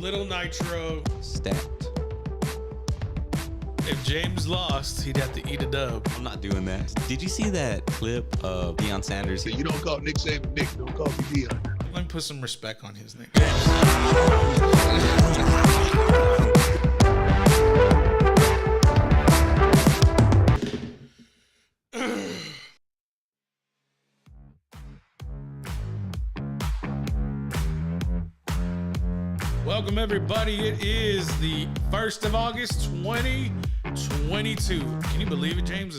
Little Nitro. Stacked. If James lost, he'd have to eat a dub. I'm not doing that. Did you see that clip of Deion Sanders? You don't call Nick Saban Nick. Don't call me Deion. Let me put some respect on his name. Welcome, everybody. It is the 1st of August, 2022. Can you believe it, James?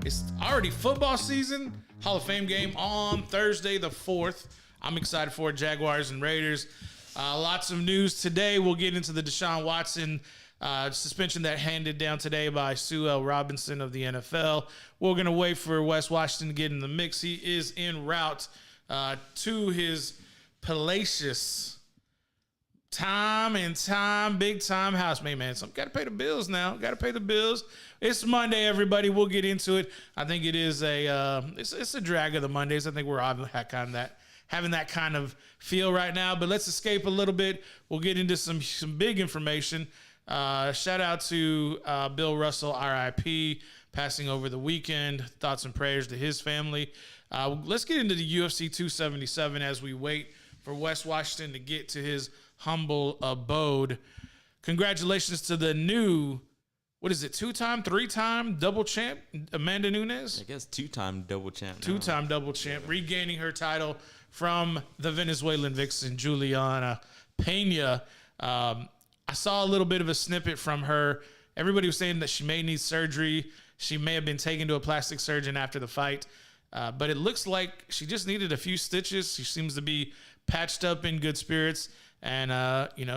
It's already football season. Hall of Fame game on Thursday, the 4th. I'm excited for it. Jaguars and Raiders. Lots of news today. We'll get into the Deshaun Watson suspension that handed down today by Sue L. Robinson of the NFL. We're going to wait for Wes Washington to get in the mix. He is en route to his palatial big time housemate, man. So got to pay the bills now. Got to pay the bills. It's Monday, everybody. We'll get into it. I think it is it's a drag of the Mondays. I think we're having that kind of feel right now. But let's escape a little bit. We'll get into some big information. Shout out to Bill Russell, RIP, passing over the weekend. Thoughts and prayers to his family. Let's get into the UFC 277 as we wait for Wes Washington to get to his humble abode. Congratulations to the new, what is it, three-time double champ, Amanda Nunes? I guess two-time double champ. Two-time double champ, regaining her title from the Venezuelan vixen, Juliana Pena. I saw a little bit of a snippet from her. Everybody was saying that she may need surgery. She may have been taken to a plastic surgeon after the fight. But it looks like she just needed a few stitches. She seems to be patched up in good spirits. And,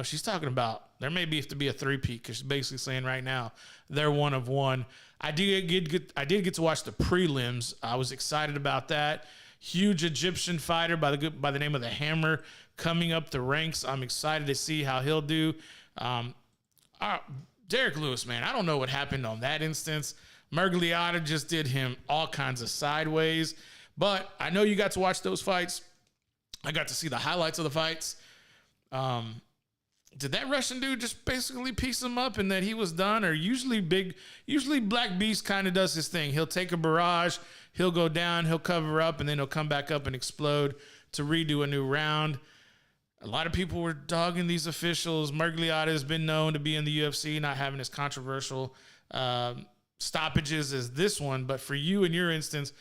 she's talking about there may be have to be a three-peat because she's basically saying right now they're one of one. I did get to watch the prelims. I was excited about that. Huge Egyptian fighter by the name of the Hammer coming up the ranks. I'm excited to see how he'll do. Derek Lewis, man, I don't know what happened on that instance. Mergliata just did him all kinds of sideways. But I know you got to watch those fights. I got to see the highlights of the fights. Did that Russian dude just basically piece him up and that he was done? Or usually Black Beast kind of does his thing. He'll take a barrage, he'll go down, he'll cover up, and then he'll come back up and explode to redo a new round. A lot of people were dogging these officials. Mergliata has been known to be in the UFC, not having as controversial stoppages as this one. But for you, in your instance,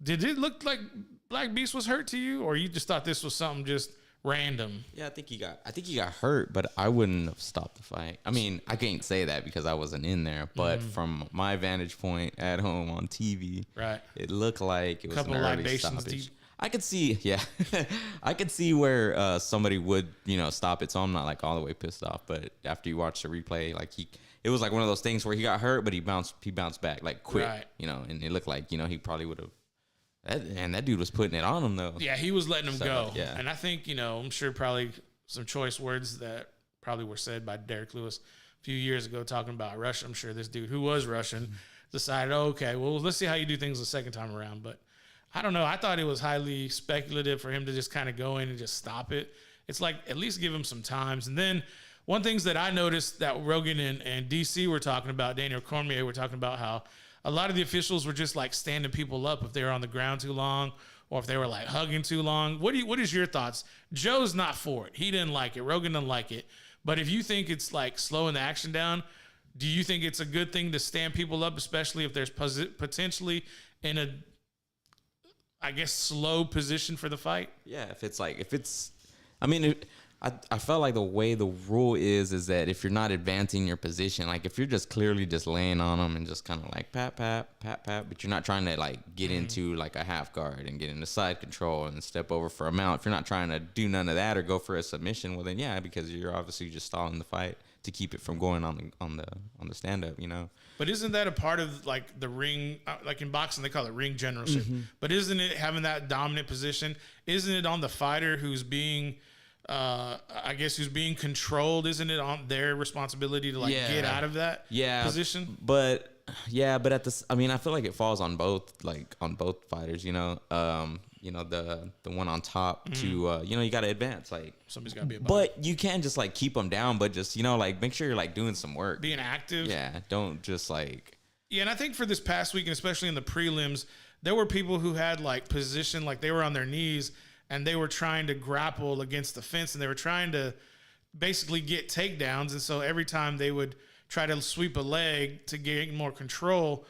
did it look like Black Beast was hurt to you, or you just thought this was something just random? Yeah, I think he got hurt, but I wouldn't have stopped the fight. I mean, I can't say that because I wasn't in there, but from my vantage point at home on TV, right, it looked like it was an early stoppage. Deep. I could see, I could see where somebody would, stop it. So I'm not like all the way pissed off. But after you watch the replay, it was like one of those things where he got hurt, but he bounced back like quick, right. And it looked like, he probably would have. That dude was putting it on him though. Yeah, he was letting him go. Yeah. And I think, I'm sure probably some choice words that probably were said by Derek Lewis a few years ago talking about Russia. I'm sure this dude who was Russian decided, okay, well, let's see how you do things the second time around. But I don't know. I thought it was highly speculative for him to just kind of go in and just stop it. It's like at least give him some times. And then one things that I noticed that Rogan and DC were talking about, Daniel Cormier were talking about how a lot of the officials were just like standing people up if they were on the ground too long or if they were like hugging too long. What is your thoughts? Joe's not for it. He didn't like it. Rogan didn't like it. But if you think it's like slowing the action down, do you think it's a good thing to stand people up, especially if there's potentially in a, I guess, slow position for the fight? Yeah, I felt like the way the rule is that if you're not advancing your position, like if you're just clearly just laying on them and just kind of like pat, but you're not trying to like get into like a half guard and get into side control and step over for a mount. If you're not trying to do none of that or go for a submission, well then yeah, because you're obviously just stalling the fight to keep it from going on the stand up, But isn't that a part of like the ring, like in boxing they call it ring generalship? Mm-hmm. But isn't it having that dominant position? Isn't it on the fighter who's being who's being controlled? Isn't it on their responsibility to get out of that position? But at this, I feel like it falls on both fighters, you know, the one on top to, you know, you got to advance. Like, Somebody's got to be a but you can't just like keep them down, but just, you know, like make sure you're like doing some work. being active. Yeah. Don't just like. Yeah, and I think for this past week, and especially in the prelims, there were people who had like position, like they were on their knees and they were trying to grapple against the fence and they were trying to basically get takedowns. And so every time they would try to sweep a leg to gain more control,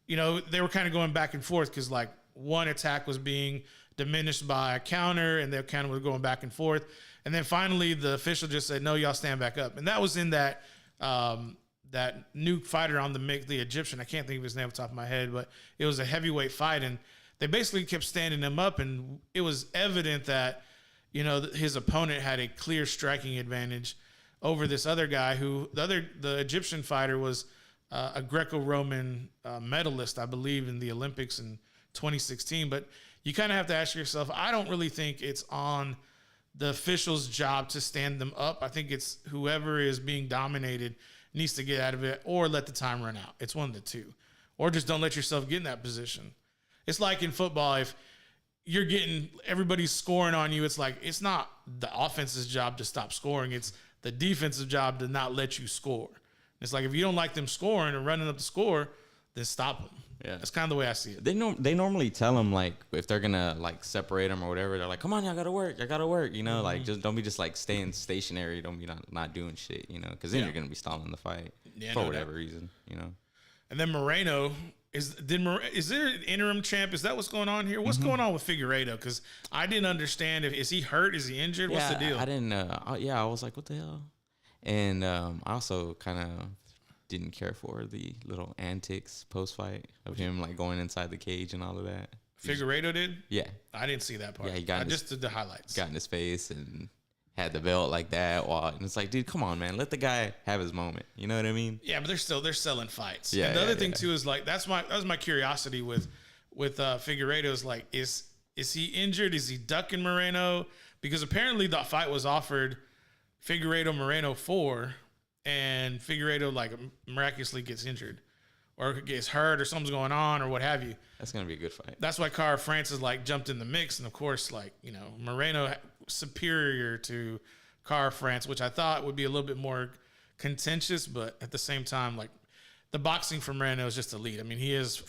you know, they were kind of going back and forth because like one attack was being diminished by a counter and their counter was going back and forth. And then finally the official just said, no, y'all stand back up. And that was in that that new fighter on the mix, the Egyptian. I can't think of his name off the top of my head, but it was a heavyweight fight. And they basically kept standing him up. And it was evident that, you know, his opponent had a clear striking advantage over this other guy who the Egyptian fighter was a Greco-Roman medalist, I believe, in the Olympics in 2016. But you kind of have to ask yourself, I don't really think it's on the official's job to stand them up. I think it's whoever is being dominated needs to get out of it or let the time run out. It's one of the two. Or just don't let yourself get in that position. It's like in football, if you're getting everybody's scoring on you, it's like it's not the offense's job to stop scoring. It's the defensive job to not let you score. It's like if you don't like them scoring and running up the score, then stop them. Yeah. That's kind of the way I see it. They normally tell them like if they're gonna like separate them or whatever, they're like, come on, y'all gotta work, you know, like just don't be just like staying stationary, don't be not doing shit, you know, because then you're gonna be stalling the fight for whatever reason, you know. And then Moreno is there an interim champ? Is that what's going on here? What's going on with Figueiredo? Because I didn't understand is he hurt? Is he injured? What's the deal? I didn't. I was like, what the hell? And I also kind of didn't care for the little antics post fight of him like going inside the cage and all of that. Figueiredo did? Yeah. I didn't see that part. Yeah, he got I just did the highlights. Got in his face and had the belt like that. And it's like, dude, come on, man. Let the guy have his moment. You know what I mean? Yeah, but they're selling fights. Yeah. And the other thing too is like that was my curiosity with Figueiredo is like is he injured? Is he ducking Moreno? Because apparently the fight was offered Figueiredo Moreno 4, and Figueiredo like miraculously gets injured or gets hurt or something's going on or what have you. That's gonna be a good fight. That's why Cara Francis like jumped in the mix, and of course, like, you know, Moreno superior to Cara France, which I thought would be a little bit more contentious, but at the same time, like the boxing from Moreno is just elite. I mean, he is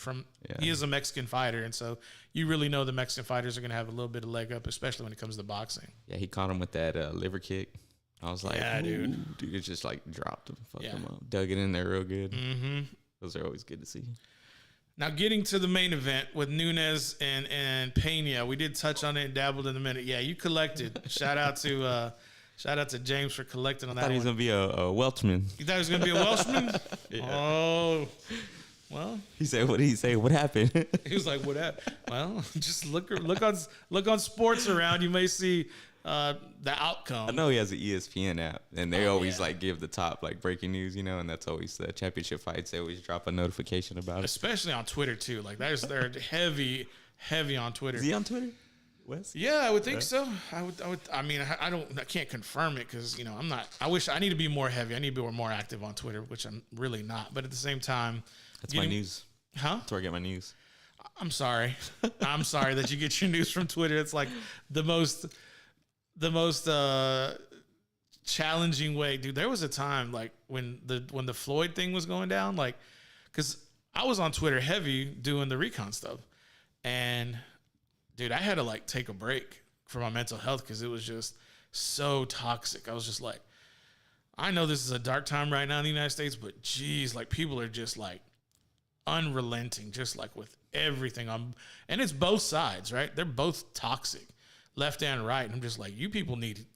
a Mexican fighter, and so you really know the Mexican fighters are gonna have a little bit of leg up, especially when it comes to boxing. Yeah, he caught him with that liver kick. I was like, yeah, dude, it just like dropped him, fucked him up, dug it in there real good. Mm-hmm. Those are always good to see. Now, getting to the main event with Nunes and Pena, we did touch on it and dabbled in a minute. Yeah, you collected. Shout out to James for collecting on that. I thought he was gonna be a Welshman. You thought he was gonna be a Welshman? Yeah. Oh, well. He said, "What did he say? What happened?" He was like, "What happened?" Well, just look on sports around. You may see the outcome. I know he has an ESPN app, and they always like give the top like breaking news, you know, and that's always the championship fights. They always drop a notification about it, especially on Twitter too. Like they're heavy on Twitter. Is he on Twitter, Wes? Yeah, I would think so. I would. I mean, I can't confirm it because, you know, I'm not. I need to be more heavy. I need to be more active on Twitter, which I'm really not. But at the same time, that's my news. Huh? That's where I get my news. I'm sorry. I'm sorry that you get your news from Twitter. It's like the most challenging way, dude. There was a time like when the Floyd thing was going down, like, because I was on Twitter heavy doing the recon stuff, and dude, I had to like take a break for my mental health because it was just so toxic. I was just like, I know this is a dark time right now in the United States, but geez, like people are just like unrelenting, just like with everything on, and it's both sides, right? They're both toxic, left and right. And I'm just like, you people need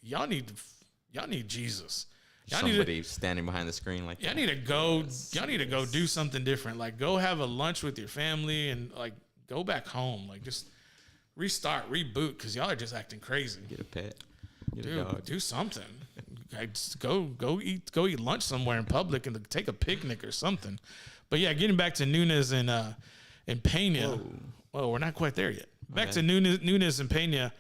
Jesus. Somebody standing behind the screen like y'all need to go. Y'all need to go do something different. Like go have a lunch with your family and like go back home. Like just restart, reboot, because y'all are just acting crazy. Get a pet. Get Dude, a dog. do something. Like, just go eat lunch somewhere in public and take a picnic or something. But yeah, getting back to Nunes and Pena. Whoa, we're not quite there yet. Back to Nunes and Pena.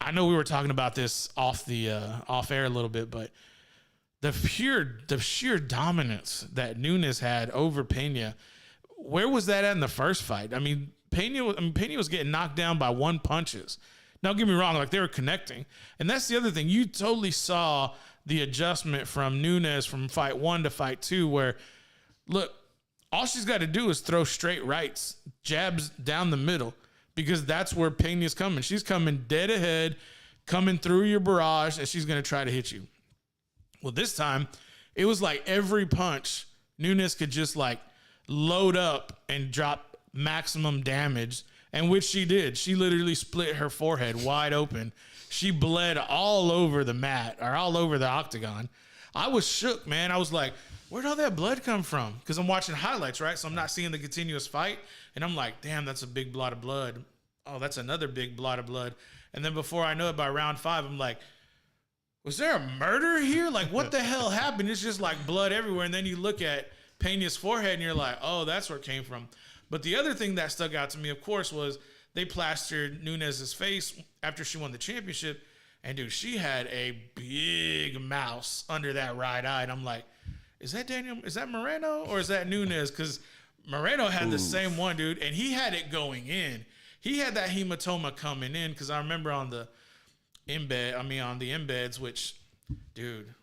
I know we were talking about this off air a little bit, but the sheer dominance that Nunes had over Pena, where was that at in the first fight? I mean, Pena was getting knocked down by one punches. Now, don't get me wrong, like they were connecting. And that's the other thing. You totally saw the adjustment from Nunes from fight 1 to fight 2 where, look, all she's got to do is throw straight rights, jabs down the middle, because that's where Pena's coming. She's coming dead ahead, coming through your barrage, and she's going to try to hit you. Well, this time, it was like every punch, Nunes could just like load up and drop maximum damage, and which she did. She literally split her forehead wide open. She bled all over the mat or all over the octagon. I was shook, man. I was like, where'd all that blood come from? Because I'm watching highlights, right? So I'm not seeing the continuous fight. And I'm like, damn, that's a big blot of blood. Oh, that's another big blot of blood. And then before I know it, by round 5, I'm like, was there a murder here? Like, what the hell happened? It's just like blood everywhere. And then you look at Pena's forehead and you're like, oh, that's where it came from. But the other thing that stuck out to me, of course, was they plastered Nunes' face after she won the championship. And, dude, she had a big mouse under that right eye. And I'm like, is that Moreno or is that Nunes? Because Moreno had the same one, dude, and he had it going in. He had that hematoma coming in because I remember on the embeds, which, dude,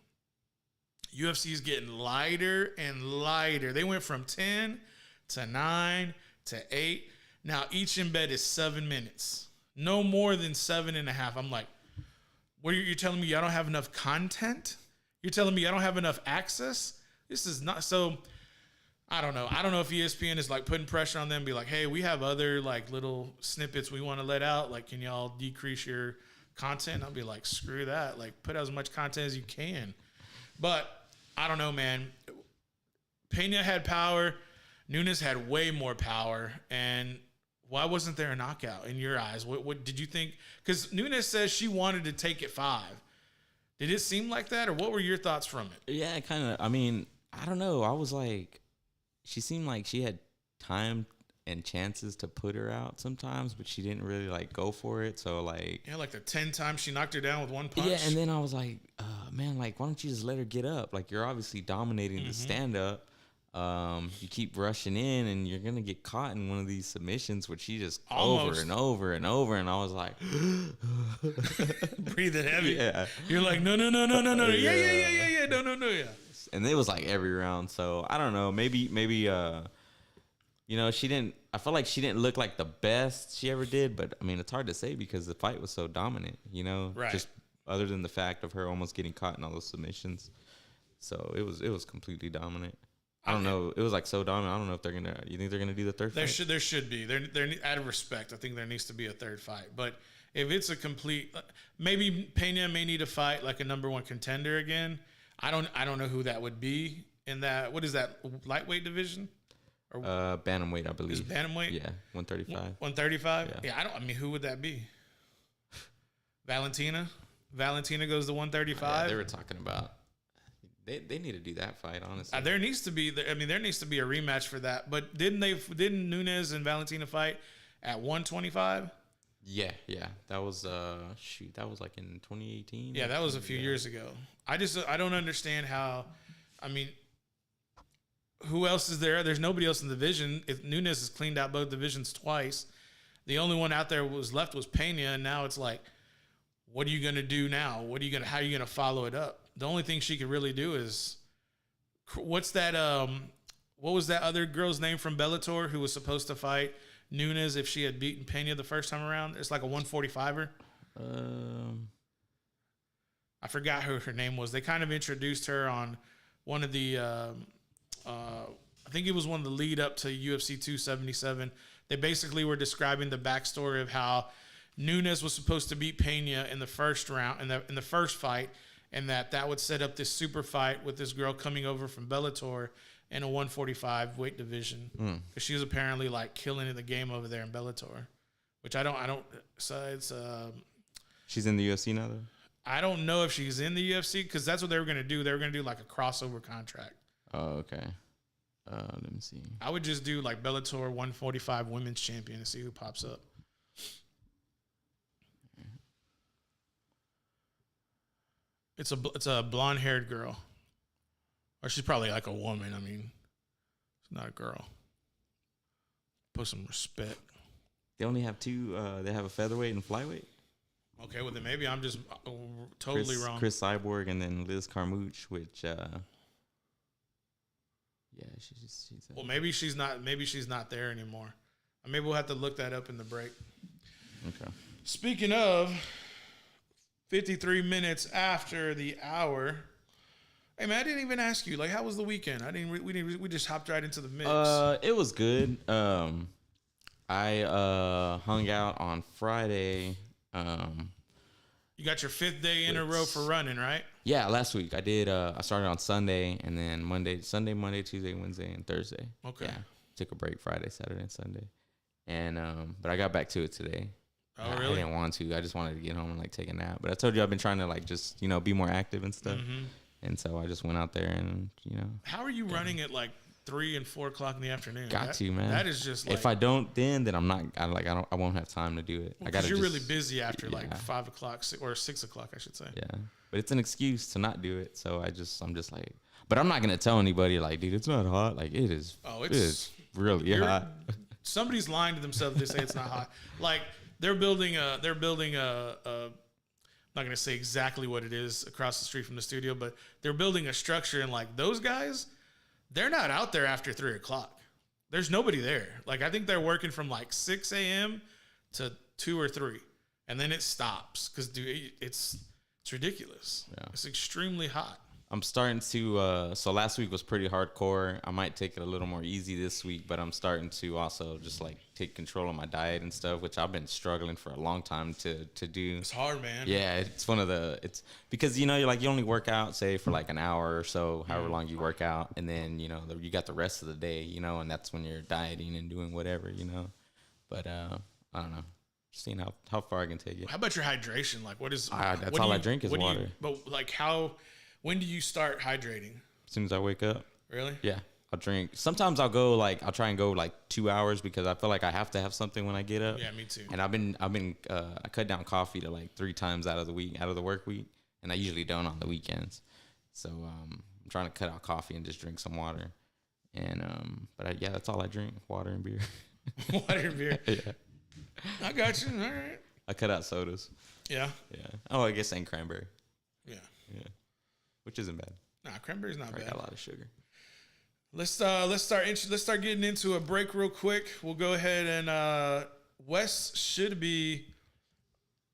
UFC is getting lighter and lighter. They went from 10 to 9 to 8. Now each embed is 7 minutes, no more than 7.5. I'm like, what you're telling me? I don't have enough content? You're telling me I don't have enough access? This is not so. I don't know. I don't know if ESPN is like putting pressure on them, be like, hey, we have other like little snippets we want to let out. Like, can y'all decrease your content? I'll be like, screw that. Like, put out as much content as you can. But I don't know, man. Pena had power. Nunes had way more power. And why wasn't there a knockout in your eyes? What did you think? Because Nunes says she wanted to take it 5. Did it seem like that, or what were your thoughts from it? Yeah, kind of. I mean, I don't know. I was like, she seemed like she had time and chances to put her out sometimes, but she didn't really like go for it. So like, yeah, like the 10 times she knocked her down with one punch. Yeah, and then I was like, man, like, why don't you just let her get up? Like, you're obviously dominating the stand up. You keep rushing in, and you're gonna get caught in one of these submissions, which she just over and over and over. And I was like, breathing heavy. Yeah, you're like, no, yeah, no, yeah. And it was like every round. So I don't know. Maybe, you know, she didn't. I felt like she didn't look like the best she ever did. But I mean, it's hard to say because the fight was so dominant. You know, right? Just other than the fact of her almost getting caught in all those submissions. So it was completely dominant. I don't know. It was like so dominant. I don't know if they're gonna. You think they're gonna do the third fight? There should be. They're out of respect. I think there needs to be a third fight. But if it's a complete, maybe Pena may need to fight like a number 1 contender again. I don't know who that would be in that. What is that, lightweight division? Or bantamweight, I believe. Is bantamweight? Yeah, 135. 135. Yeah. I mean, who would that be? Valentina. Valentina goes to 135. Yeah, they were talking about. They need to do that fight, honestly. There needs to be. I mean, there needs to be a rematch for that. But didn't Nunes and Valentina fight at 125? Yeah. That was that was like in 2018. Yeah, that was a few years ago. I don't understand how. I mean, who else is there? There's nobody else in the division. If Nunes has cleaned out both divisions twice, the only one out there was left was Pena, and now it's like, what are you gonna do now? How are you gonna follow it up? The only thing she could really do is, what's that? What was that other girl's name from Bellator who was supposed to fight Nunes if she had beaten Pena the first time around? It's like a 145er. I forgot who her name was. They kind of introduced her on one of the, I think it was one of the lead up to UFC 277. They basically were describing the backstory of how Nunes was supposed to beat Pena in the first round, in the first fight, and that would set up this super fight with this girl coming over from Bellator in a 145 weight division, because she was apparently like killing in the game over there in Bellator, which I don't. So it's she's in the UFC now, though. I don't know if she's in the UFC, because that's what they were gonna do. They were gonna do like a crossover contract. Oh, okay. Let me see. I would just do like Bellator 145 women's champion and see who pops up. It's a blonde-haired girl. Or she's probably like a woman. I mean, it's not a girl. Put some respect. They only have two. They have a featherweight and flyweight. Okay, well then maybe I'm just totally wrong. Chris Cyborg and then Liz Carmouche, which she's well, maybe she's not there anymore. Maybe we'll have to look that up in the break. Okay. Speaking of 53 minutes after the hour. Hey man, I didn't even ask you. Like, how was the weekend? We just hopped right into the mix. It was good. I hung out on Friday. You got your 5th day in a row for running, right? Yeah, last week I did. I started on Sunday and then Sunday, Monday, Tuesday, Wednesday, and Thursday. Okay. Yeah, took a break Friday, Saturday, and Sunday, and but I got back to it today. Oh, really? I didn't want to. I just wanted to get home and like take a nap. But I told you I've been trying to like just be more active and stuff. Mm-hmm. And so I just went out there and How are you running at like 3 and 4 o'clock in the afternoon? Got to, man. That is just like, if I don't, then I'm not. I won't have time to do it. Well, I got to. You're really busy after like yeah. 5 o'clock or 6 o'clock, I should say. Yeah, but it's an excuse to not do it. So I'm just like, but I'm not gonna tell anybody like, dude, it's not hot. Like it is. Oh, it's really hot. Somebody's lying to themselves if they say it's not hot. Like they're building a I'm not going to say exactly what it is across the street from the studio, but they're building a structure, and like those guys, they're not out there after 3 o'clock. There's nobody there. Like I think they're working from like 6 a.m. to 2 or 3, and then it stops because dude, it's ridiculous. Yeah. It's extremely hot. I'm starting to. So last week was pretty hardcore. I might take it a little more easy this week, but I'm starting to also just like take control of my diet and stuff, which I've been struggling for a long time to do. It's hard, man. Yeah, it's one of the. It's because you only work out say for like an hour or so, however long you work out, and then you got the rest of the day, and that's when you're dieting and doing whatever, But I don't know. Seeing how far I can take it. How about your hydration? Like, what is? That's all I drink is water. But like, when do you start hydrating? As soon as I wake up. Really? Yeah, I'll drink. Sometimes I'll try and go like 2 hours because I feel like I have to have something when I get up. Yeah, me too. And I cut down coffee to like 3 times out of the work week, and I usually don't on the weekends. So I'm trying to cut out coffee and just drink some water. And that's all I drink: water and beer. Water and beer. Yeah. I got you. All right. I cut out sodas. Yeah. Yeah. Oh, I guess and cranberry. Yeah. Yeah. Which isn't bad. Nah, cranberry's not bad. Got a lot of sugar. Let's start getting into a break real quick. We'll go ahead and Wes should be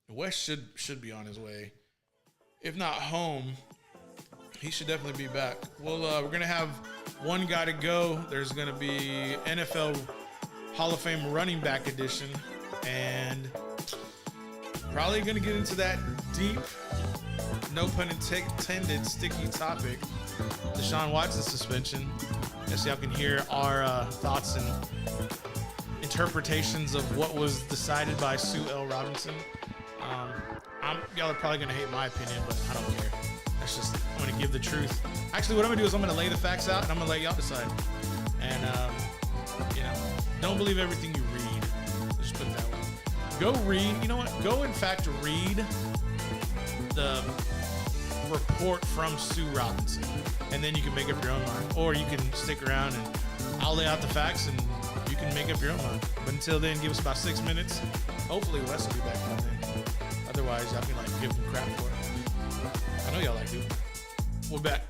on his way. If not home, he should definitely be back. We're gonna have one guy to go. There's gonna be NFL Hall of Fame running back edition, and probably gonna get into that deep, no pun intended, sticky topic, Deshaun Watson suspension. Yes, y'all can hear our thoughts and interpretations of what was decided by Sue L. Robinson. Y'all are probably gonna hate my opinion, but I don't care. I'm gonna give the truth. Actually, what I'm gonna do is I'm gonna lay the facts out and I'm gonna let y'all decide. And don't believe everything you read. Let's just put it that way. Go read. You know what? Go in fact read the report from Sue Robinson, and then you can make up your own mind. Or you can stick around and I'll lay out the facts and you can make up your own mind. But until then, give us about 6 minutes. Hopefully Wes will be back by then. Otherwise, y'all can like give him crap for it. I know y'all like to. We're back.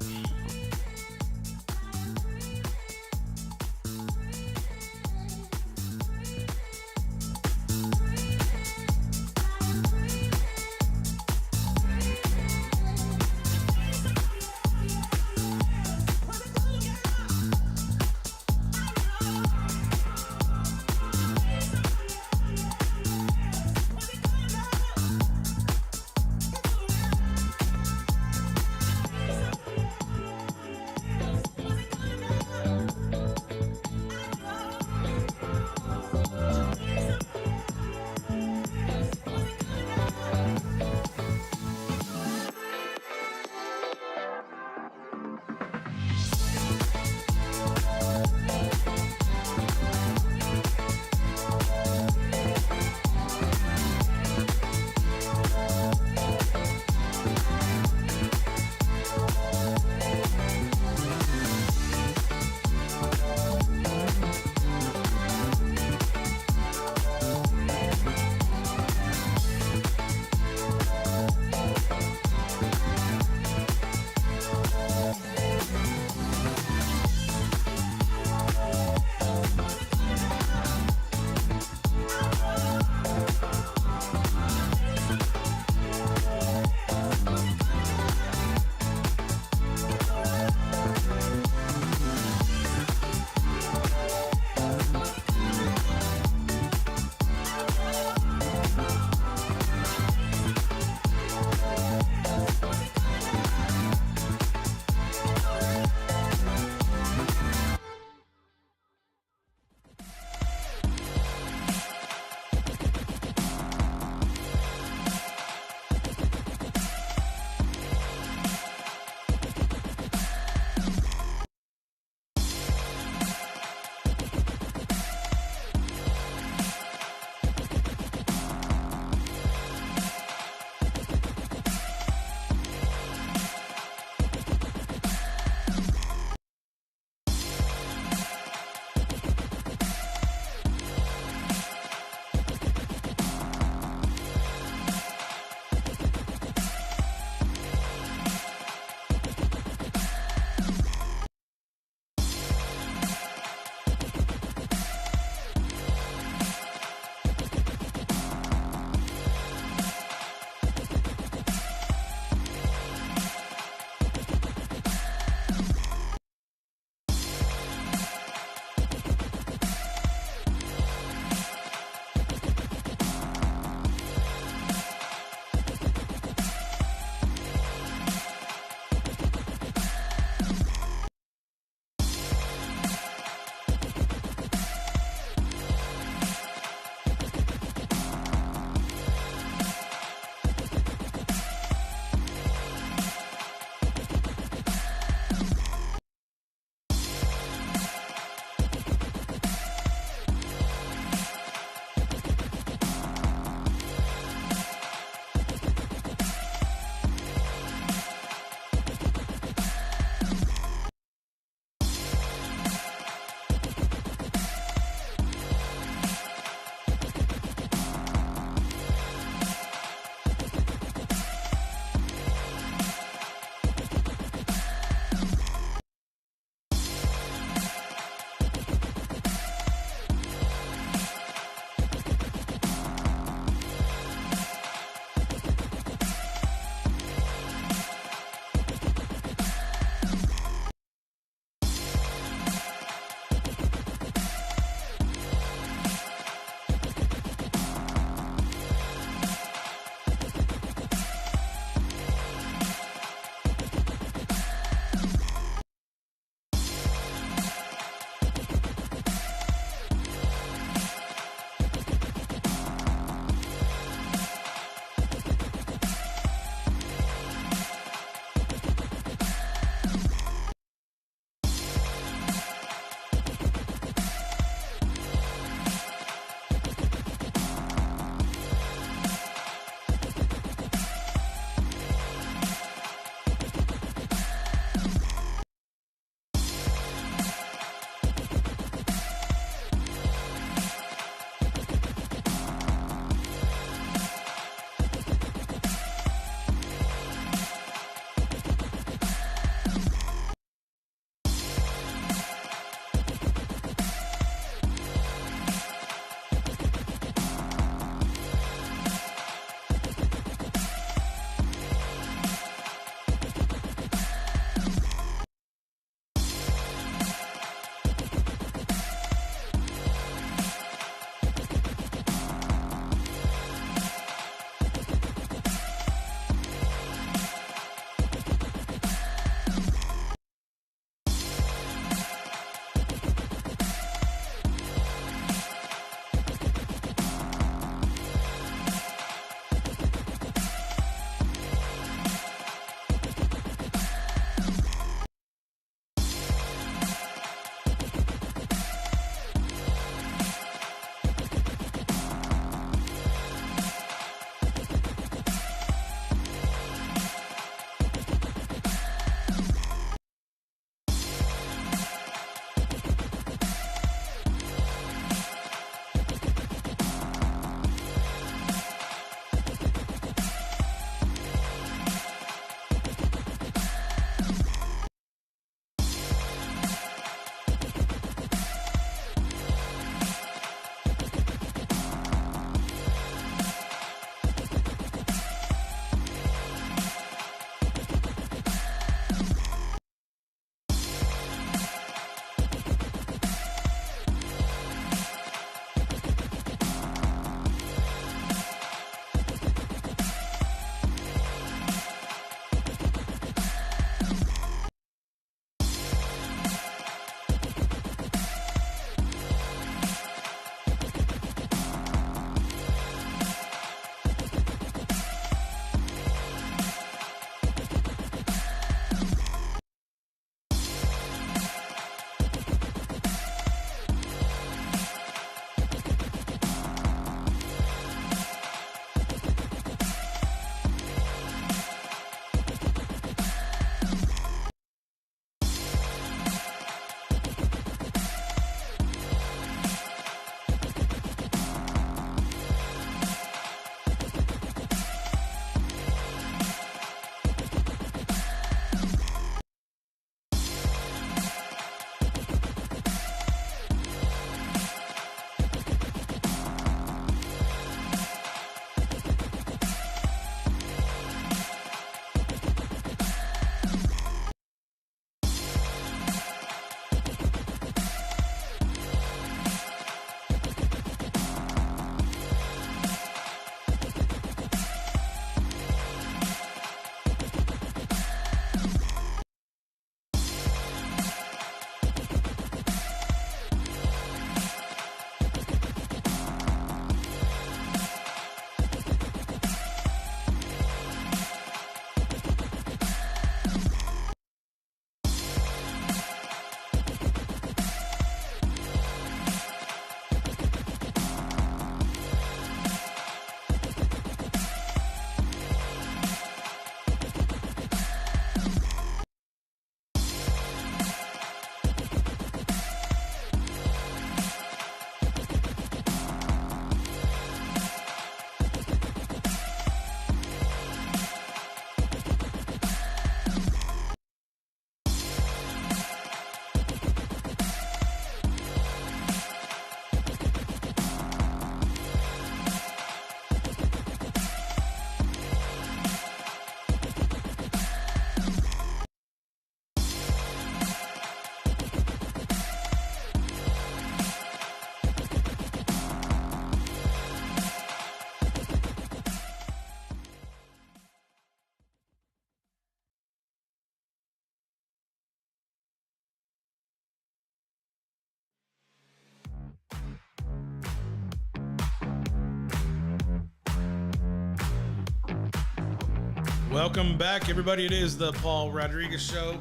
Welcome back, everybody. It is the Paul Rodriguez Show.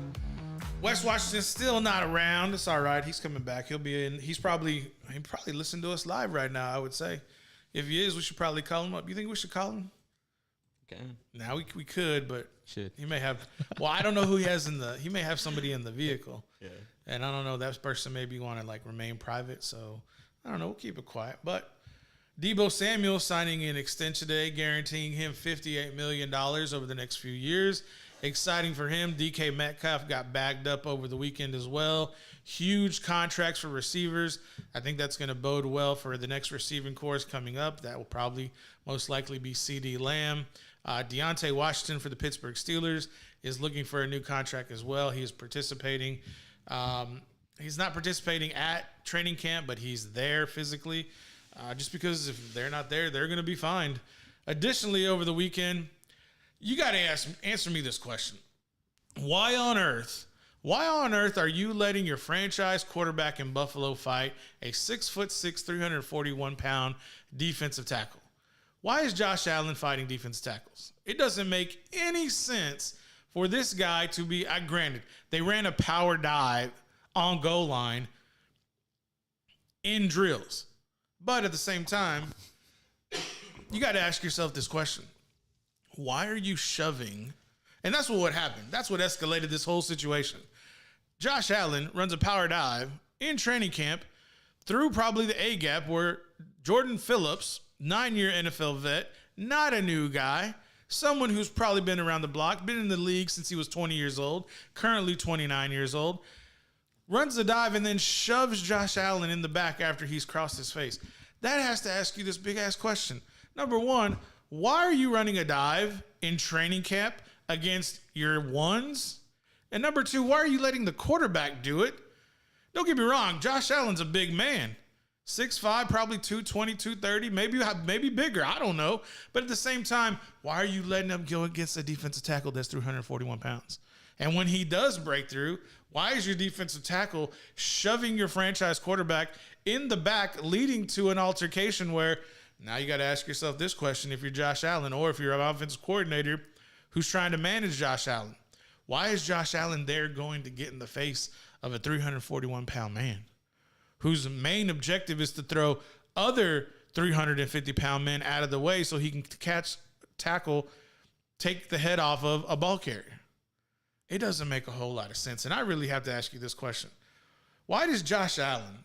Wes Washington's still not around. It's all right. He's coming back. He'll be in. He probably listening to us live right now, I would say. If he is, we should probably call him up. You think we should call him? Okay. Now we could, but Should. he may have. Well, I don't know who he has in the. He may have somebody in the vehicle. Yeah. And I don't know. That person maybe want to like remain private. So I don't know. We'll keep it quiet. But Deebo Samuel signing an extension today, guaranteeing him $58 million over the next few years. Exciting for him. DK Metcalf got bagged up over the weekend as well. Huge contracts for receivers. I think that's going to bode well for the next receiving course coming up. That will probably most likely be CeeDee Lamb. Deontay Washington for the Pittsburgh Steelers is looking for a new contract as well. He is participating. He's not participating at training camp, but he's there physically. Just because if they're not there, they're going to be fined. Additionally, over the weekend, you got to answer me this question. Why on earth are you letting your franchise quarterback in Buffalo fight a 6'6", 341-pound defensive tackle? Why is Josh Allen fighting defensive tackles? It doesn't make any sense for this guy to be, granted, they ran a power dive on goal line in drills. But at the same time, you got to ask yourself this question. Why are you shoving? And that's what happened. That's what escalated this whole situation. Josh Allen runs a power dive in training camp through probably the A-gap where Jordan Phillips, 9-year NFL vet, not a new guy, someone who's probably been around the block, been in the league since he was 20 years old, currently 29 years old, runs the dive and then shoves Josh Allen in the back after he's crossed his face. That has to ask you this big-ass question. Number one, why are you running a dive in training camp against your ones? And number two, why are you letting the quarterback do it? Don't get me wrong, Josh Allen's a big man. 6'5", probably 220, 230, maybe bigger, I don't know. But at the same time, why are you letting him go against a defensive tackle that's 341 pounds? And when he does break through, why is your defensive tackle shoving your franchise quarterback in the back, leading to an altercation where now you got to ask yourself this question if you're Josh Allen or if you're an offensive coordinator who's trying to manage Josh Allen. Why is Josh Allen there going to get in the face of a 341-pound man whose main objective is to throw other 350-pound men out of the way so he can tackle, take the head off of a ball carrier? It doesn't make a whole lot of sense. And I really have to ask you this question. Why does Josh Allen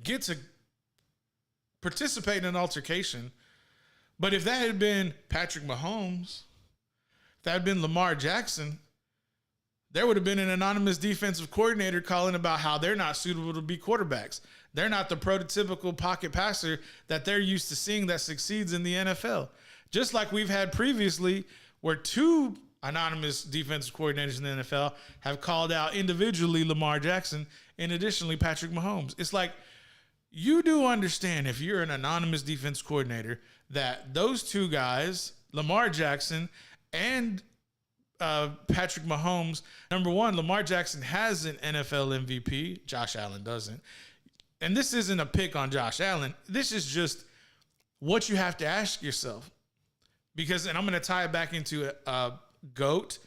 get to participate in an altercation, but if that had been Patrick Mahomes, if that had been Lamar Jackson, there would have been an anonymous defensive coordinator calling about how they're not suitable to be quarterbacks. They're not the prototypical pocket passer that they're used to seeing that succeeds in the NFL. Just like we've had previously where two anonymous defensive coordinators in the NFL have called out individually Lamar Jackson and additionally Patrick Mahomes. It's like, you do understand if you're an anonymous defense coordinator that those two guys, Lamar Jackson and Patrick Mahomes, number one, Lamar Jackson has an NFL MVP. Josh Allen doesn't. And this isn't a pick on Josh Allen. This is just what you have to ask yourself. And I'm going to tie it back into a GOAT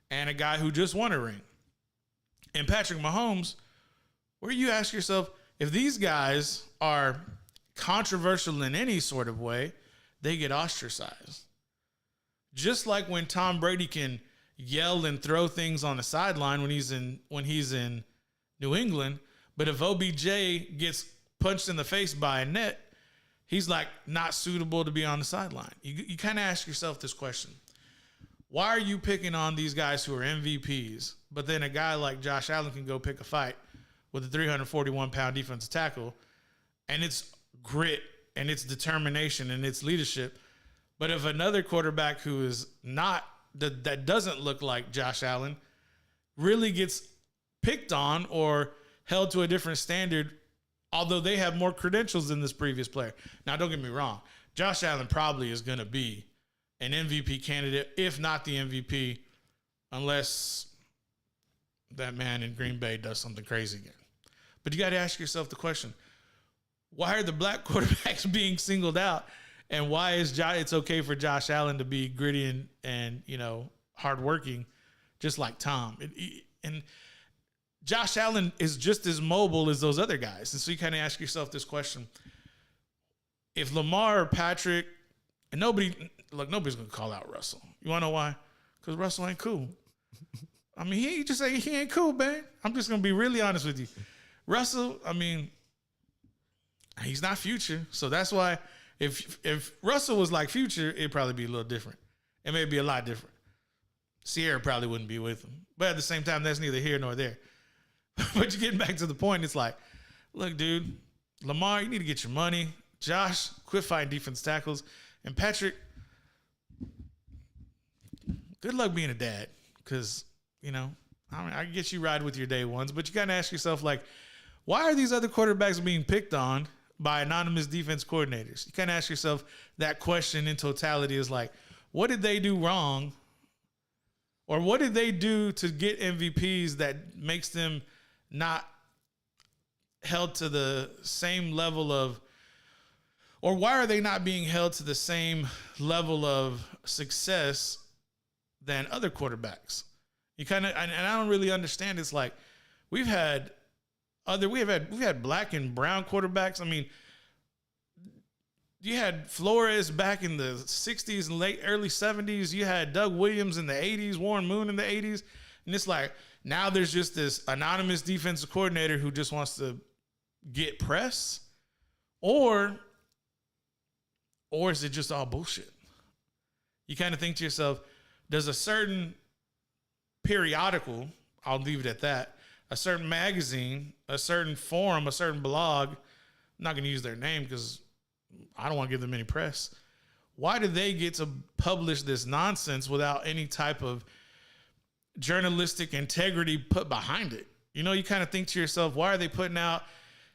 and a guy who just won a ring. And Patrick Mahomes, where you ask yourself, if these guys are controversial in any sort of way, they get ostracized. Just like when Tom Brady can yell and throw things on the sideline when he's in New England, but if OBJ gets punched in the face by a net, he's like not suitable to be on the sideline. You kind of ask yourself this question. Why are you picking on these guys who are MVPs, but then a guy like Josh Allen can go pick a fight with a 341-pound defensive tackle, and it's grit and it's determination and it's leadership. But if another quarterback who is not, that doesn't look like Josh Allen, really gets picked on or held to a different standard, although they have more credentials than this previous player. Now, don't get me wrong. Josh Allen probably is going to be an MVP candidate, if not the MVP, unless that man in Green Bay does something crazy again. But you got to ask yourself the question, why are the black quarterbacks being singled out And why is it's okay for Josh Allen to be gritty and hardworking, just like Tom. And Josh Allen is just as mobile as those other guys. And so you kind of ask yourself this question. If Lamar or Patrick, and nobody's going to call out Russell. You want to know why? Because Russell ain't cool. I mean, he just say he ain't cool, man. I'm just going to be really honest with you. Russell, I mean, he's not Future. So that's why if Russell was like Future, it'd probably be a little different. It may be a lot different. Sierra probably wouldn't be with him. But at the same time, that's neither here nor there. But you're getting back to the point. It's like, look, dude, Lamar, you need to get your money. Josh, quit fighting defense tackles. And Patrick, good luck being a dad. Because, I get you ride with your day ones. But you got to ask yourself, like, why are these other quarterbacks being picked on by anonymous defense coordinators? You kind of ask yourself that question in totality is like, what did they do wrong? Or what did they do to get MVPs that makes them not held to the same level of, or why are they not being held to the same level of success than other quarterbacks? You kind of, and I don't really understand. It's like we've had black and brown quarterbacks. I mean, you had Flores back in the 60s and early 70s. You had Doug Williams in the 80s, Warren Moon in the 80s. And it's like now there's just this anonymous defensive coordinator who just wants to get press. Or is it just all bullshit? You kind of think to yourself, does a certain periodical, I'll leave it at that, a certain magazine, a certain forum, a certain blog, I'm not going to use their name because I don't want to give them any press. Why do they get to publish this nonsense without any type of journalistic integrity put behind it? You kind of think to yourself, why are they putting out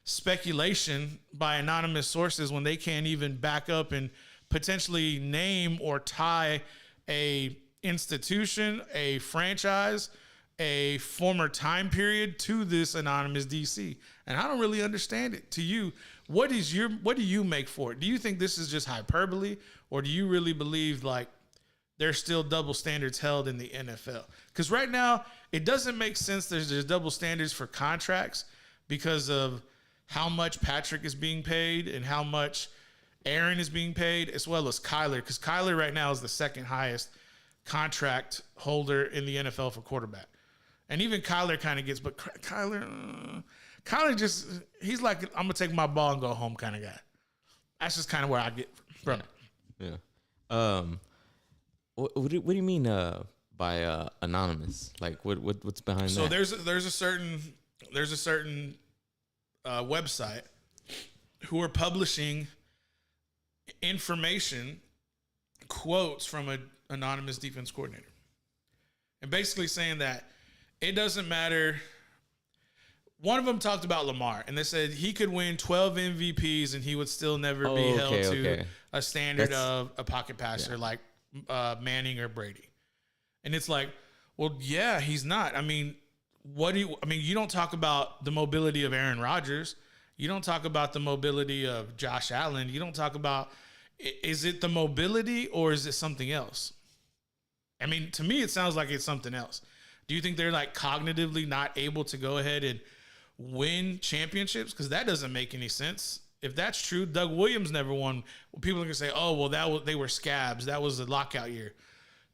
speculation by anonymous sources when they can't even back up and potentially name or tie a institution, a franchise, a former time period to this anonymous DC? And I don't really understand it. To you, what do you make for it? Do you think this is just hyperbole, or do you really believe like there's still double standards held in the NFL? Because right now it doesn't make sense. There's double standards for contracts because of how much Patrick is being paid and how much Aaron is being paid, as well as Kyler. Because Kyler right now is the second highest contract holder in the NFL for quarterback. And even Kyler kind of gets, but Kyler just, he's like, I'm going to take my ball and go home kind of guy. That's just kind of where I get from it. Yeah. What do you mean by anonymous? Like what's behind that? So there's a certain website who are publishing information, quotes from an anonymous defense coordinator. And basically saying that it doesn't matter. One of them talked about Lamar, and they said he could win 12 MVPs and he would still never be held to a standard of a pocket passer like Manning or Brady. And it's like, well, yeah, he's not. I mean, you don't talk about the mobility of Aaron Rodgers. You don't talk about the mobility of Josh Allen. You don't talk about, is it the mobility or is it something else? I mean, to me, it sounds like it's something else. Do you think they're like cognitively not able to go ahead and win championships? Because that doesn't make any sense. If that's true, Doug Williams never won. Well, people are gonna say, "Oh, well, they were scabs. That was the lockout year."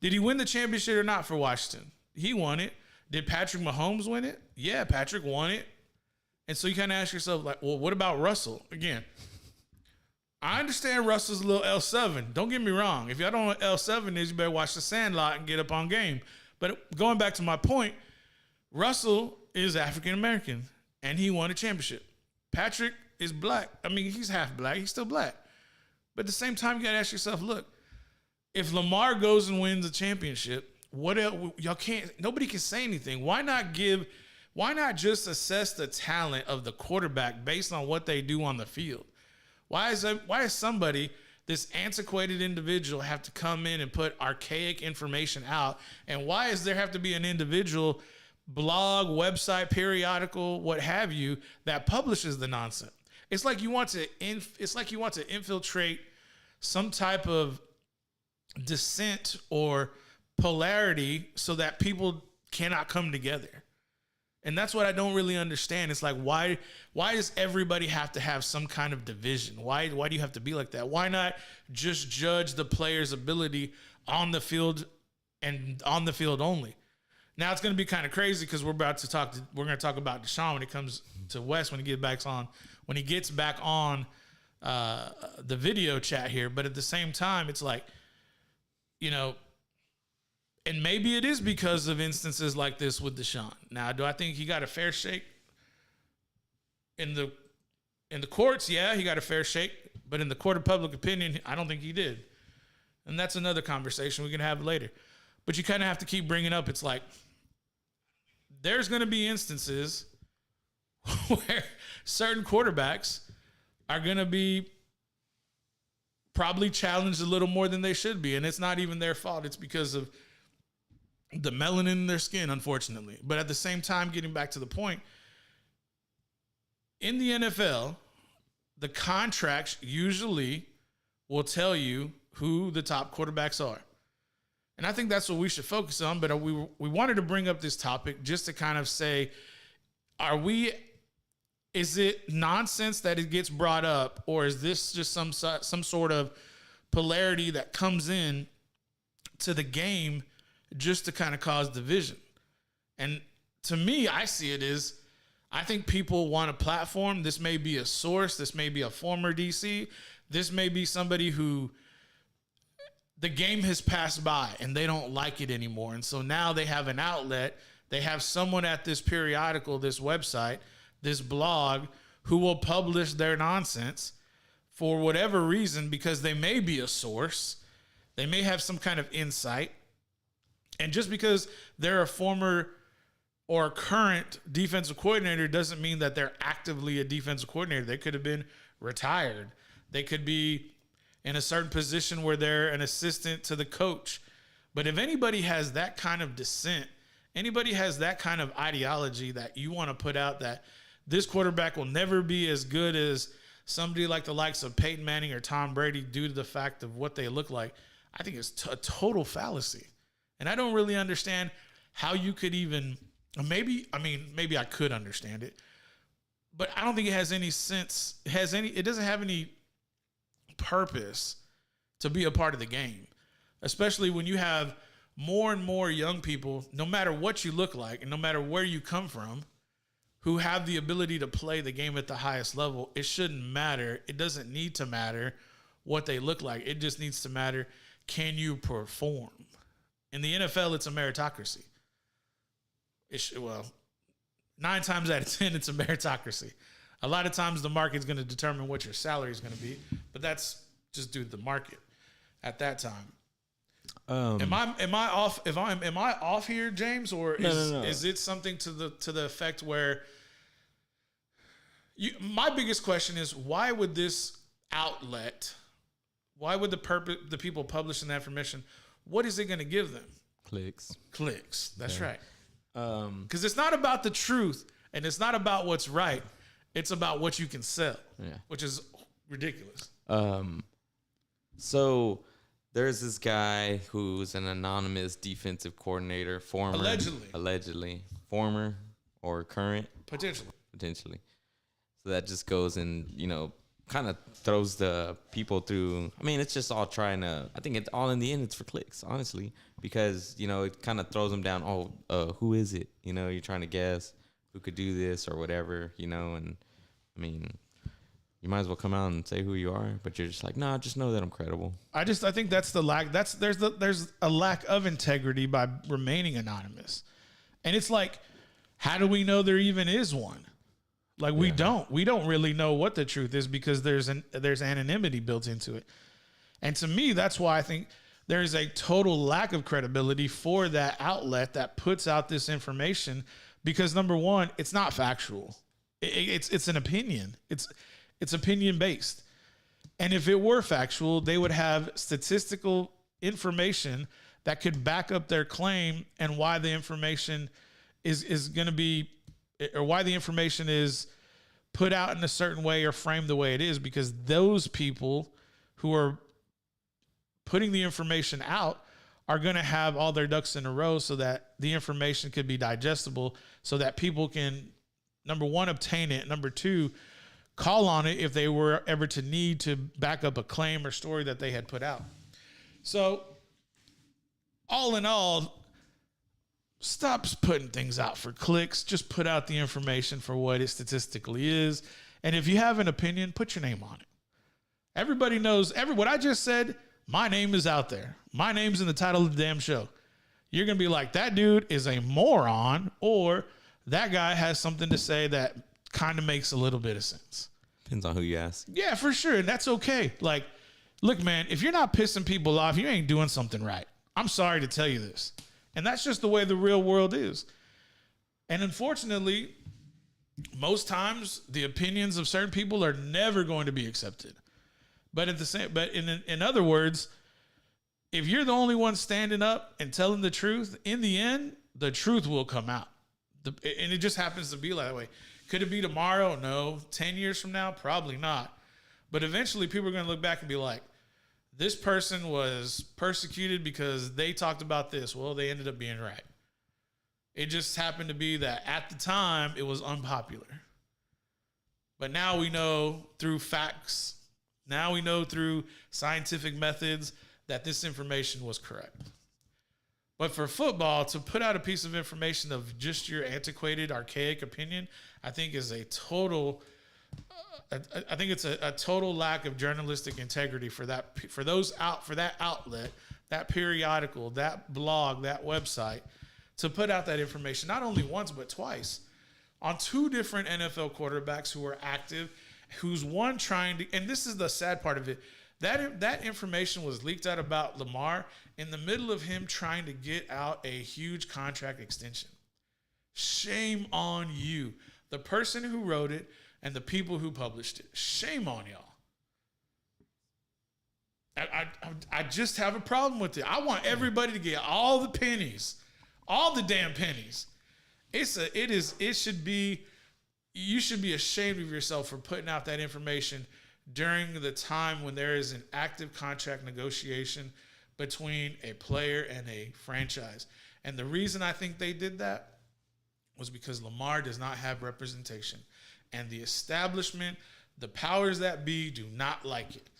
Did he win the championship or not for Washington? He won it. Did Patrick Mahomes win it? Yeah, Patrick won it. And so you kind of ask yourself, like, well, what about Russell? Again, I understand Russell's a little L7. Don't get me wrong. If y'all don't know what L7 is, you better watch The Sandlot and get up on game. But going back to my point, Russell is African-American, and he won a championship. Patrick is black. I mean, he's half black. He's still black. But at the same time, you got to ask yourself, look, if Lamar goes and wins a championship, what else? Nobody can say anything. Why not just assess the talent of the quarterback based on what they do on the field? Why is somebody, this antiquated individual, have to come in and put archaic information out? And why does there have to be an individual blog, website, periodical, what have you, that publishes the nonsense? It's like you want to infiltrate some type of dissent or polarity so that people cannot come together. And that's what I don't really understand. It's like, why does everybody have to have some kind of division? Why do you have to be like that? Why not just judge the player's ability on the field and on the field only? Now it's going to be kind of crazy because we're going to talk about Desean when it comes to West when he gets back on the video chat here. But at the same time, it's like, you know, and maybe it is because of instances like this with Desean. Now, do I think he got a fair shake in the courts? Yeah, he got a fair shake, but in the court of public opinion, I don't think he did. And that's another conversation we can have later. But you kind of have to keep bringing up. It's like there's going to be instances where certain quarterbacks are going to be probably challenged a little more than they should be, and it's not even their fault. It's because of the melanin in their skin, unfortunately. But at the same time, getting back to the point, in the NFL, the contracts usually will tell you who the top quarterbacks are. And I think that's what we should focus on. But we wanted to bring up this topic just to kind of say, is it nonsense that it gets brought up, or is this just some sort of polarity that comes in to the game just to kind of cause division? And to me, I see it as, I think people want a platform. This may be a source. This may be a former DC. This may be somebody who the game has passed by and they don't like it anymore. And so now they have an outlet. They have someone at this periodical, this website, this blog, who will publish their nonsense for whatever reason, because they may be a source. They may have some kind of insight. And just because they're a former or current defensive coordinator doesn't mean that they're actively a defensive coordinator. They could have been retired. They could be in a certain position where they're an assistant to the coach. But if anybody has that kind of dissent, anybody has that kind of ideology that you want to put out that this quarterback will never be as good as somebody like the likes of Peyton Manning or Tom Brady due to the fact of what they look like, I think it's a total fallacy. And I don't really understand how you could even, maybe I could understand it, but I don't think it has any sense. It doesn't have any purpose to be a part of the game, especially when you have more and more young people, no matter what you look like and no matter where you come from, who have the ability to play the game at the highest level. It shouldn't matter. It doesn't need to matter what they look like. It just needs to matter, can you perform? In the NFL, it's a meritocracy. 9 times out of 10, it's a meritocracy. A lot of times the market's going to determine what your salary is going to be, but that's just due to the market at that time. Am I off? Am I off here, James, or No. is it something to the effect where my biggest question is, why would this outlet, why would the people publishing that information, what is it going to give them? Clicks. That's right. Because it's not about the truth and it's not about what's right. It's about what you can sell, which is ridiculous. So there's this guy who's an anonymous defensive coordinator, allegedly, former or current, potentially. So that just goes and, kind of throws the people through. I mean, it's just all I think it's all in the end, it's for clicks, honestly, because, it kind of throws them down. Who is it? You're trying to guess who could do this or whatever, and I mean, you might as well come out and say who you are, but you're just like, nah, just know that I'm credible. I think that's the lack. There's a lack of integrity by remaining anonymous. And it's like, how do we know there even is one? Like, we don't really know what the truth is because there's anonymity built into it. And to me, that's why I think there's a total lack of credibility for that outlet that puts out this information, because number one, it's not factual. It's an opinion. It's opinion based. And if it were factual, they would have statistical information that could back up their claim and why the information is going to be, or why the information is put out in a certain way or framed the way it is, because those people who are putting the information out are going to have all their ducks in a row so that the information could be digestible so that people can, number one, obtain it. Number two, call on it if they were ever to need to back up a claim or story that they had put out. So all in all, stop putting things out for clicks. Just put out the information for what it statistically is. And if you have an opinion, put your name on it. Everybody knows what I just said. My name is out there. My name's in the title of the damn show. You're going to be like, that dude is a moron, or that guy has something to say that kind of makes a little bit of sense. Depends on who you ask. Yeah, for sure. And that's okay. Like, look, man, if you're not pissing people off, you ain't doing something right. I'm sorry to tell you this. And that's just the way the real world is. And unfortunately, most times the opinions of certain people are never going to be accepted. But in other words, if you're the only one standing up and telling the truth, in the end, the truth will come out. And it just happens to be that way. Could it be tomorrow? No. 10 years from now? Probably not. But eventually people are going to look back and be like, this person was persecuted because they talked about this. Well, they ended up being right. It just happened to be that at the time it was unpopular. But now we know through facts, now we know through scientific methods that this information was correct. But for football, to put out a piece of information of just your antiquated, archaic opinion, I think is a total. I think it's a total lack of journalistic integrity for that outlet, that periodical, that blog, that website, to put out that information not only once but twice on two different NFL quarterbacks who are active, who's one trying to, and this is the sad part of it, that information was leaked out about Lamar in the middle of him trying to get out a huge contract extension. Shame on you, the person who wrote it and the people who published it. Shame on y'all. I just have a problem with it. I want everybody to get all the pennies, all the damn pennies. You should be ashamed of yourself for putting out that information during the time when there is an active contract negotiation between a player and a franchise. And the reason I think they did that was because Lamar does not have representation. And the establishment, the powers that be, do not like it.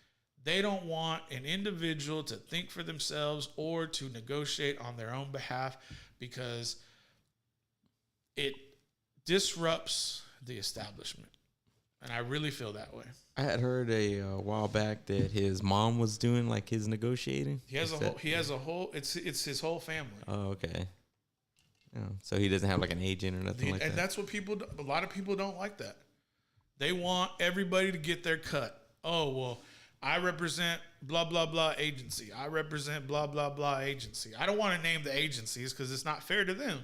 They don't want an individual to think for themselves or to negotiate on their own behalf because it disrupts the establishment. And I really feel that way. I had heard a while back that his mom was doing like his negotiating. It's his whole family. Oh, okay. Yeah. So he doesn't have like an agent or nothing like that. And that's what a lot of people don't like that. They want everybody to get their cut. Oh, well, I represent blah, blah, blah agency. I represent blah, blah, blah agency. I don't want to name the agencies because it's not fair to them.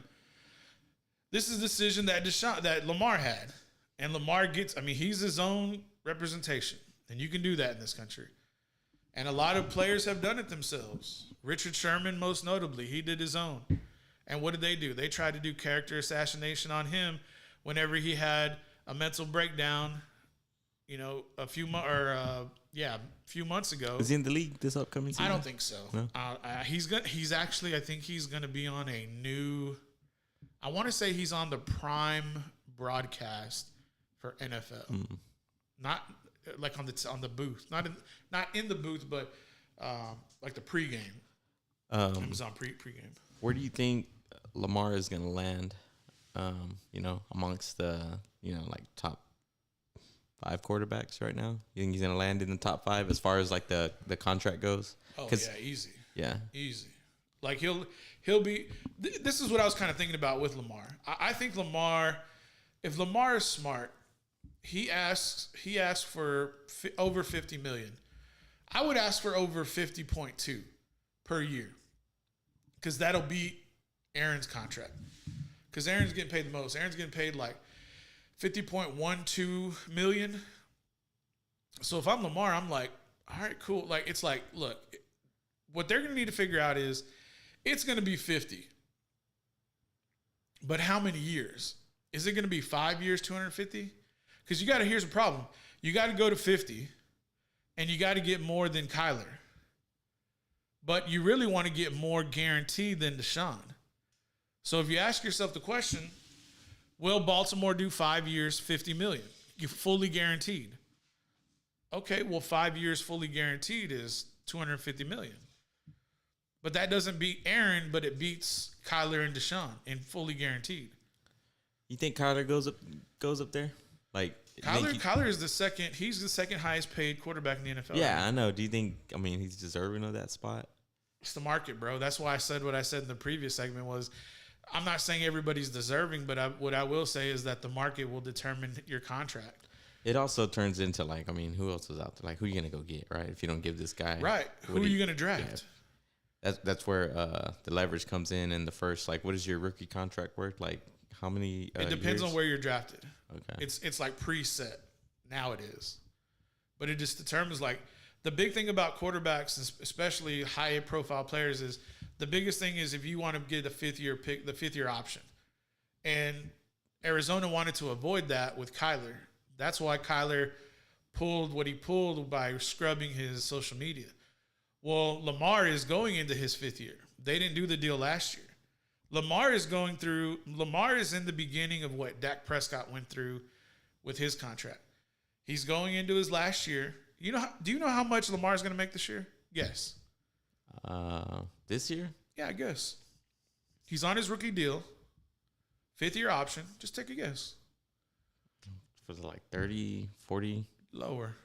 This is a decision that Lamar had. And Lamar he's his own representation. And you can do that in this country. And a lot of players have done it themselves. Richard Sherman, most notably, he did his own. And what did they do? They tried to do character assassination on him whenever he had a mental breakdown, a few months ago. Is he in the league this upcoming season? I don't think so. No? I think he's going to be on a new, I want to say he's on the prime broadcast for NFL. Not like on the booth, not in the booth, but like the pregame. It was on pregame. Where do you think Lamar is going to land? Amongst the like top 5 quarterbacks right now. You think he's going to land in the top 5 as far as like the contract goes? Oh yeah, easy. Yeah, easy. Like he'll be. This is what I was kind of thinking about with Lamar. I think Lamar, if Lamar is smart, he asks for over $50 million. I would ask for over 50.2 per year, because that'll beat Aaron's contract. Because Aaron's getting paid the most. Aaron's getting paid like $50.12 million. So if I'm Lamar, I'm like, all right, cool. Like, it's like, look, what they're going to need to figure out is it's going to be 50. But how many years? Is it going to be 5 years, 250? Because here's the problem. You got to go to 50, and you got to get more than Kyler. but you really want to get more guaranteed than Desean. So if you ask yourself the question, will Baltimore do 5 years, $50 million? You fully guaranteed. Okay, well, 5 years fully guaranteed is $250 million. But that doesn't beat Aaron, but it beats Kyler and Desean in fully guaranteed. You think Kyler goes up there? Like Kyler is the second. He's the second highest paid quarterback in the NFL. Yeah, I know. Do you think? I mean, he's deserving of that spot. It's the market, bro. That's why I said what I said in the previous segment was, I'm not saying everybody's deserving, but what I will say is that the market will determine your contract. It also turns into like, I mean, who else is out there? Like, who are you gonna go get, right? If you don't give this guy, right? Who are you gonna draft? Yeah. That's where the leverage comes in the first. Like, what is your rookie contract worth? Like, how many? It depends years? on where you're drafted. Okay, it's like preset. Now it is, but it just determines like the big thing about quarterbacks, especially high profile players, is the biggest thing is if you want to get a 5th year pick, the 5th year option, and Arizona wanted to avoid that with Kyler. That's why Kyler pulled what he pulled by scrubbing his social media. Well, Lamar is going into his 5th year. They didn't do the deal last year. Lamar is in the beginning of what Dak Prescott went through with his contract. He's going into his last year. Do you know how much Lamar is going to make this year? Guess. This year? Yeah, I guess. He's on his rookie deal. 5th year option. Just take a guess. Was it like 30, 40? Lower.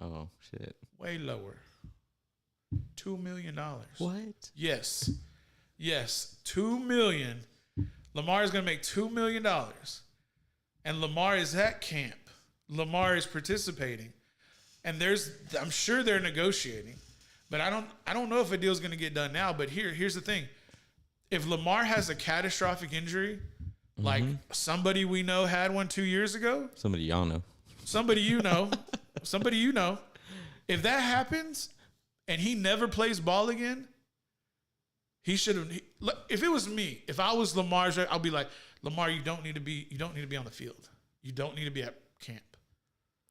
Oh, shit. Way lower. $2 million. What? Yes. $2 million. Lamar is going to make $2 million. And Lamar is at camp. Lamar is participating. And I'm sure they're negotiating. But I don't know if a deal is going to get done now. But here's the thing. If Lamar has a catastrophic injury, like somebody we know had one 2 years ago. Somebody y'all know. Somebody you know. Somebody you know. If that happens and he never plays ball again, he should have. If it was me, if I was Lamar's, I'll be like, Lamar, you don't need to be on the field. You don't need to be at camp.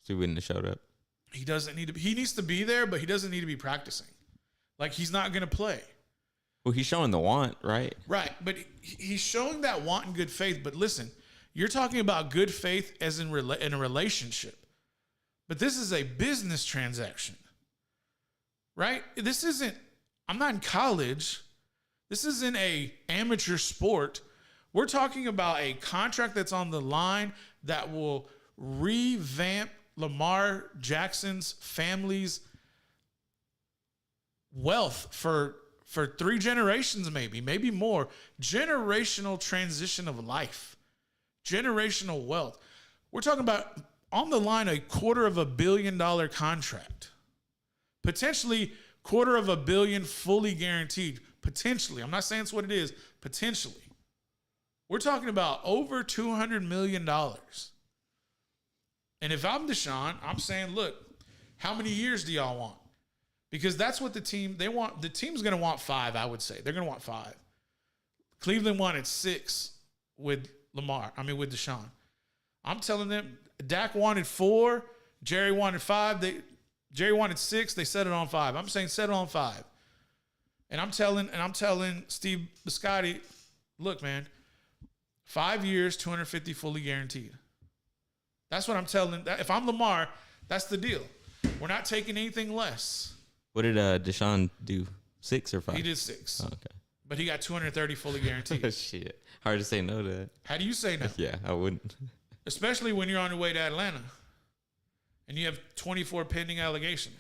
So he wouldn't have showed up. He doesn't need to. He needs to be there, but he doesn't need to be practicing. Like he's not going to play. Well, he's showing the want, right? Right, but he's showing that want in good faith. But listen, you're talking about good faith as in a relationship. But this is a business transaction, right? This isn't, I'm not in college. This isn't a amateur sport. We're talking about a contract that's on the line that will revamp Lamar Jackson's family's wealth for 3 generations, maybe more. Generational transition of life, generational wealth. We're talking about on the line $250 million contract, potentially $250 million fully guaranteed. Potentially, I'm not saying it's what it is. Potentially, we're talking about over $200 million. And if I'm Desean, I'm saying, look, how many years do y'all want? Because that's what the team, they want. The team's going to want 5, I would say. They're going to want 5. Cleveland wanted 6 with Desean. I'm telling them, Dak wanted 4, Jerry wanted 5. Jerry wanted 6, they set it on 5. I'm saying set it on 5. And I'm telling Steve Biscotti, look, man, 5 years, 250 fully guaranteed. That's what I'm telling. If I'm Lamar, that's the deal. We're not taking anything less. What did Desean do? 6 or 5? He did 6. Oh, okay. But he got 230 fully guaranteed. Shit. Hard to say no to that. How do you say no? Yeah, I wouldn't. Especially when you're on your way to Atlanta and you have 24 pending allegations.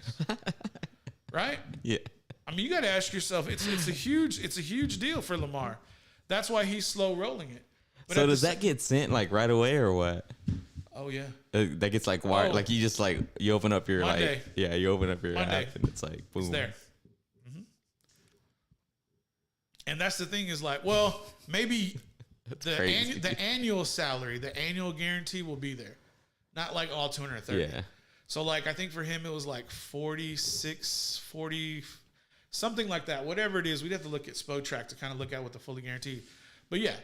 Right? Yeah. I mean, you got to ask yourself, it's a huge deal for Lamar. That's why he's slow rolling it. But so does that get sent like right away or what? Oh yeah. That gets like wired. Like you just like you open up your Monday. like you open up your Monday. app and it's like boom. It's there. Mm-hmm. And that's the thing is like, well, maybe the annual salary, the annual guarantee will be there, not like all 230. Yeah. So like I think for him it was like 46, 40, something like that. Whatever it is, we'd have to look at SpoTrack to kind of look at what the fully guaranteed. But yeah.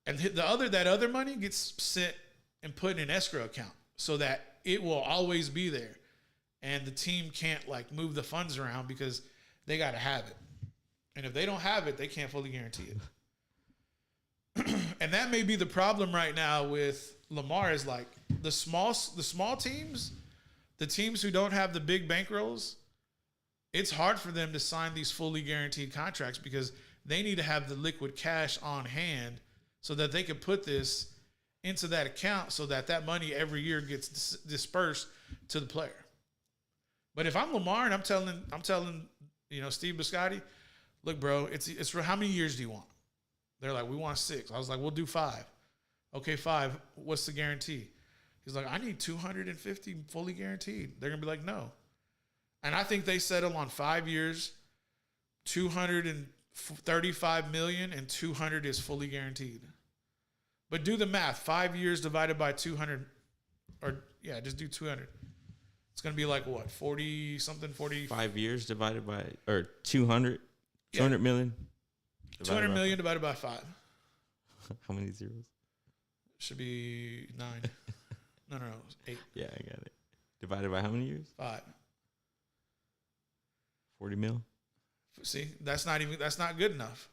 And that other money gets sent and put in an escrow account so that it will always be there. And the team can't like move the funds around because they got to have it. And if they don't have it, they can't fully guarantee it. And that may be the problem right now with Lamar is like the small teams, the teams who don't have the big bankrolls, it's hard for them to sign these fully guaranteed contracts because they need to have the liquid cash on hand so that they can put this into that account so that that money every year gets dispersed to the player. But if I'm Lamar and I'm telling Steve Biscotti, look, bro, it's for how many years do you want? They're like, we want 6. I was like, we'll do 5. Okay, 5. What's the guarantee? He's like, I need 250 fully guaranteed. They're gonna be like, no. And I think they settle on 5 years, $235 million, and 200 is fully guaranteed. But do the math. 5 years divided by 200, just do 200. It's gonna be like what, 40 something, 40. 5 years divided by 200, 200 million. 200 million divided by 5. How many zeros? Should be 9. No, 8. Yeah, I got it. Divided by how many years? 5. 40 mil. See, that's not good enough.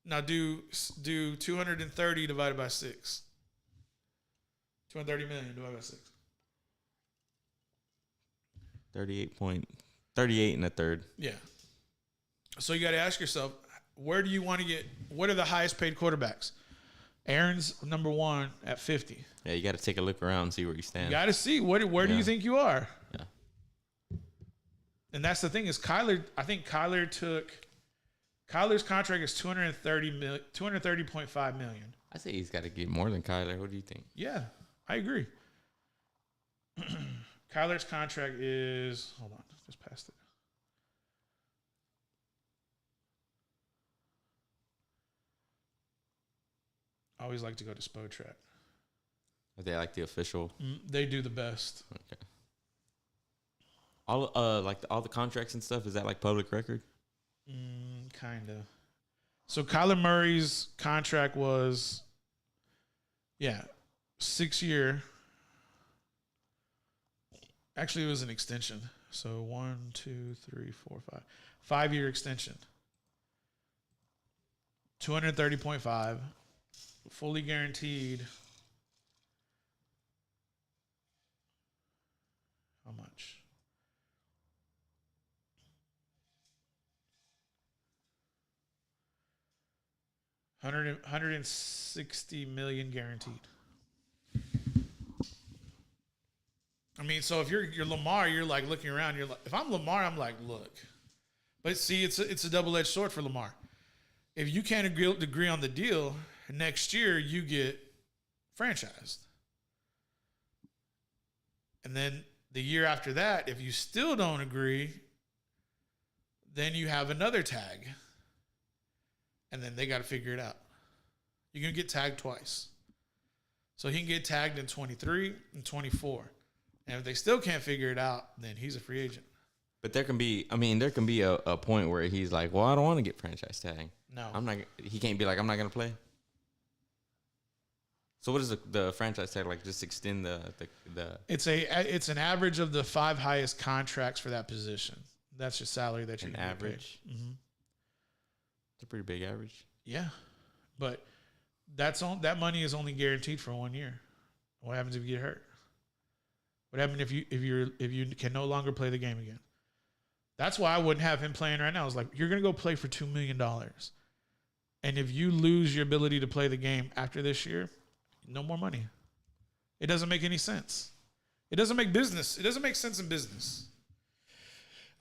Now do 230 divided by 6. 230 million divided by 6. 38 and a third. Yeah. So you got to ask yourself, where do you want to get? What are the highest paid quarterbacks? Aaron's number 1 at 50. Yeah, you got to take a look around and see where you stand. You got to see where do you think you are? Yeah. And that's the thing is Kyler. I think Kyler's contract is $230.5 million. I say he's got to get more than Kyler. What do you think? Yeah, I agree. Kyler's contract is, hold on, just passed it. I always like to go to Spotrac. Are they like the official? They do the best. Okay. All all the contracts and stuff, is that like public record? Kind of. So Kyler Murray's contract was, 6-year. Actually, it was an extension. So 1, 2, 3, 4, 5. 5-year extension. 230.5. Fully guaranteed. How much? $160 million guaranteed. I mean, so if you're Lamar, you're like looking around. You're like, if I'm Lamar, I'm like, look. But see, it's a double-edged sword for Lamar. If you can't agree on the deal, next year you get franchised. And then the year after that, if you still don't agree, then you have another tag. And then they got to figure it out. You're going to get tagged twice. So he can get tagged in 23 and 24. And if they still can't figure it out, then he's a free agent. But there can be a point where he's like, well, I don't want to get franchise tag. No. He can't be like, I'm not going to play. So what is the franchise tag like? Just extend the. It's an average of the 5 highest contracts for that position. That's your salary that you're an average. Mm-hmm. It's a pretty big average. Yeah, but that money is only guaranteed for 1 year. What happens if you get hurt? What happens if you can no longer play the game again? That's why I wouldn't have him playing right now. It's like, you're gonna go play for $2 million, and if you lose your ability to play the game after this year, no more money. It doesn't make any sense. It doesn't make sense in business.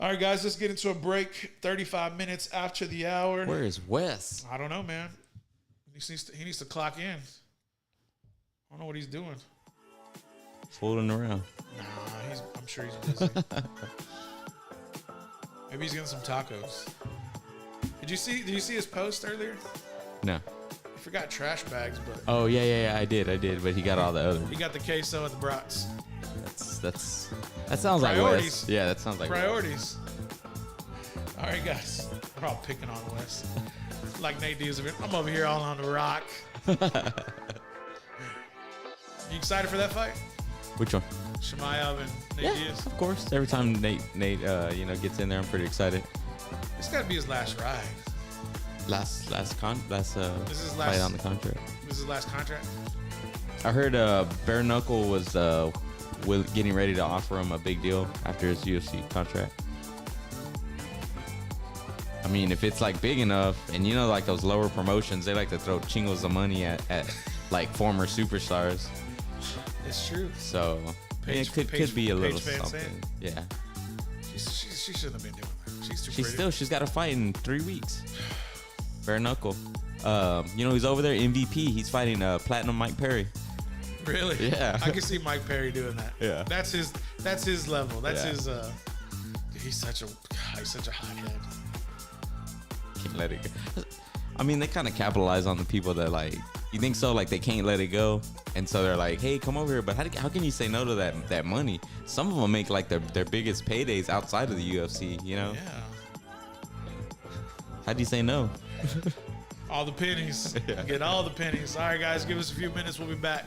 All right, guys, let's get into a break. 35 minutes after the hour. Where is Wes? I don't know, man. He needs to clock in. I don't know what he's doing. Fooling around. Nah, I'm sure he's busy. Maybe he's getting some tacos. Did you see his post earlier? No. He forgot trash bags, but Oh yeah, I did, but he got all the other. he got the queso and the brats. That sounds like Priorities. Wes. Yeah, that sounds like Priorities. All right, guys. We're all picking on Wes. Like Nate Diaz. I'm over here all on the rock. You excited for that fight? Which one? Shemaev and Nate Yeah, Diaz. of course. Every time Nate, gets in there, I'm pretty excited. It's got to be his last ride. Last This is fight on the contract. This is his last contract. I heard Bare Knuckle was getting ready to offer him a big deal after his UFC contract. I mean, if it's like big enough, and you know, like those lower promotions, they like to throw chingos of money at like former superstars. It's true. So it could be a little something. Yeah. She shouldn't have been doing that. She's too pretty. She's got a fight in 3 weeks. Bare Knuckle. You know, he's over there, MVP. He's fighting Platinum Mike Perry. Really? Yeah. I can see Mike Perry doing that. Yeah. That's his level. That's Yeah. his he's such a hothead. Can't let it go. I mean, they kind of capitalize on the people that like, you think so, like they can't let it go, and so they're like, hey, come over here. But how can you say no to that money? Some of them make like their biggest paydays outside of the UFC, you know? Yeah. How do you say no? All the pennies. Yeah. Get all the pennies. All right, guys, give us a few minutes. We'll be back.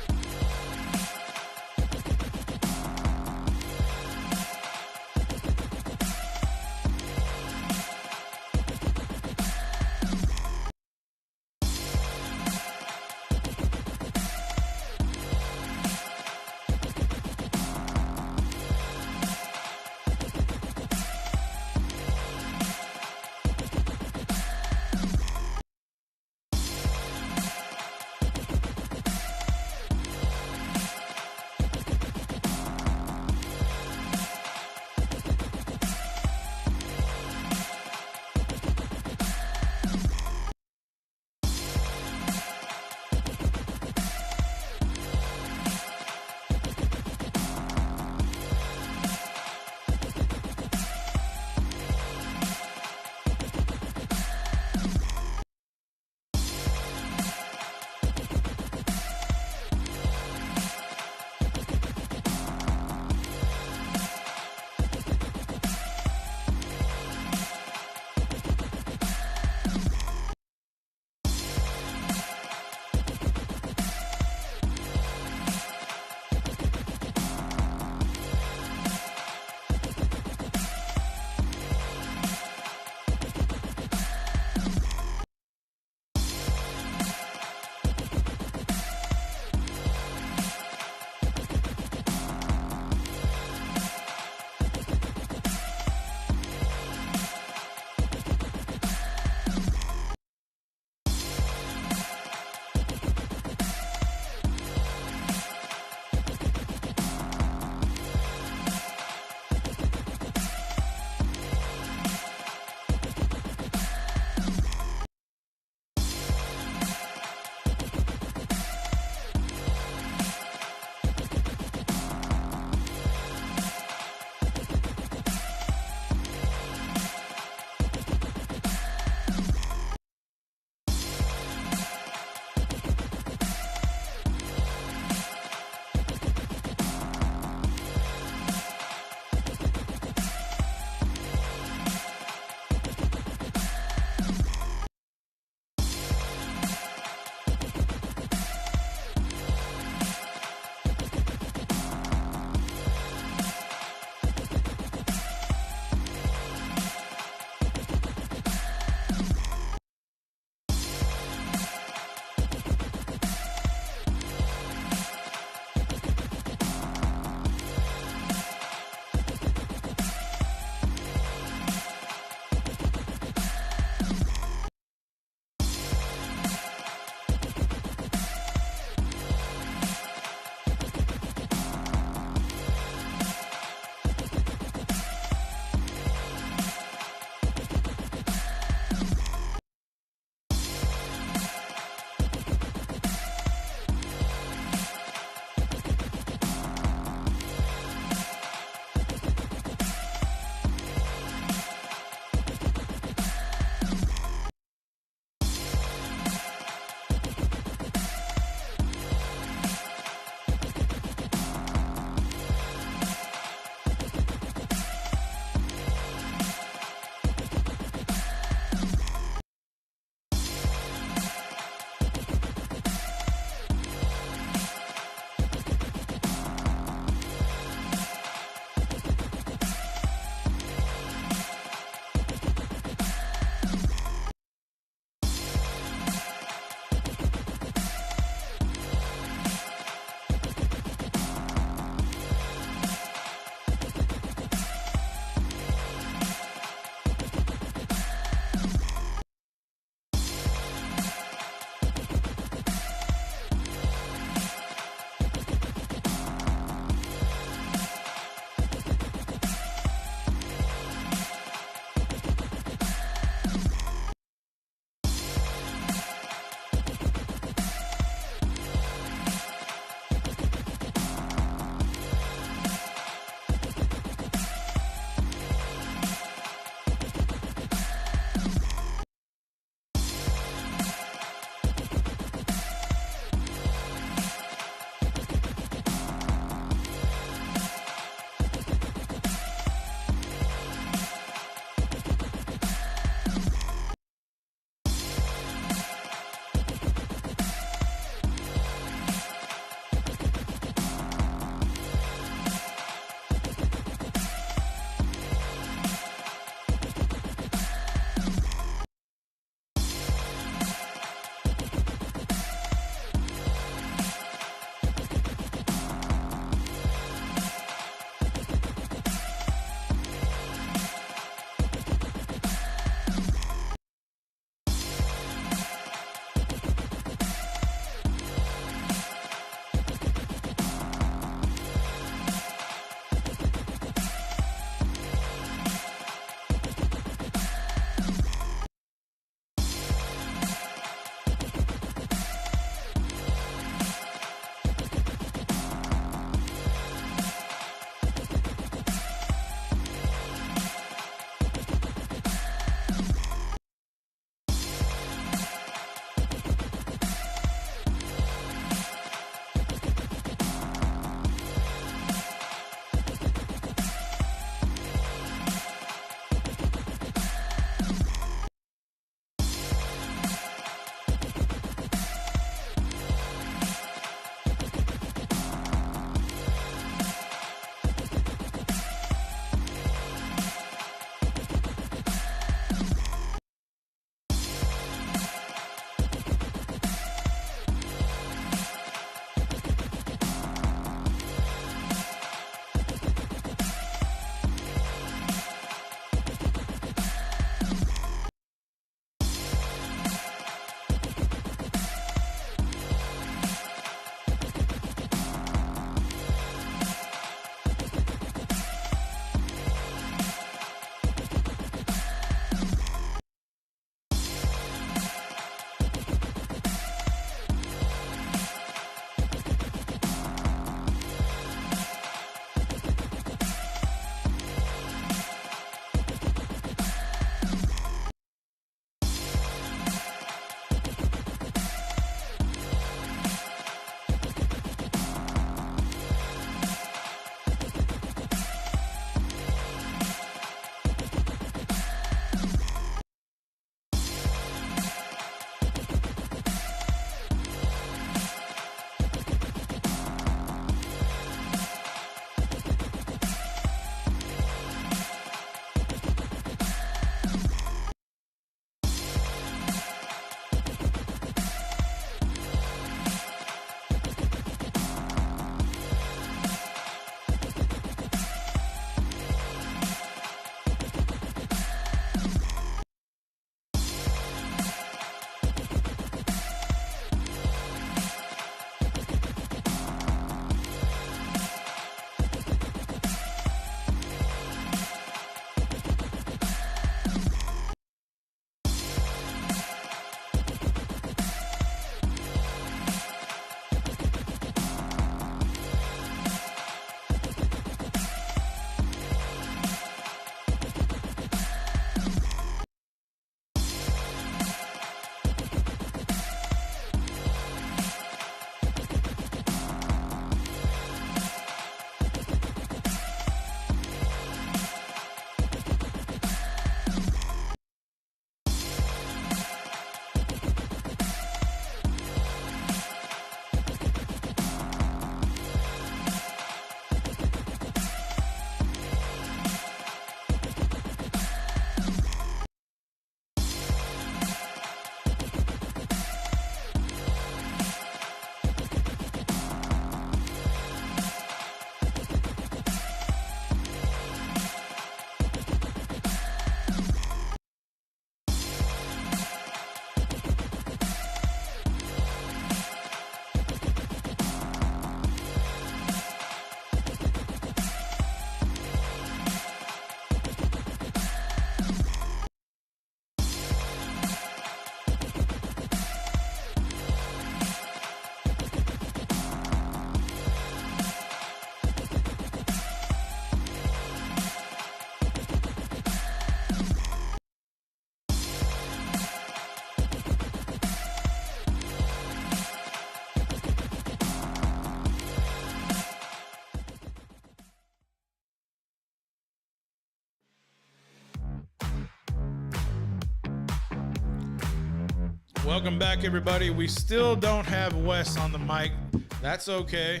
Welcome back, everybody. We still don't have Wes on the mic. That's okay.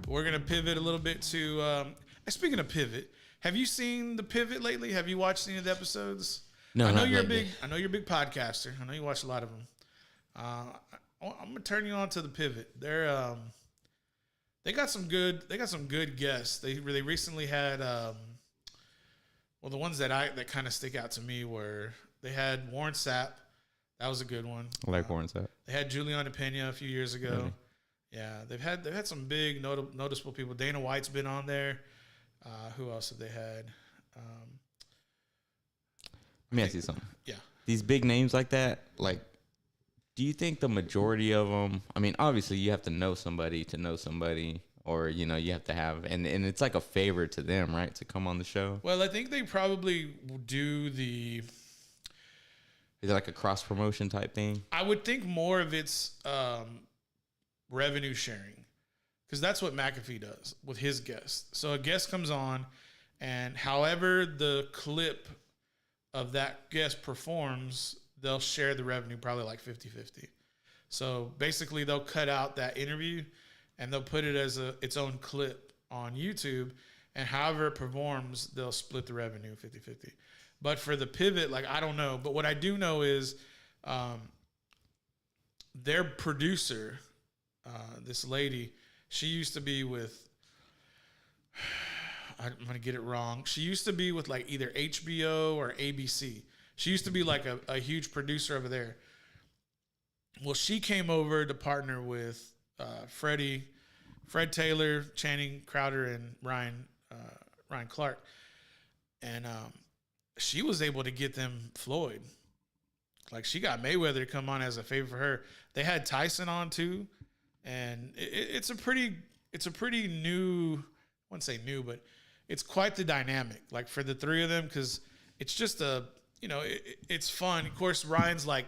We're gonna pivot a little bit to. Speaking of pivot, have you seen the Pivot lately? Have you watched any of the episodes? No, I know not you're lately. a big. I know you're a big podcaster. I know you watch a lot of them. I'm gonna turn you on to the Pivot. They got some good guests. They recently had well, the ones that kind of stick out to me were they had Warren Sapp. That was a good one. I like Warren Sapp. They had Juliana Pena a few years ago. Really? Yeah, they've had some big noticeable people. Dana White's been on there. Who else have they had? Let me ask you something. Yeah. These big names like that, like, do you think the majority of them, I mean, obviously you have to know somebody to know somebody, or, you know, you have to have, and it's like a favor to them, right, to come on the show? Well, I think they probably do the... Is it like a cross promotion type thing? I would think more of it's revenue sharing, because that's what McAfee does with his guests. So a guest comes on, and however the clip of that guest performs, they'll share the revenue, probably like 50-50. So basically they'll cut out that interview and they'll put it as its own clip on YouTube, and however it performs, they'll split the revenue 50-50. But for the Pivot, like, I don't know. But what I do know is their producer, this lady, she used to be with, I'm going to get it wrong. She used to be with like either HBO or ABC. She used to be like a huge producer over there. Well, she came over to partner with Fred Taylor, Channing Crowder, and Ryan Clark. And she was able to get them Floyd. Like, she got Mayweather to come on as a favor for her. They had Tyson on too, and it's a pretty new. I wouldn't say new, but it's quite the dynamic. Like, for the three of them, because it's just it's fun. Of course, Ryan's like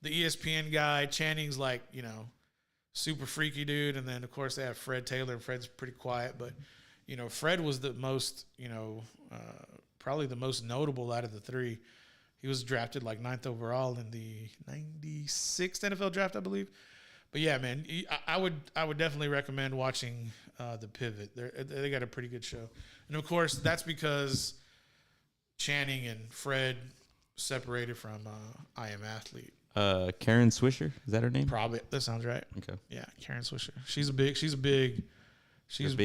the ESPN guy. Channing's like, super freaky dude, and then of course they have Fred Taylor, and Fred's pretty quiet, but Fred was the most probably the most notable out of the three. He was drafted like 9th overall in the 96th NFL draft, I believe. But yeah, man, I would definitely recommend watching the Pivot. They got a pretty good show, and of course that's because Channing and Fred separated from I Am Athlete. Karen Swisher, is that her name? Probably, that sounds right. Okay. Yeah, Karen Swisher. She's a big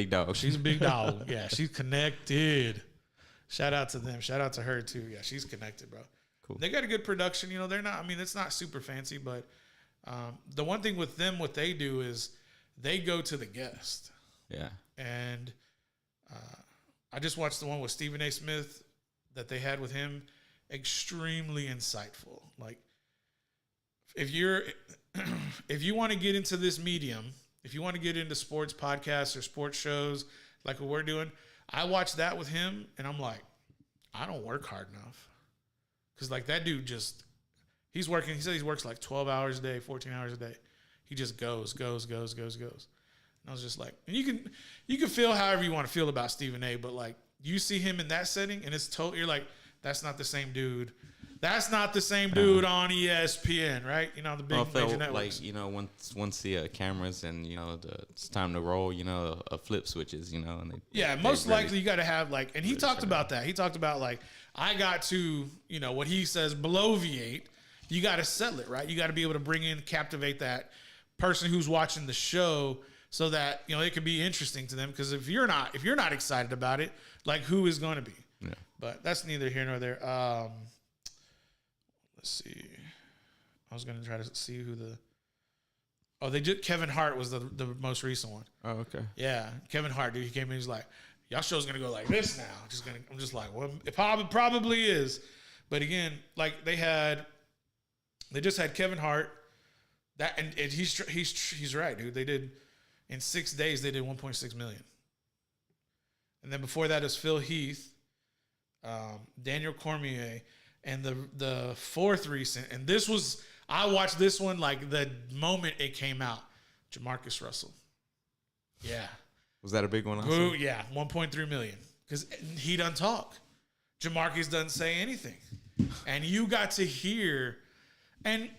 dog. She's a big dog. Yeah, she's connected. Shout out to them. Shout out to her too. Yeah, she's connected, bro. Cool. They got a good production. They're not. I mean, it's not super fancy, but the one thing with them, what they do is they go to the guest. Yeah. And I just watched the one with Stephen A. Smith that they had with him. Extremely insightful. Like, if you want to get into this medium, if you want to get into sports podcasts or sports shows like what we're doing, I watched that with him, and I'm like, I don't work hard enough. Because, like, that dude he's working, he said he works like 12 hours a day, 14 hours a day. He just goes. And I was just like, and you can feel however you want to feel about Stephen A., but, like, you see him in that setting, and it's you're like, that's not the same dude. That's not the same dude on ESPN, right? The big major networks. Like, once the cameras and, it's time to roll, a flip switches, and they... Most likely you got to have, like, and he talked about that. He talked about, like, I got to, what he says, bloviate. You got to settle it, right? You got to be able to captivate that person who's watching the show so that, it could be interesting to them. Because if you're not excited about it, like, who is going to be? Yeah. But that's neither here nor there. Let's see. I was going to try to see who they did. Kevin Hart was the most recent one. Oh, okay. Yeah. Kevin Hart, dude. He came in, he's like, y'all show's going to go like this now. I'm just like, well, it probably is. But again, like, they just had Kevin Hart. And he's right, dude. They did, in 6 days, they did 1.6 million. And then before that is Phil Heath, Daniel Cormier, and the fourth recent, and I watched this one like the moment it came out, Jamarcus Russell. Yeah. Was that a big one also? Yeah, 1.3 million. Because he doesn't talk. Jamarcus doesn't say anything. And you got to hear, and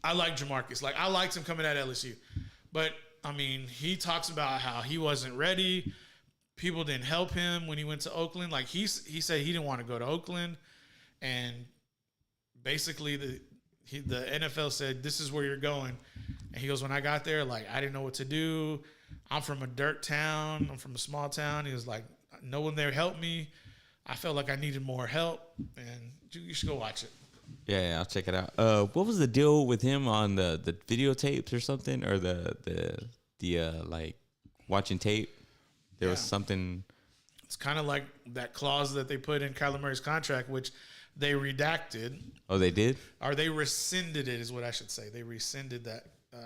I like Jamarcus. Like, I liked him coming at LSU. But, I mean, he talks about how he wasn't ready. People didn't help him when he went to Oakland. Like, he said he didn't want to go to Oakland. And basically the NFL said, this is where you're going. And he goes, when I got there, like, I didn't know what to do. I'm from a dirt town. I'm from a small town. He was like, no one there helped me. I felt like I needed more help. And you should go watch it. Yeah, I'll check it out. What was the deal with him on the videotapes or something, or the like watching tape? There was something. It's kind of like that clause that they put in Kyler Murray's contract, which they redacted. Oh, they did? Or they rescinded it, is what I should say. They rescinded that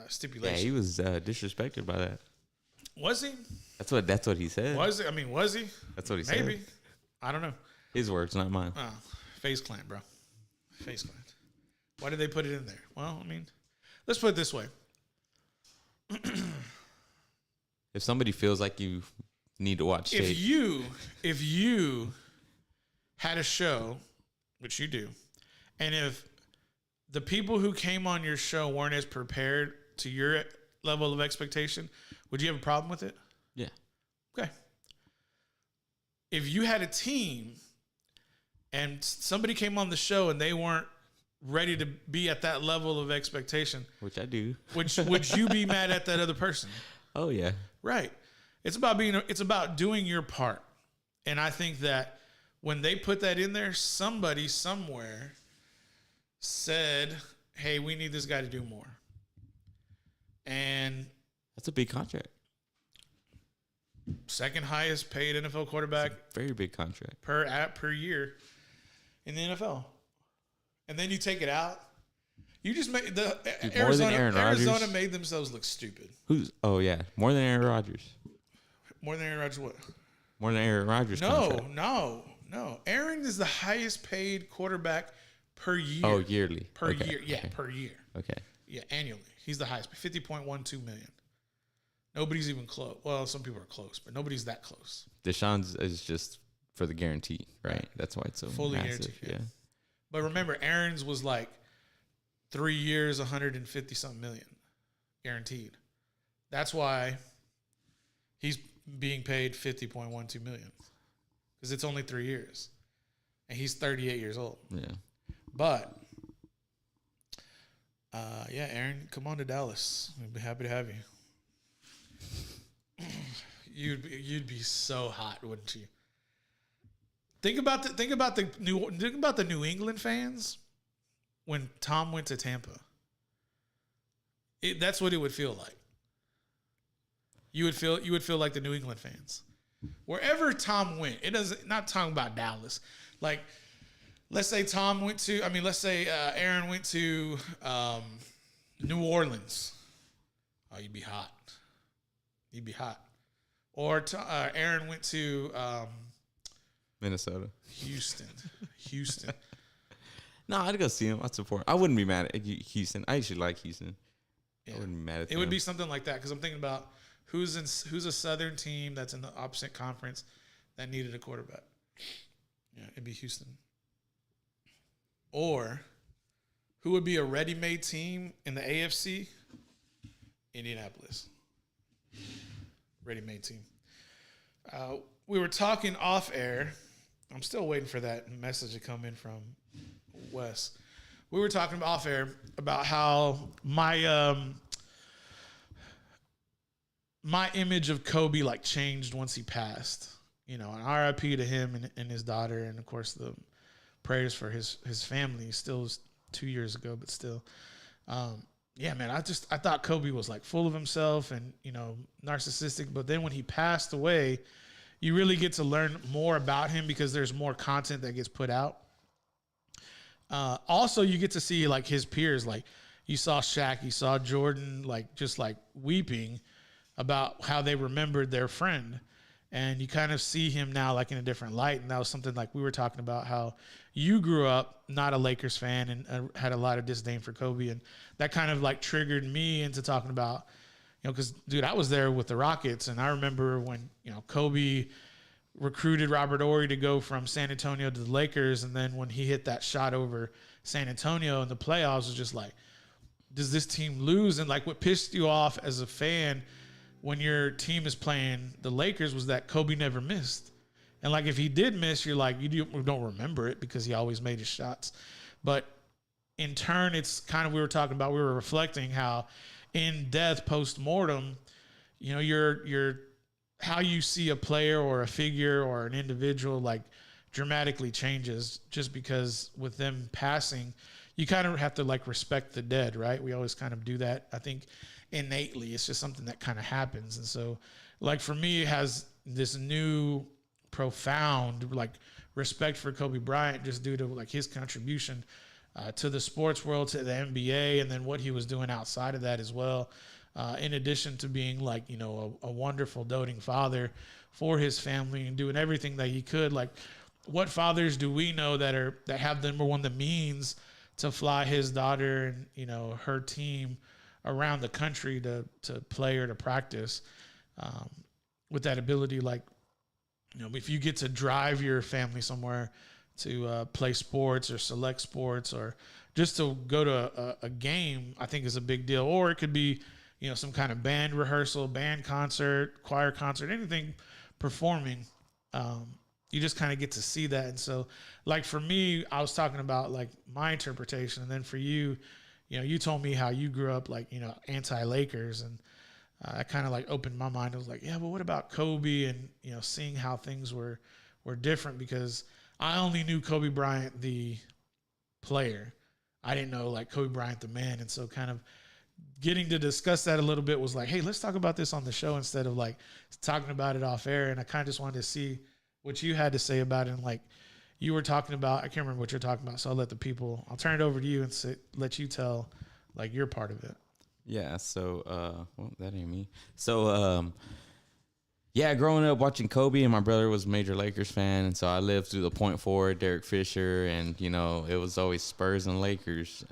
stipulation. Yeah, he was disrespected by that. Was he? That's what he said. Was he? I mean, was he? That's what he said. Maybe. I don't know. His words, not mine. FaZe Clan, bro. FaZe Clan. Why did they put it in there? Well, I mean, let's put it this way. If somebody feels like you need to watch tape. If you had a show, which you do, and if the people who came on your show weren't as prepared to your level of expectation, would you have a problem with it? Yeah. Okay. If you had a team and somebody came on the show and they weren't ready to be at that level of expectation, which I do, would you be mad at that other person? Oh yeah. Right. It's about doing your part. And I think that when they put that in there, somebody somewhere said, hey, we need this guy to do more. And that's a big contract. Second highest paid NFL quarterback. Very big contract. Per year in the NFL. And then you take it out. You just made Arizona made themselves look stupid. Oh yeah. More than Aaron Rodgers. More than Aaron Rodgers what? More than Aaron Rodgers. No. Aaron is the highest paid quarterback per year. Oh, yearly. Per year. Yeah, okay. Per year. Okay. Yeah, annually. He's the highest. 50.12 million. Nobody's even close. Well, some people are close, but nobody's that close. Deshaun's is just for the guarantee, right? That's why it's so fully massive. Guaranteed. Yeah. But remember, Aaron's was like 3 years, 150 something million guaranteed. That's why he's being paid 50.12 million, because it's only 3 years, and he's 38 years old. Yeah. But Aaron, come on to Dallas. We'd be happy to have you. You'd be so hot, wouldn't you? Think about the New England fans when Tom went to Tampa. That's what it would feel like. You would feel like the New England fans. Wherever Tom went, not talking about Dallas. Like, let's say Aaron went to New Orleans. Oh, you'd be hot. You'd be hot. Or Aaron went to Minnesota. Houston. No, I'd go see him. I'd support. I wouldn't be mad at Houston. I actually like Houston. Yeah. I wouldn't be mad at them. It would be something like that, because I'm thinking about who's a Southern team that's in the opposite conference that needed a quarterback. Yeah, it'd be Houston. Or who would be a ready-made team in the AFC? Indianapolis. Ready-made team. We were talking off air. I'm still waiting for that message to come in from Wes. We were talking off air about how my image of Kobe like changed once he passed. You know, and RIP to him and his daughter, and of course the prayers for his family. Still was 2 years ago, but still. Yeah, man, I thought Kobe was like full of himself and, you know, narcissistic. But then when he passed away, you really get to learn more about him because there's more content that gets put out. Also, you get to see like his peers, like you saw Shaq, you saw Jordan, like just like weeping about how they remembered their friend. And you kind of see him now like in a different light. And that was something like we were talking about, how you grew up not a Lakers fan and had a lot of disdain for Kobe. And that kind of like triggered me into talking about, you know, because, dude, I was there with the Rockets. And I remember when, you know, Kobe recruited Robert Horry to go from San Antonio to the Lakers. And then when he hit that shot over San Antonio in the playoffs, it was just like, does this team lose? And like what pissed you off as a fan when your team is playing the Lakers was that Kobe never missed. And like if he did miss, you're like, you don't remember it because he always made his shots. But in turn, it's kind of, we were reflecting how in death post-mortem, you know, your how you see a player or a figure or an individual like dramatically changes just because with them passing, you kind of have to like respect the dead, right? We always kind of do that. I think innately, it's just something that kind of happens. And so like for me, it has this new profound like respect for Kobe Bryant just due to like his contribution to the sports world, to the NBA, and then what he was doing outside of that as well. In addition to being like, you know, a wonderful doting father for his family and doing everything that he could. Like what fathers do we know that have the means to fly his daughter and, you know, her team around the country to play or to practice with that ability? Like, you know, if you get to drive your family somewhere to play sports or select sports or just to go to a game, I think is a big deal. Or it could be, you know, some kind of band rehearsal, band concert, choir concert, anything performing. You just kind of get to see that. And so like for me, I was talking about like my interpretation. And then for you, you know, you told me how you grew up like, you know, anti-Lakers, and I kind of like opened my mind. I was like, yeah, but what about Kobe, and, you know, seeing how things were different, because I only knew Kobe Bryant, the player. I didn't know like Kobe Bryant, the man. And so kind of getting to discuss that a little bit was like, hey, let's talk about this on the show instead of like talking about it off air. And I kind of just wanted to see what you had to say about it. And like you were talking about, I can't remember what you're talking about. So I'll turn it over to you and let you tell like your part of it. Yeah. So, well, that ain't me. So, yeah, growing up watching Kobe, and my brother was a major Lakers fan, and so I lived through the point forward, Derek Fisher, and, you know, it was always Spurs and Lakers,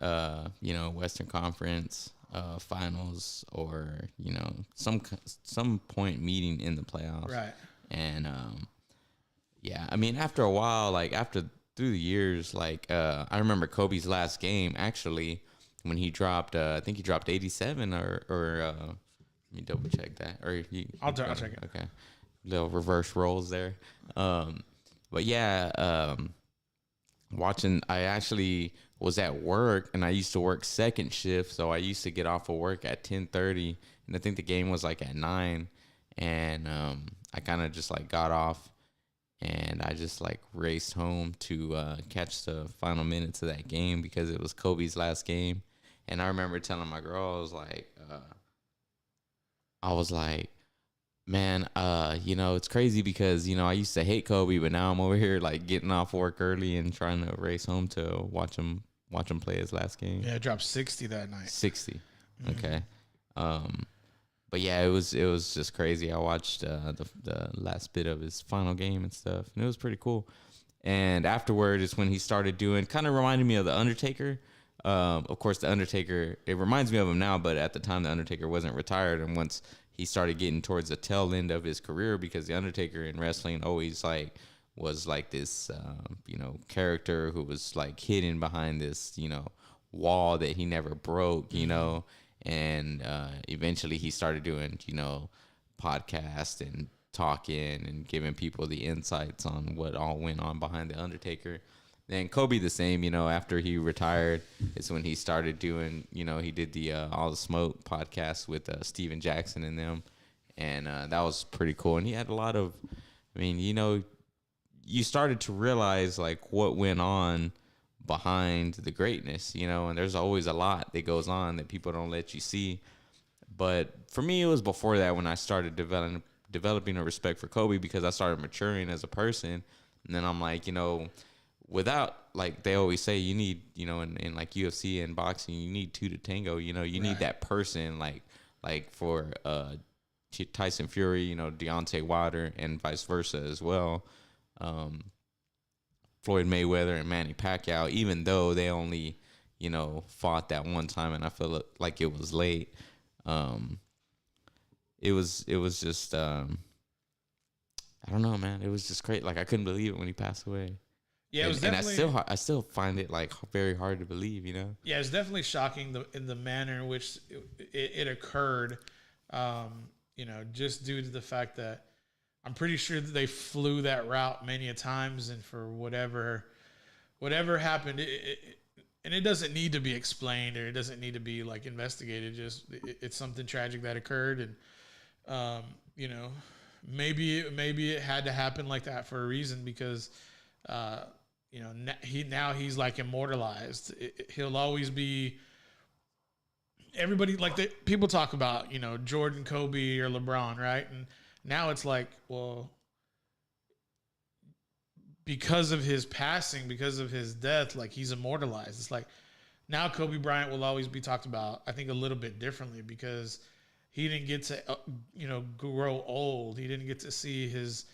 you know, Western Conference finals, or, you know, some point meeting in the playoffs. Right. And yeah, I mean, after a while, like through the years, like I remember Kobe's last game actually when he dropped, I think he dropped 87 or let me double check that. Or I'll check it. Okay, little reverse rolls there. But yeah, watching. I actually was at work, and I used to work second shift, so I used to get off of work at 10:30, and I think the game was like at 9, and I kind of just like got off, and I just like raced home to catch the final minutes of that game because it was Kobe's last game, and I remember telling my girl, I was like, man, you know, it's crazy because, you know, I used to hate Kobe, but now I'm over here like getting off work early and trying to race home to watch him play his last game. Yeah, it dropped 60 that night. 60. Okay. But yeah, it was just crazy. I watched the last bit of his final game and stuff, and it was pretty cool. And afterward is when he started doing, kind of reminded me of The Undertaker. Of course, The Undertaker, it reminds me of him now, but at the time, The Undertaker wasn't retired. And once he started getting towards the tail end of his career, because The Undertaker in wrestling always like was like this, you know, character who was like hidden behind this, you know, wall that he never broke, you know. And eventually he started doing, you know, podcasts and talking and giving people the insights on what all went on behind The Undertaker. Then Kobe the same, you know, after he retired is when he started doing, you know, he did the All the Smoke podcast with Steven Jackson and them. And that was pretty cool. And he had a lot of, I mean, you know, you started to realize like what went on behind the greatness, you know, and there's always a lot that goes on that people don't let you see. But for me, it was before that when I started developing a respect for Kobe, because I started maturing as a person. And then I'm like, you know, without, like they always say, you need, you know, in like UFC and boxing, you need two to tango. You know, you need that person, like for Tyson Fury, you know, Deontay Wilder, and vice versa as well. Floyd Mayweather and Manny Pacquiao, even though they only, you know, fought that one time, and I feel like it was late. It was just, I don't know, man. It was just great. Like I couldn't believe it when he passed away. Yeah, it was and definitely. I still find it like very hard to believe, you know. Yeah, it's definitely shocking in the manner in which it occurred. You know, just due to the fact that I'm pretty sure that they flew that route many a times, and for whatever happened, and it doesn't need to be explained or it doesn't need to be like investigated. Just it's something tragic that occurred, and you know, maybe it had to happen like that for a reason because. You know, he's like immortalized. He'll always be. Everybody like people talk about, you know, Jordan, Kobe, or LeBron, right? And now it's like, well, because of his passing, because of his death, like he's immortalized. It's like now Kobe Bryant will always be talked about. I think a little bit differently because he didn't get to, you know, grow old. He didn't get to see his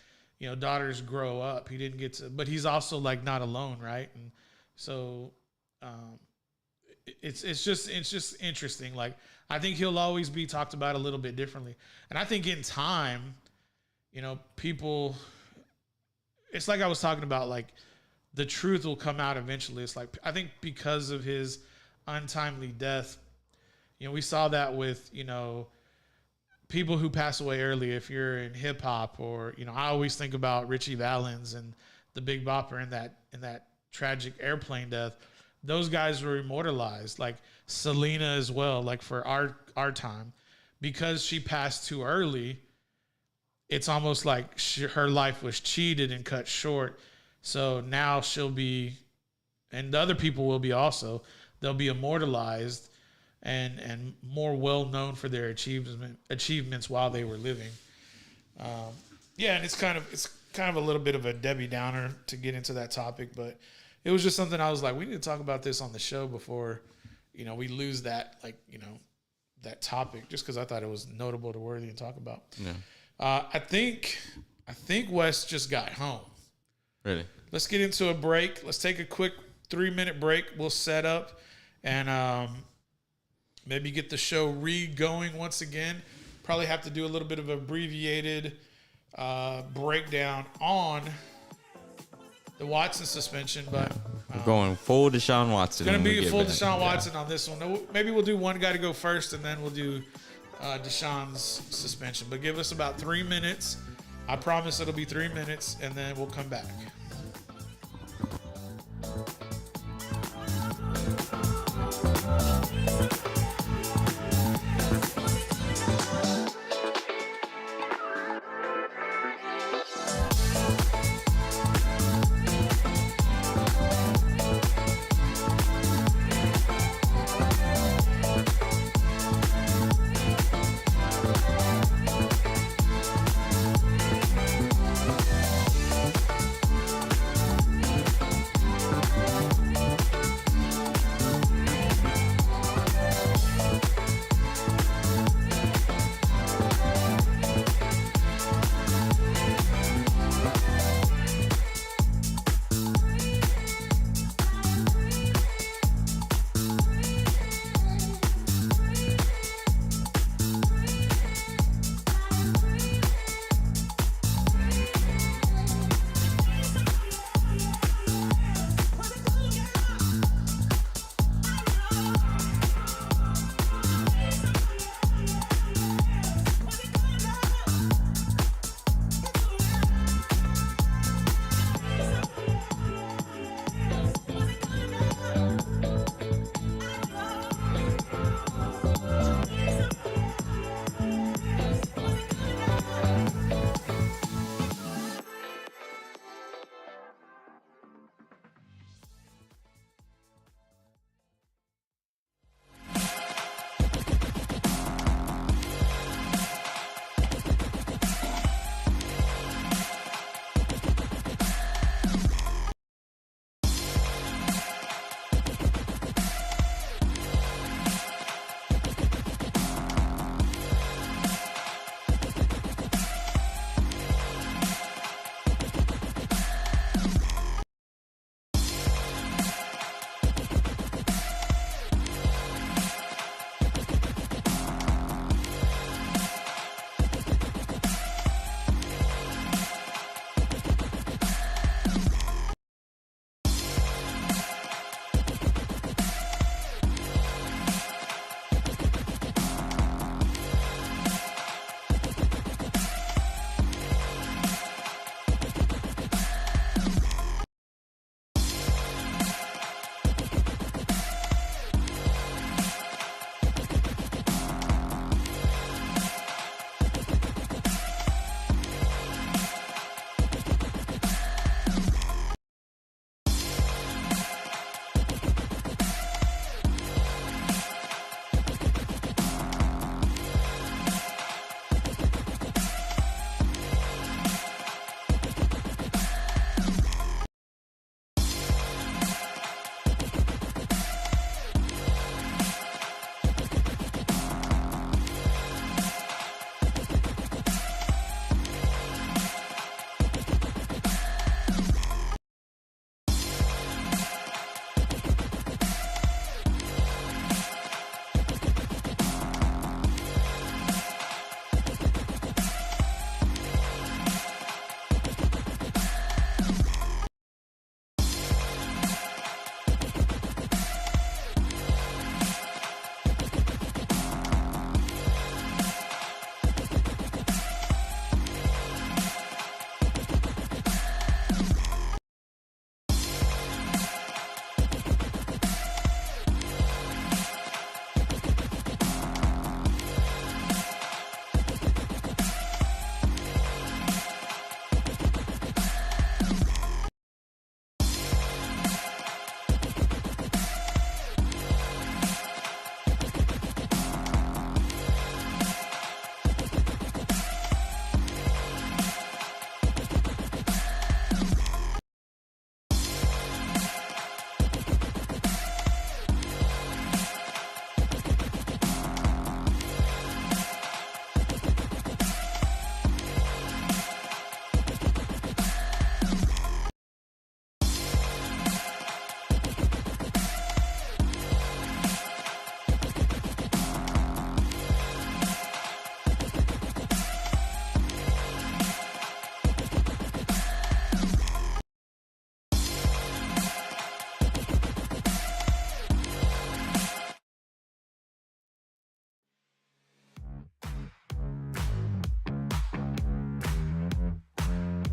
daughters grow up. He didn't get to, but he's also like not alone, right? And so it's just interesting. Like I think he'll always be talked about a little bit differently, and I think in time, you know, people. It's like I was talking about, like the truth will come out eventually. It's like I think because of his untimely death, you know, we saw that with people who pass away early. If you're in hip hop, or I always think about Richie Valens and the Big Bopper in that tragic airplane death. Those guys were immortalized, like Selena as well. Like for our time, because she passed too early, it's almost like her life was cheated and cut short. So now she'll be, and the other people will be also. They'll be immortalized and more well known for their achievements while they were living. Yeah, and it's kind of a little bit of a Debbie Downer to get into that topic, but it was just something I was like, we need to talk about this on the show before, we lose that that topic, just because I thought it was notable to worthy and talk about. Yeah. I think Wes just got home. Really? Let's get into a break. Let's take a quick 3-minute break. We'll set up and maybe get the show going once again. Probably have to do a little bit of abbreviated breakdown on the Watson suspension, but we're going full Desean Watson. It's going to be a full Desean Watson on this one. Maybe we'll do one guy to go first, and then we'll do Deshaun's suspension. But give us about 3 minutes. I promise it'll be 3 minutes, and then we'll come back.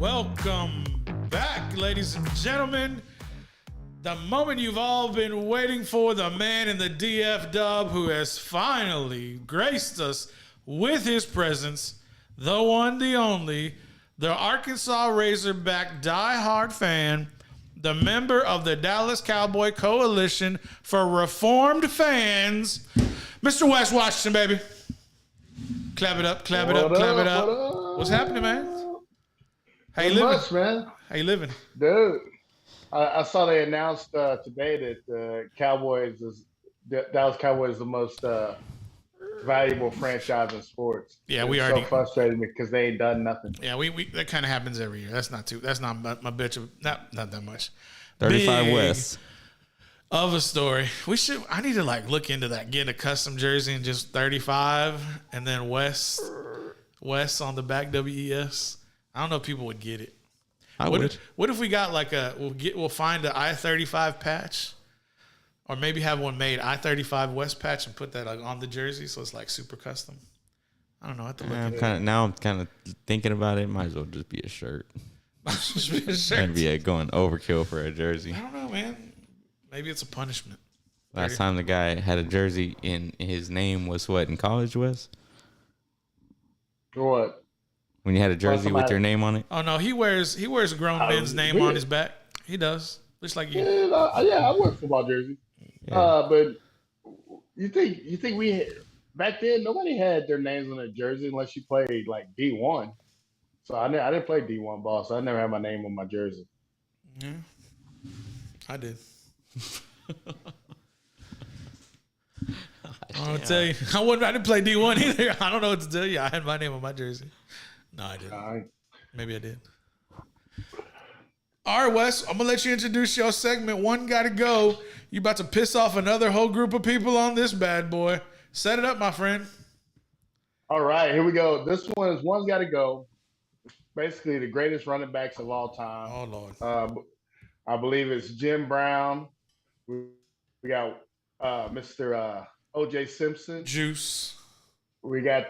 Welcome back, ladies and gentlemen. The moment you've all been waiting for, the man in the DF dub who has finally graced us with his presence, the one, the only, the Arkansas Razorback diehard fan, the member of the Dallas Cowboy Coalition for Reformed Fans, Mr. Wes Washington, baby. Clap it up, clap it up, clap it up. What's happening, man? How you living? Much, man. How you living? Dude, I saw they announced today that Dallas Cowboys is the most valuable franchise in sports. Yeah, we it's already so frustrated me because they ain't done nothing. Yeah, we that kind of happens every year. That's not my bitch of not that much. 35 Big West. of a story. I need to like look into that, getting a custom jersey and just 35 and then West on the back, WES. I don't know if people would get it. I would. What if we got like we'll find an I-35 patch, or maybe have one made I-35 West patch and put that like on the jersey so it's like super custom. I don't know. I have to look at it. I'm kind of thinking about it. Might as well just be a shirt. Shirt. That'd be going overkill for a jersey. I don't know, man. Maybe it's a punishment. Last time the guy had a jersey in his name was what, in college, Wes? What? When you had a jersey with your name on it? Oh no, he wears a grown man's name on his back. He does, just like you. Yeah, I wear a football jersey. Yeah. But you think we back then nobody had their names on their jersey unless you played like D1. So I didn't play D1 ball, so I never had my name on my jersey. Yeah, I did. I'll tell you, I didn't play D1 either. I don't know what to tell you. I had my name on my jersey. No, I didn't. Maybe I did. All right, Wes, I'm going to let you introduce your segment. One gotta go. You about to piss off another whole group of people on this bad boy. Set it up, my friend. All right, here we go. This one's got to go. Basically, the greatest running backs of all time. Oh, Lord. I believe it's Jim Brown. We got Mr. O.J. Simpson. Juice. We got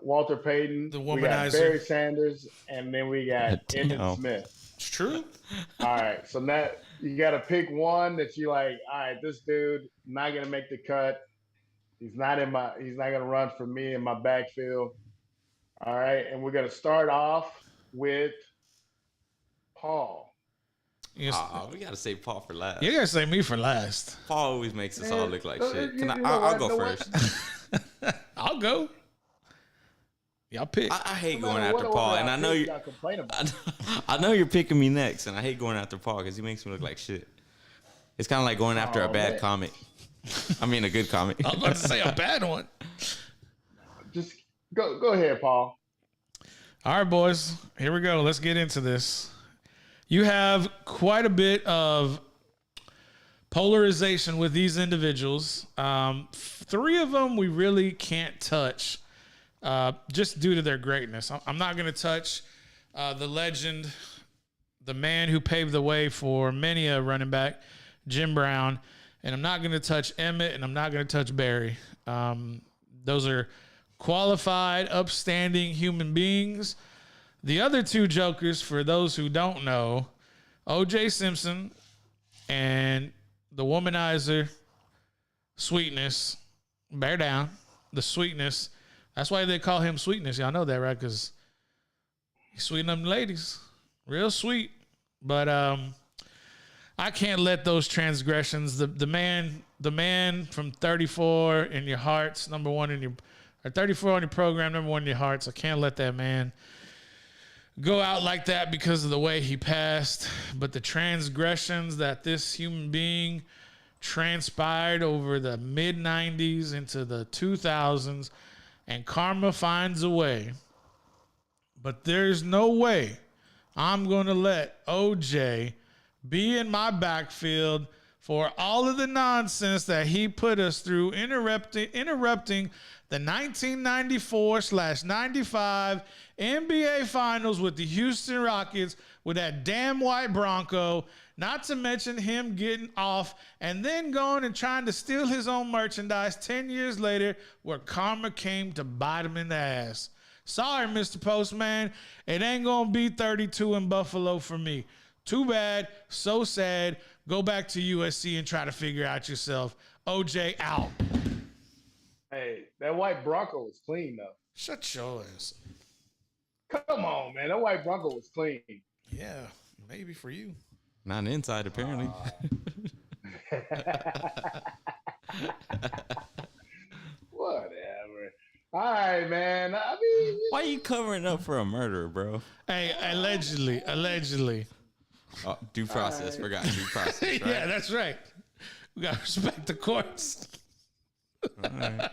Walter Payton. The womanizer. We got Barry Sanders. And then we got Emmitt Smith. It's true. All right. So now you got to pick one that you like, all right, this dude not going to make the cut. He's not going to run for me in my backfield. All right. And we're going to start off with Paul. Yes. We got to say Paul for last. You got to say me for last. Paul always makes us all look like shit. I'll go first. I'll go. Y'all pick. I hate going after Paul, and I know you. I know you're picking me next, and I hate going after Paul because he makes me look like shit. It's kind of like going after a bad comic. I mean, a good comic. I was about to say a bad one. Just go ahead, Paul. All right, boys. Here we go. Let's get into this. You have quite a bit of polarization with these individuals. 3 of them we really can't touch just due to their greatness. I'm not going to touch the legend, the man who paved the way for many a running back, Jim Brown, and I'm not going to touch Emmitt, and I'm not going to touch Barry. Those are qualified, upstanding human beings. The other 2 jokers, for those who don't know, O.J. Simpson and the womanizer, Sweetness, bear down, the Sweetness. That's why they call him Sweetness. Y'all know that, right? Because he's sweeting them ladies. Real sweet. But I can't let those transgressions, the man from 34 in your hearts, number 1 in your, or 34 on your program, number 1 in your hearts. I can't let that man go out like that because of the way he passed. But the transgressions that this human being transpired over the mid-90s into the 2000s, and karma finds a way. But there's no way I'm going to let OJ be in my backfield for all of the nonsense that he put us through, interrupting the 1994/95 NBA Finals with the Houston Rockets with that damn white Bronco, not to mention him getting off and then going and trying to steal his own merchandise 10 years later where karma came to bite him in the ass. Sorry, Mr. Postman. It ain't going to be 32 in Buffalo for me. Too bad. So sad. Go back to USC and try to figure out yourself. OJ out. Hey, that white Bronco was clean, though. Shut your ass. Come on, man. That white Bronco was clean. Yeah, maybe for you. Not inside, apparently. Whatever. All right, man. I mean, Why are you covering up for a murderer, bro? Hey, allegedly. Oh, due process. Forgot due process, right? Yeah, that's right. We got to respect the courts. Right.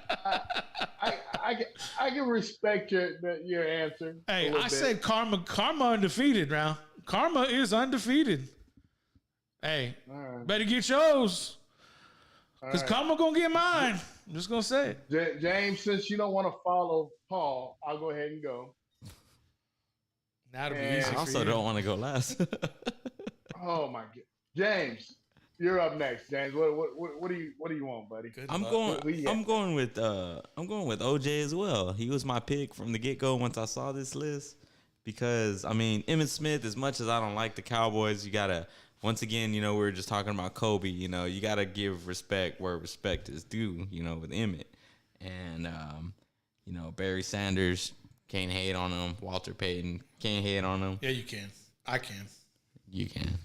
I can respect your answer. Hey, I said karma undefeated now. Karma is undefeated. Hey, right. better get yours. Because All right. karma going to get mine. I'm just going to say it. James, since you don't want to follow Paul, I'll go ahead and go. That'll be And- easy I for also you. don't want to go last. Oh my God, James, you're up next. James, what do you want, buddy? Good I'm luck. going. I'm going with OJ as well. He was my pick from the get go once I saw this list because I mean Emmitt Smith. As much as I don't like the Cowboys, you gotta once again, we were just talking about Kobe. You gotta give respect where respect is due. With Emmitt and Barry Sanders, can't hate on him. Walter Payton, can't hate on him. Yeah, you can. I can. You can.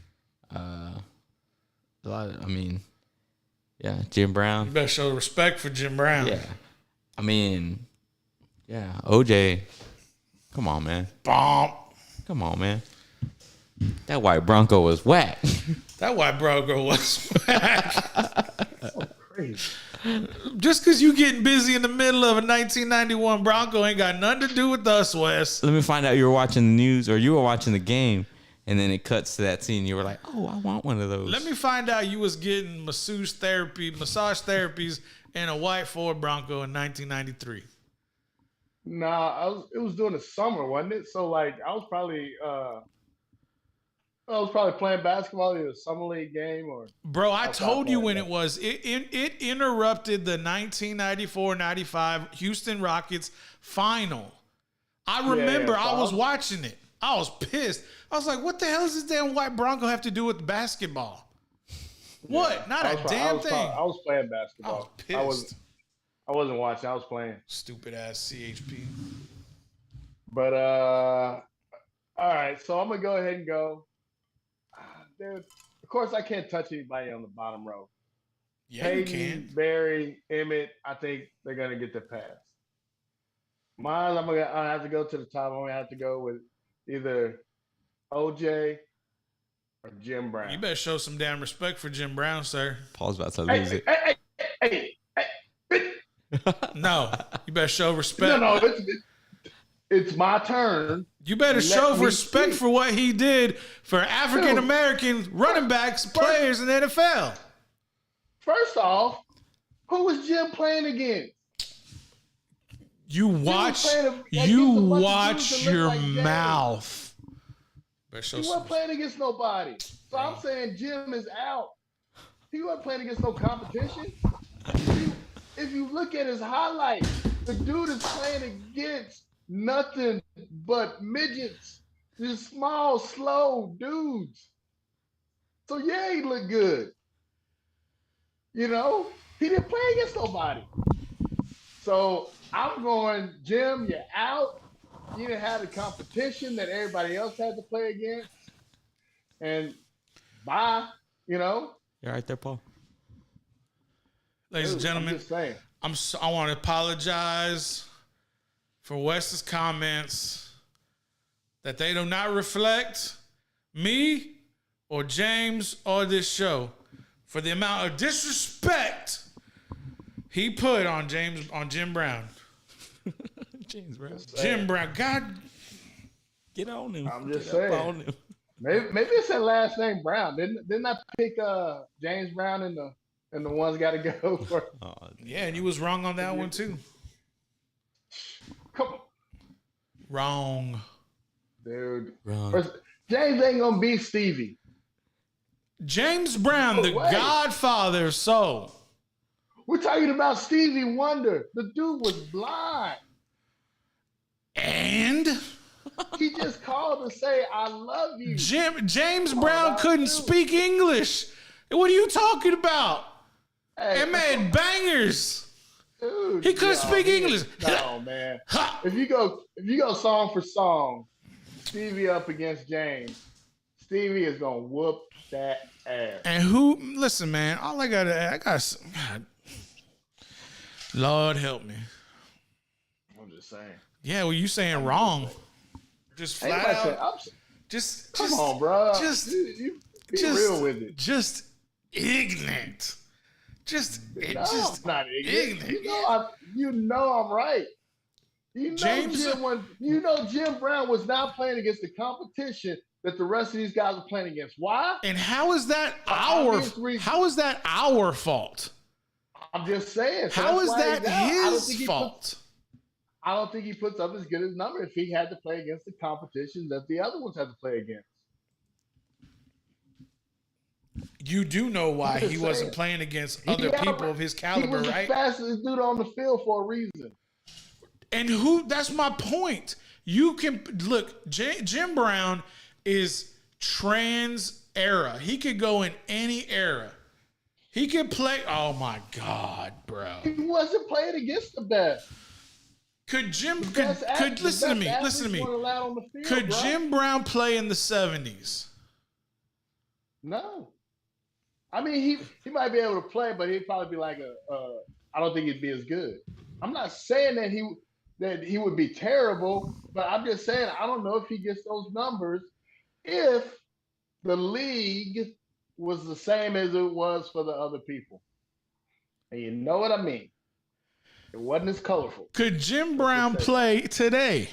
Jim Brown. You better show respect for Jim Brown. Yeah. OJ. Come on, man. Bomb. Come on, man. That white Bronco was whack. That white Bronco was Crazy. just because you getting busy in the middle of a 1991 Bronco ain't got nothing to do with us, Wes. Let me find out you were watching the news or you were watching the game, and then it cuts to that scene. You were like, oh, I want one of those. Let me find out you was getting massage therapies in a white Ford Bronco in 1993. Nah, it was during the summer, wasn't it? So like I was probably playing basketball in a summer league game or Bro, I told you when that. it was. It interrupted the 1994-95 Houston Rockets final. I remember so I I was was- watching it. I was pissed. I was like, what the hell does this damn white Bronco have to do with basketball? What? Not a damn thing. I was playing I basketball. was pissed. I wasn't watching. I was playing. Stupid ass CHP. But all right. So I'm gonna go ahead and go. Dude, of course I can't touch anybody on the bottom row. Yeah, you Peyton, can. Barry, Emmett. I think they're gonna get the pass. Mine, I have to go to the top. I'm gonna have to go with either OJ or Jim Brown. You better show some damn respect for Jim Brown, sir. Paul's about to lose Hey, it. hey, hey, hey, No, you better show respect. no, it's my turn. You better Let show me respect speak. for what he did for African American running backs, players in the NFL. First off, who was Jim playing against? You watch your mouth. Better show He some. wasn't playing against nobody. So I'm saying Jim is out. He wasn't playing against no competition. If you look at his highlights, the dude is playing against nothing but midgets. Just small, slow dudes. So yeah, he looked good. He didn't play against nobody. So I'm going, Jim, you're out. You didn't have the competition that everybody else had to play against. And bye, You're right there, Paul. Ladies and I'm gentlemen, just saying. I want to apologize for Wes's comments that they do not reflect me or James or this show for the amount of disrespect he put on Jim Brown. James Brown. Jim Brown, God, Get on him. I'm just Get up saying. on him. Maybe it's that last name Brown. Didn't I pick James Brown in the ones got to go for? Oh, yeah, and you was wrong on that one too. Come on, Wrong. dude. wrong. First, James ain't gonna beat Stevie. James Brown, the No way. Godfather of soul. We're talking about Stevie Wonder. The dude was blind. And He just called to say, I love you. James Brown couldn't speak English. What are you talking about? Hey, That man bangers. dude, He couldn't speak English. No, man. If you go song for song, Stevie up against James, Stevie is gonna whoop that ass. And listen, man, all I got, God, Lord help me. I'm just saying. Yeah, well, you saying wrong. Just Ain't flat nobody out. saying- Come on, bro. You be real with it. Just ignorant. I'm not ignorant. You know I'm right. Jim Brown was not playing against the competition that the rest of these guys are playing against. Why? And how is that our fault? I'm just saying. So How is that's why that he's out. his fault? I don't think he puts up as good as number if he had to play against the competition that the other ones had to play against. You do know why he wasn't playing against other people of his caliber, he was right? the fastest dude on the field for a reason. And that's my point. You can look, Jim Brown is trans era. He could go in any era. He could play. Oh my God, bro. He wasn't playing against the best. Listen to me. Could Jim Brown play in the 70s? No. I mean, he might be able to play, but he'd probably be like I don't think he'd be as good. I'm not saying that he would be terrible, but I'm just saying I don't know if he gets those numbers if the league was the same as it was for the other people. And you know what I mean? It wasn't as colorful. Could Jim Brown play today?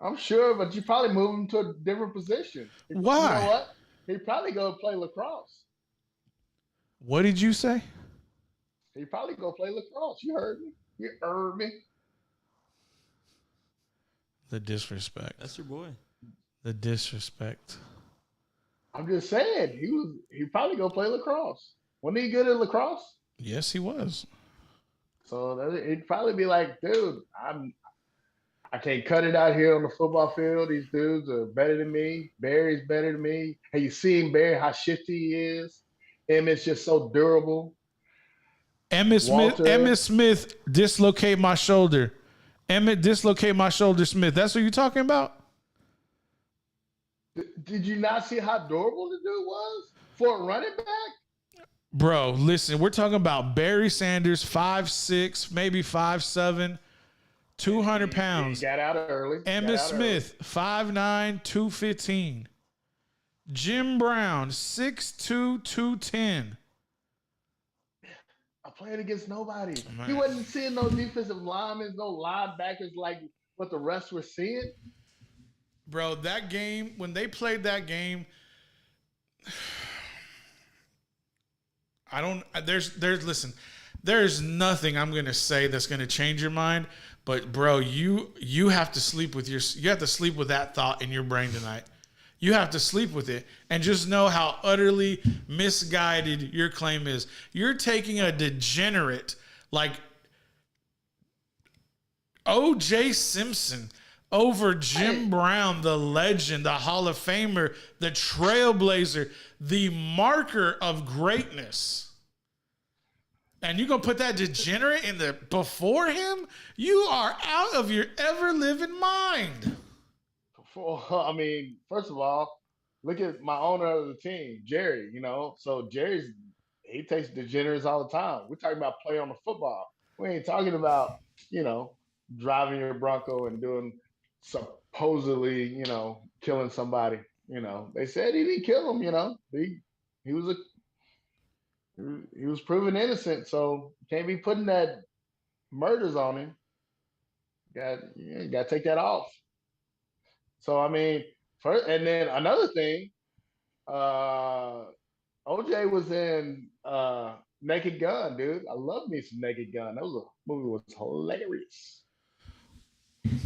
I'm sure, but you probably move him to a different position. Why? You know what? He'd probably go play lacrosse. What did you say? He'd probably go play lacrosse. You heard me. You heard me. The disrespect. That's your boy. The disrespect. I'm just saying, he'd probably go play lacrosse. Wasn't he good at lacrosse? Yes, he was. So it'd probably be like, dude, I can't cut it out here on the football field. These dudes are better than me. Barry's better than me. Have you seen Barry, how shifty he is? Emmett's just so durable. Emmitt Smith dislocate my shoulder. Emmett dislocate my shoulder, Smith. That's what you're talking about? Did you not see how durable the dude was for a running back? Bro, listen, we're talking about Barry Sanders, 5'6", maybe 5'7", 200 pounds. He got out early. Emmitt Smith, 5'9", 215. Jim Brown, 6'2", 210. I played against nobody. Man. He wasn't seeing no defensive linemen, no linebackers like what the rest were seeing. Bro, that game, when they played that game, there's nothing I'm going to say that's going to change your mind, but bro, you have to sleep with that thought in your brain tonight. You have to sleep with it and just know how utterly misguided your claim is. You're taking a degenerate like O.J. Simpson over Jim Brown, the legend, the Hall of Famer, the trailblazer, the marker of greatness. And you're going to put that degenerate in the before him? You are out of your ever-living mind. I mean, first of all, look at my owner of the team, Jerry, So he takes degenerates all the time. We're talking about play on the football. We ain't talking about, driving your Bronco and doing supposedly, killing somebody. They said he didn't kill him, he was proven innocent, so can't be putting that murders on him. You got to take that off. So I mean, and then another thing, OJ was in Naked Gun, dude. I love me some Naked Gun. That movie was hilarious.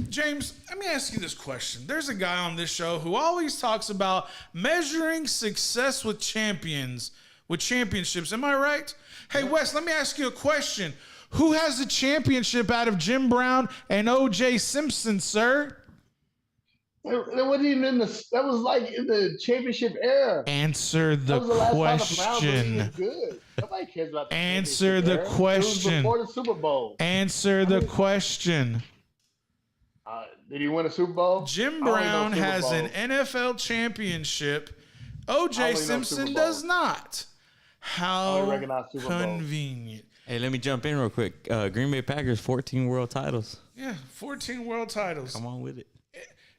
James, let me ask you this question. There's a guy on this show who always talks about measuring success with championships. Am I right? Hey, Wes, let me ask you a question. Who has the championship out of Jim Brown and O.J. Simpson, sir? That wasn't even in the. That was like in the championship era. Answer the That was the last time the Browns were question. even good. Nobody cares about the Answer championship the era. It was question. before the Super Bowl. Answer the question. Did he win a Super Bowl? Jim I only know Brown Super has an Bowls. NFL championship. I O.J. only know Simpson Super does Bowls. not. I How only recognize Super Bowls. convenient. Hey, let me jump in real quick. Green Bay Packers, 14 world titles. Yeah, 14 world titles. Come on with it.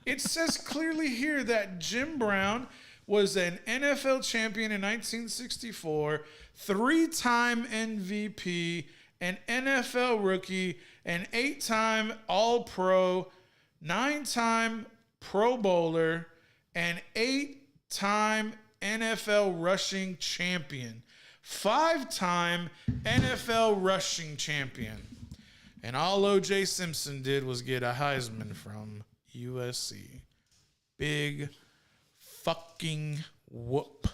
It says clearly here that Jim Brown was an NFL champion in 1964, 3-time MVP, an NFL rookie, an 8-time All-Pro, 9-time Pro Bowler, and 8-time NFL rushing champion, 5-time NFL rushing champion. And all O.J. Simpson did was get a Heisman from USC. Big fucking whoop.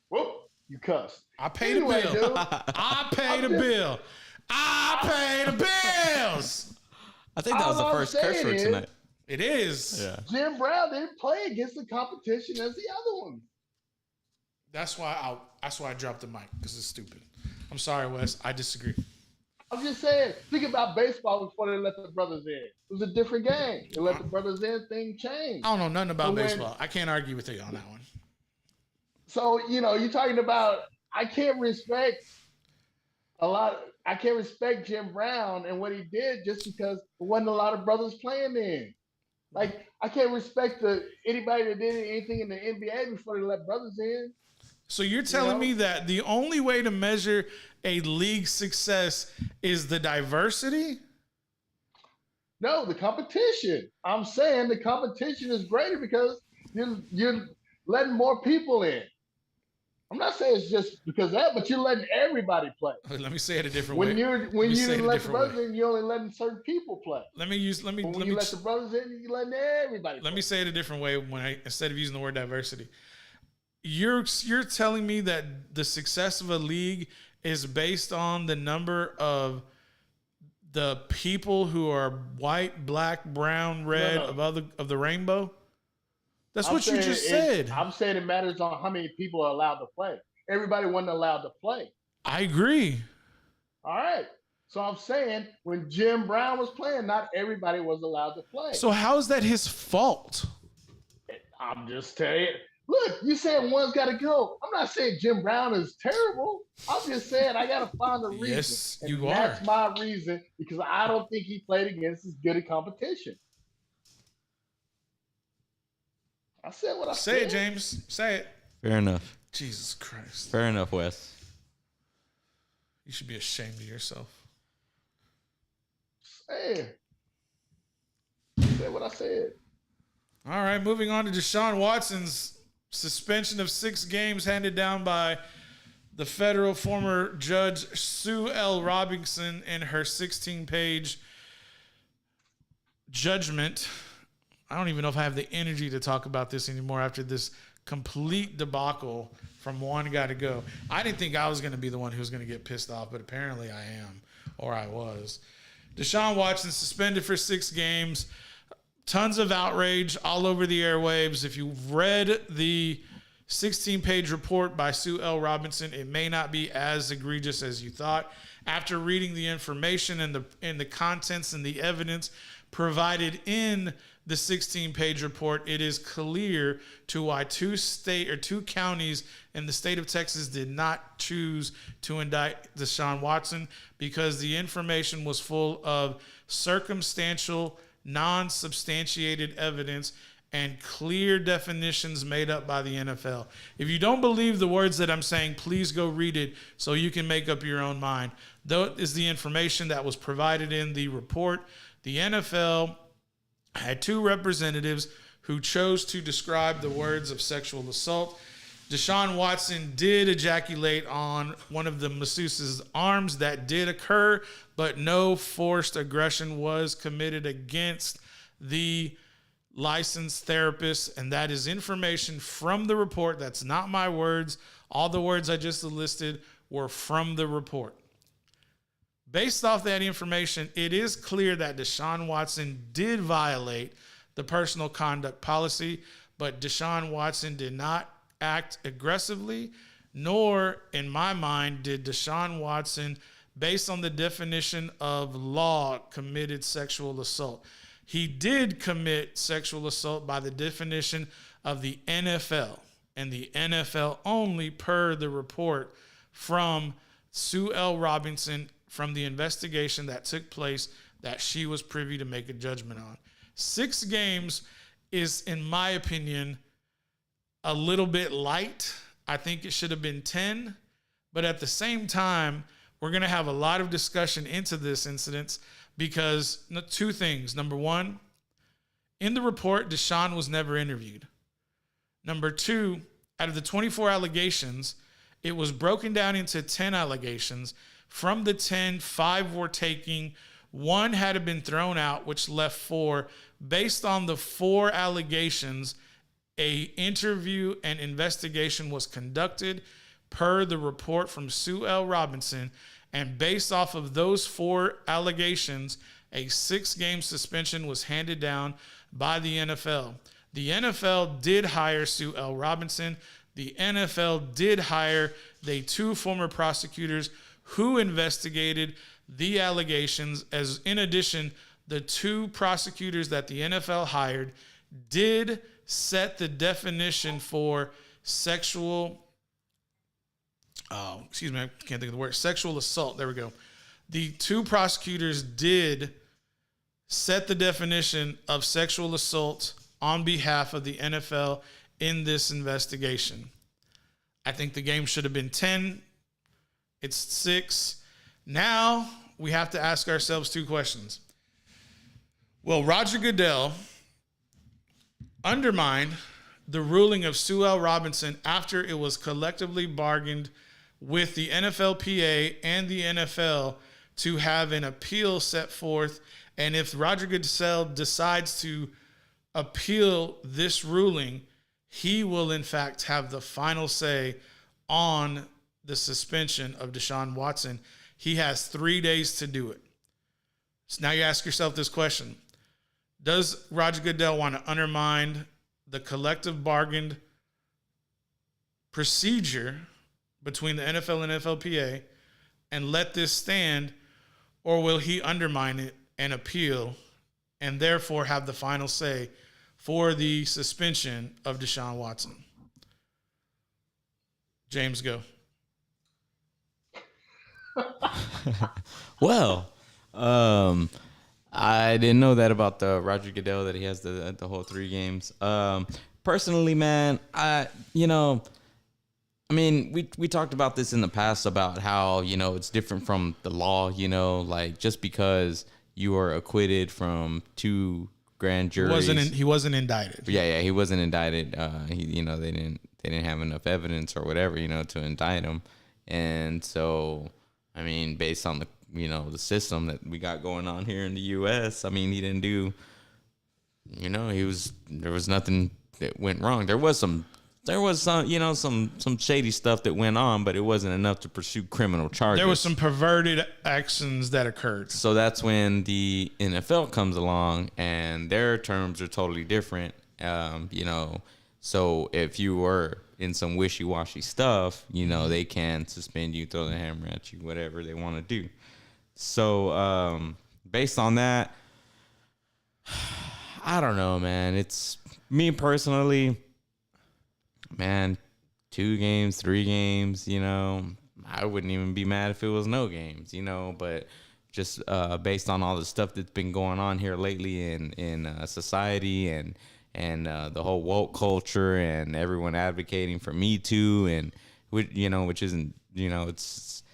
Whoop! You cussed. I paid Anyway, a bill. dude. I paid a bill. I paid the bills. I think that was the All I'm first curse saying word is- tonight. It is. Yeah. Jim Brown didn't play against the competition as the other one. That's why I dropped the mic, because it's stupid. I'm sorry, Wes. I disagree. I'm just saying, think about baseball before they let the brothers in. It was a different game. They let the brothers in, thing changed. I don't know nothing about But when- baseball. I can't argue with you on that one. So, you're talking about, I can't respect Jim Brown and what he did just because there wasn't a lot of brothers playing then. Like, I can't respect anybody that did anything in the NBA before they let brothers in. So you're telling me that the only way to measure a league's success is the diversity? No, the competition. I'm saying the competition is greater because you're letting more people in. I'm not saying it's just because of that, but you're letting everybody play. Let me say it a different When way. you say it a let the different brothers way. in, you're only letting certain people play. Let me But when you let the brothers in, you're letting everybody play. Let me say it a different way instead of using the word diversity. You're telling me that the success of a league is based on the number of the people who are white, black, brown, red of the rainbow? That's what you just said. I'm saying it matters on how many people are allowed to play. Everybody wasn't allowed to play. I agree. All right. So I'm saying when Jim Brown was playing, not everybody was allowed to play. So how is that his fault? I'm just telling you. Look, you saying one's got to go. I'm not saying Jim Brown is terrible. I'm just saying I got to find a reason. Yes, and you that's are. my reason because I don't think he played against as good a competition. I said what I said. Say it, James. Say it. Fair enough. Jesus Christ. Fair enough, Wes. You should be ashamed of yourself. Hey. I said what I said. All right, moving on to Deshaun Watson's suspension of 6 games handed down by the federal former judge Sue L. Robinson in her 16-page judgment. I don't even know if I have the energy to talk about this anymore after this complete debacle from one guy to go. I didn't think I was going to be the one who was going to get pissed off, but apparently I am, or I was. Deshaun Watson suspended for 6 games. Tons of outrage all over the airwaves. If you've read the 16-page report by Sue L. Robinson, it may not be as egregious as you thought. After reading the information and the contents and the evidence provided in the 16-page report, it is clear to why 2 counties in the state of Texas did not choose to indict Deshaun Watson, because the information was full of circumstantial, non-substantiated evidence and clear definitions made up by the NFL. If you don't believe the words that I'm saying, please go read it so you can make up your own mind. That is the information that was provided in the report. The NFL had 2 representatives who chose to describe the words of sexual assault. Deshaun Watson did ejaculate on one of the masseuse's arms. That did occur, but no forced aggression was committed against the licensed therapist, and that is information from the report. That's not my words. All the words I just listed were from the report. Based off that information, it is clear that Deshaun Watson did violate the personal conduct policy, but Deshaun Watson did not act aggressively, nor, in my mind, did Deshaun Watson, based on the definition of law, committed sexual assault. He did commit sexual assault by the definition of the NFL, and the NFL only, per the report from Sue L. Robinson from the investigation that took place that she was privy to make a judgment on. 6 games is, in my opinion, a little bit light. I think it should have been 10. But at the same time, we're going to have a lot of discussion into this incident because 2 things. Number 1, in the report, Deshaun was never interviewed. Number 2, out of the 24 allegations, it was broken down into 10 allegations. From the 10, 5 were taken. 1 had been thrown out, which left 4. Based on the 4 allegations, a interview and investigation was conducted per the report from Sue L. Robinson. And based off of those 4 allegations, a 6-game suspension was handed down by the NFL. The NFL did hire Sue L. Robinson. The NFL did hire the 2 former prosecutors who investigated the allegations. As in addition, the 2 prosecutors that the NFL hired did set the definition for sexual assault. There we go. The 2 prosecutors did set the definition of sexual assault on behalf of the NFL in this investigation. I think the game should have been 10. It's 6. Now we have to ask ourselves 2 questions. Will Roger Goodell undermine the ruling of Sue L. Robinson after it was collectively bargained with the NFLPA and the NFL to have an appeal set forth? And if Roger Goodell decides to appeal this ruling, he will in fact have the final say on the suspension of Deshaun Watson. He has 3 days to do it. So now you ask yourself this question. Does Roger Goodell want to undermine the collective bargained procedure between the NFL and NFLPA and let this stand, or will he undermine it and appeal and therefore have the final say for the suspension of Deshaun Watson? James, go. Well, I didn't know that about the Roger Goodell, that he has the whole 3 games. Personally, man, we talked about this in the past about how, it's different from the law, like just because you are acquitted from 2 grand juries. He wasn't indicted. Yeah, he wasn't indicted. They didn't have enough evidence or whatever, to indict him. And so, based on the the system that we got going on here in the U.S., he didn't do, there was nothing that went wrong. There was some shady stuff that went on, but it wasn't enough to pursue criminal charges. There was some perverted actions that occurred. So that's when the NFL comes along and their terms are totally different. So if you were in some wishy-washy stuff, they can suspend you, throw the hammer at you, whatever they want to do. So based on that, I don't know, man. It's me personally, man, 2 games, 3 games, I wouldn't even be mad if it was no games, but just based on all the stuff that's been going on here lately in society and the whole woke culture and everyone advocating for Me Too, and which isn't, it's,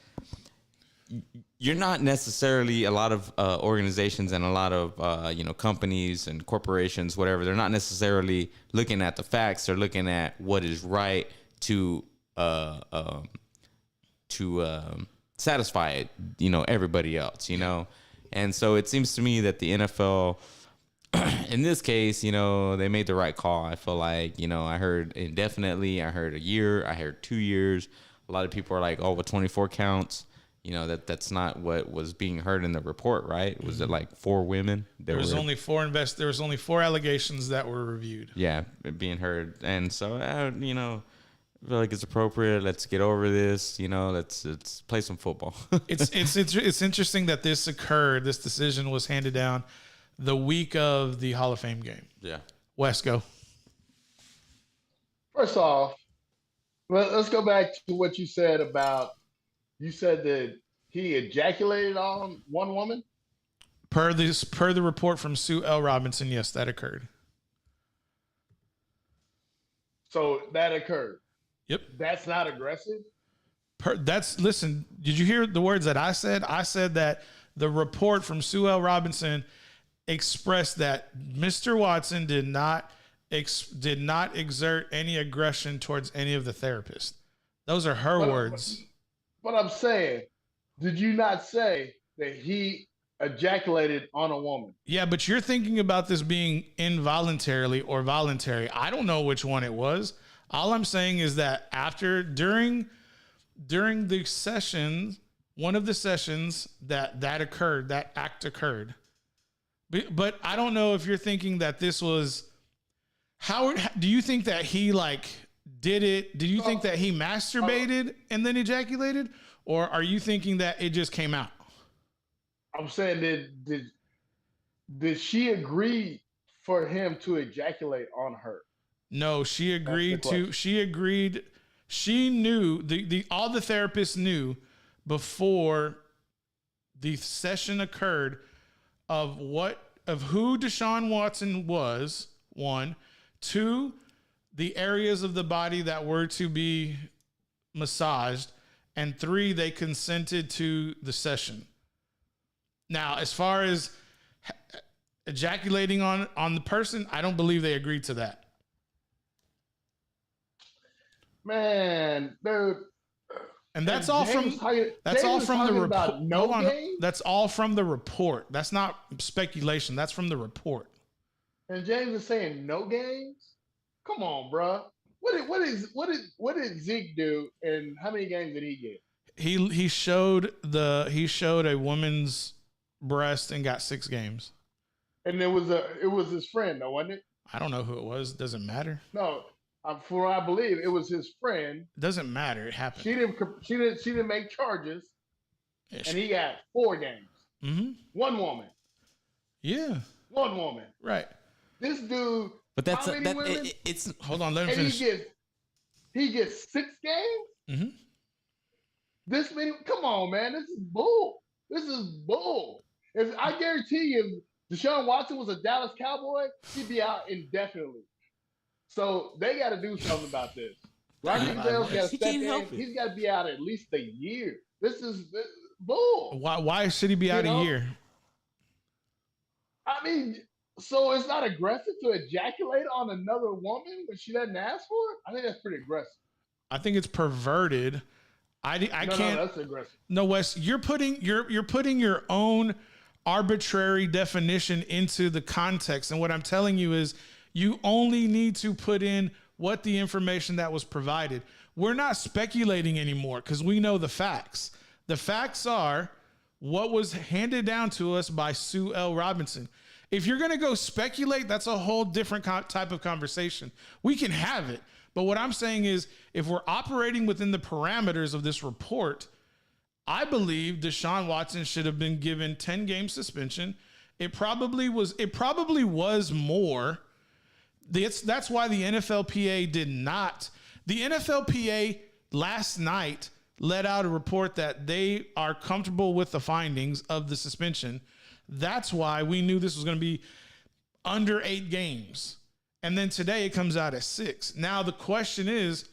you're not necessarily, a lot of organizations and a lot of companies and corporations, whatever, they're not necessarily looking at the facts. They're looking at what is right to satisfy everybody else, and so it seems to me that the NFL, in this case, they made the right call. I feel like, I heard indefinitely, I heard a year, I heard 2 years. A lot of people are like, oh, well, 24 counts. that's not what was being heard in the report, right? Was it like 4 women? There was only 4 There was only 4 allegations that were reviewed. Yeah, being heard, and so I feel like it's appropriate. Let's get over this. Let's play some football. It's interesting that this occurred. This decision was handed down the week of the Hall of Fame game. Yeah. Wes, go. First off, let's go back to what you said about. You said that he ejaculated on one woman. Per the report from Sue L. Robinson, yes, that occurred. So that occurred. Yep. That's not aggressive. Listen, did you hear the words that I said? I said that the report from Sue L. Robinson expressed that Mr. Watson did not exert any aggression towards any of the therapists. Those are her words. But I'm saying, did you not say that he ejaculated on a woman? Yeah, but you're thinking about this being involuntarily or voluntary. I don't know which one it was. All I'm saying is that during the session, one of the sessions that occurred, that act occurred. But I don't know if you're thinking that this was Howard. Do you think that he did it? Do you think that he masturbated and then ejaculated, or are you thinking that it just came out? I'm saying that did she agree for him to ejaculate on her? No, she agreed to. She agreed. She knew all the therapists knew before the session occurred of who Desean Watson was. 1, 2, the areas of the body that were to be massaged, and 3, they consented to the session. Now, as far as ejaculating on the person, I don't believe they agreed to that. Man, dude. And that's all from the report. That's all from the report. That's not speculation. That's from the report. And James is saying no games? Come on, bro. What did Zeke do, and how many games did he get? He showed a woman's breast and got 6 games. And it was his friend, though, wasn't it? I don't know who it was. Doesn't matter. No, for what I believe, it was his friend. It doesn't matter. It happened. She didn't make charges, and he got 4 games. Mm-hmm. 1 woman. Yeah. 1 woman. Right. This dude. But that's women? It's hold on. Let me finish. He gets 6 games. Mm-hmm. This many? Come on, man. This is bull. If I guarantee you, if Desean Watson was a Dallas Cowboy, he'd be out indefinitely. So they got to do something about this. Rocky Bell's got to step in. He's got to be out at least a year. This is bull. Why should he be out a year? I mean, so it's not aggressive to ejaculate on another woman when she doesn't ask for it? I think that's pretty aggressive. I think it's perverted. I can't. No, that's aggressive. No, Wes, you're putting your own arbitrary definition into the context. And what I'm telling you is you only need to put in what the information that was provided. We're not speculating anymore because we know the facts. The facts are what was handed down to us by Sue L. Robinson. If you're going to go speculate, that's a whole different type of conversation. We can have it. But what I'm saying is if we're operating within the parameters of this report, I believe Desean Watson should have been given 10-game suspension. It probably was more. That's why the NFLPA did not. The NFLPA last night let out a report that they are comfortable with the findings of the suspension. That's why we knew this was going to be under 8 games. And then today it comes out at 6. Now the question is,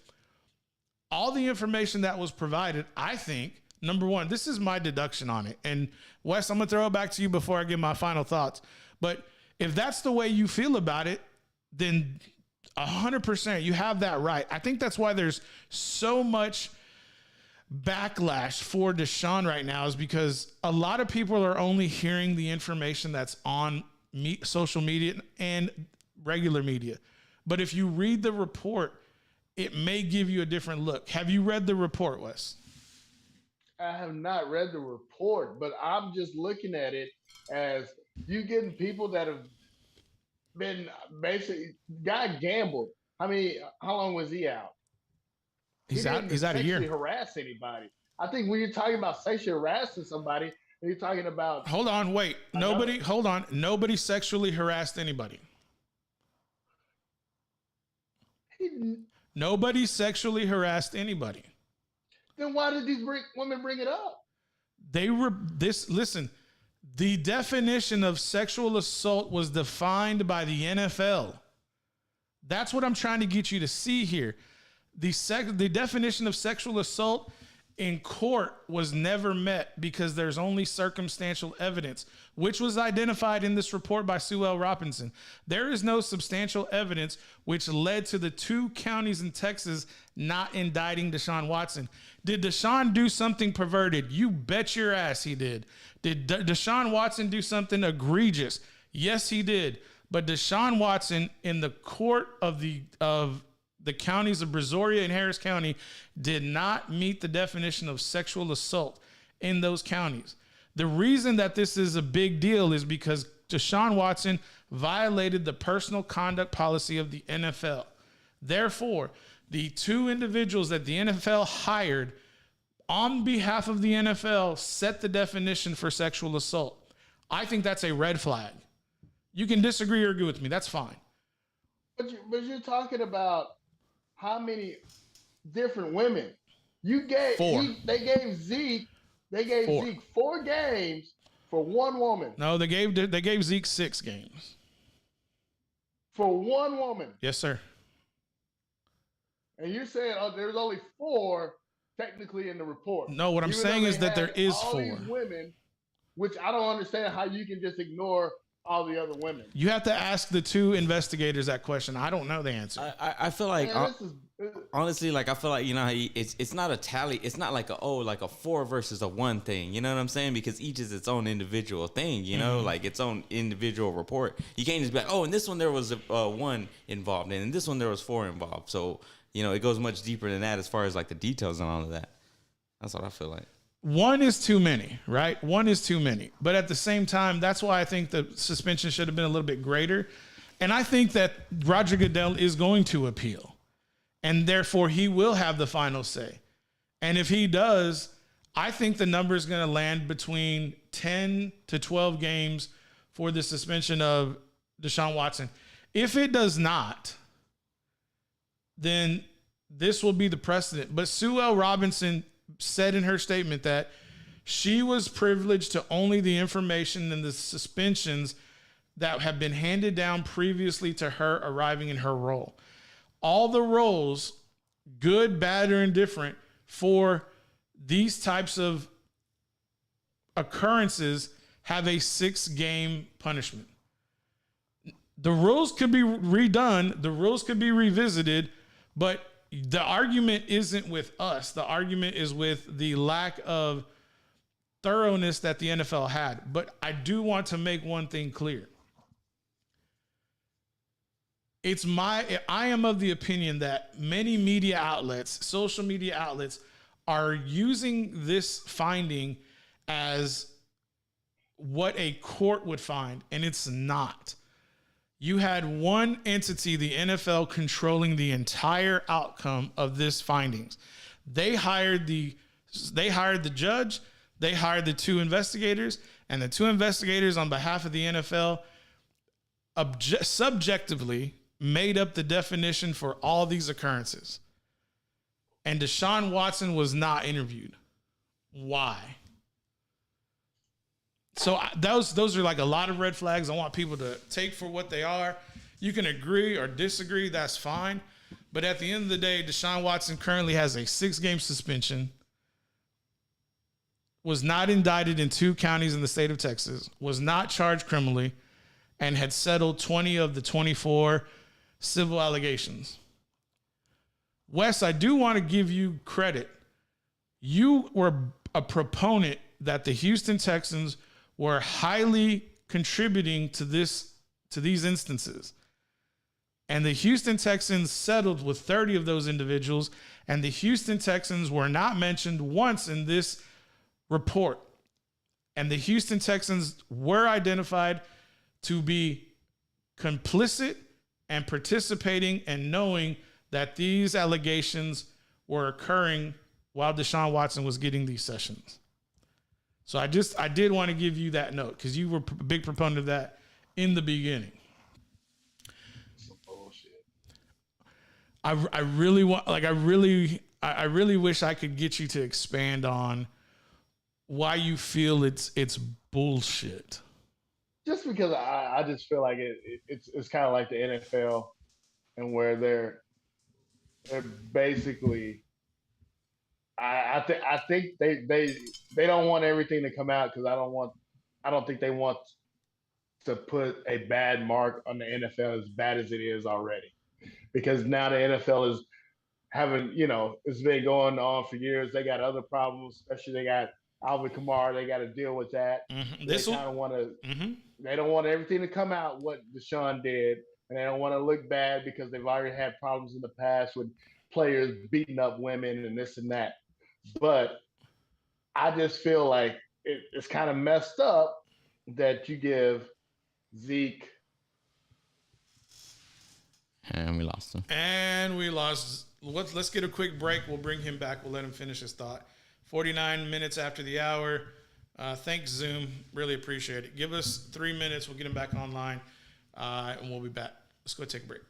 all the information that was provided, I think, number one, this is my deduction on it. And Wes, I'm going to throw it back to you before I give my final thoughts. But if that's the way you feel about it, then 100% you have that right. I think that's why there's so much backlash for Desean right now, is because a lot of people are only hearing the information that's on social media and regular media. But if you read the report, it may give you a different look. Have you read the report, Wes? I have not read the report, but I'm just looking at it as you getting people that have been basically guy gambled. How long was he out? He He's didn't out. even He's out a sexually year. harass anybody. I think when you're talking about sexually harassing somebody, you're talking about Hold on, wait. another. Hold on. Nobody sexually harassed anybody. He, Nobody sexually harassed anybody. then why did these women bring it up? Listen, the definition of sexual assault was defined by the NFL. That's what I'm trying to get you to see here. The definition of sexual assault in court was never met because there's only circumstantial evidence, which was identified in this report by Sue L. Robinson. There is no substantial evidence which led to the 2 counties in Texas not indicting Deshaun Watson. Did Deshaun do something perverted? You bet your ass he did. Did Deshaun Watson do something egregious? Yes, he did. But Deshaun Watson in the court of the counties of Brazoria and Harris County did not meet the definition of sexual assault in those counties. The reason that this is a big deal is because Deshaun Watson violated the personal conduct policy of the NFL. Therefore, the 2 individuals that the NFL hired on behalf of the NFL set the definition for sexual assault. I think that's a red flag. You can disagree or agree with me. That's fine. But you're talking about how many different women you gave? 4. They gave Zeke. They gave 4. Zeke 4 games for one woman. No, they gave Zeke 6 games. For one woman. Yes, sir. And you're saying there's only 4 technically in the report. No, what I'm saying is that there is all 4. these women, which I don't understand how you can just ignore all the other women. You have to ask the 2 investigators that question. I don't know the answer. I feel like Man, honestly, like I feel like, you know, it's not a tally. It's not like a 4 versus a 1 thing. You know what I'm saying? Because each is its own individual thing. You know, like its own individual report. You can't just be like, oh, in this one there was 1 involved, and in this one there was 4 involved. So you know, it goes much deeper than that as far as like the details and all of that. That's what I feel like. 1 is too many, right? 1 is too many. But at the same time, that's why I think the suspension should have been a little bit greater. And I think that Roger Goodell is going to appeal. And therefore, he will have the final say. And if he does, I think the number is going to land between 10 to 12 games for the suspension of Deshaun Watson. If it does not, then this will be the precedent. But Sue L. Robinson said in her statement that she was privileged to only the information and the suspensions that have been handed down previously to her arriving in her role. All the roles, good, bad, or indifferent, for these types of occurrences have a 6-game punishment. The rules could be redone, the rules could be revisited, but the argument isn't with us. The argument is with the lack of thoroughness that the NFL had. But I do want to make one thing clear. I am of the opinion that many media outlets, social media outlets, are using this finding as what a court would find, and it's not. You had one entity, the NFL, controlling the entire outcome of this findings. They hired the judge, they hired the 2 investigators, and the 2 investigators on behalf of the NFL subjectively made up the definition for all these occurrences. And Deshaun Watson was not interviewed. Why? So those are like a lot of red flags. I want people to take for what they are. You can agree or disagree. That's fine. But at the end of the day, Deshaun Watson currently has a 6-game suspension, was not indicted in 2 counties in the state of Texas, was not charged criminally, and had settled 20 of the 24 civil allegations. Wes, I do want to give you credit. You were a proponent that the Houston Texans were highly contributing to these instances. And the Houston Texans settled with 30 of those individuals, and the Houston Texans were not mentioned once in this report. And the Houston Texans were identified to be complicit and participating and knowing that these allegations were occurring while Deshaun Watson was getting these sessions. So I did want to give you that note because you were a big proponent of that in the beginning. Some bullshit. I really want, like, I really wish I could get you to expand on why you feel it's bullshit. Just because I just feel like it's kind of like the NFL, and where they're basically. I think they don't want everything to come out because I don't think they want to put a bad mark on the NFL as bad as it is already, because now the NFL is having, it's been going on for years. They got other problems, especially they got Alvin Kamara. They got to deal with that. Mm-hmm. They kind of want to. Mm-hmm. They don't want everything to come out what Deshaun did, and they don't want to look bad because they've already had problems in the past with players beating up women and this and that. But I just feel like it's kind of messed up that you give Zeke. And we lost him. Let's get a quick break. We'll bring him back. We'll let him finish his thought. 49 minutes after the hour. Thanks, Zoom. Really appreciate it. Give us 3 minutes. We'll get him back online, and we'll be back. Let's go take a break.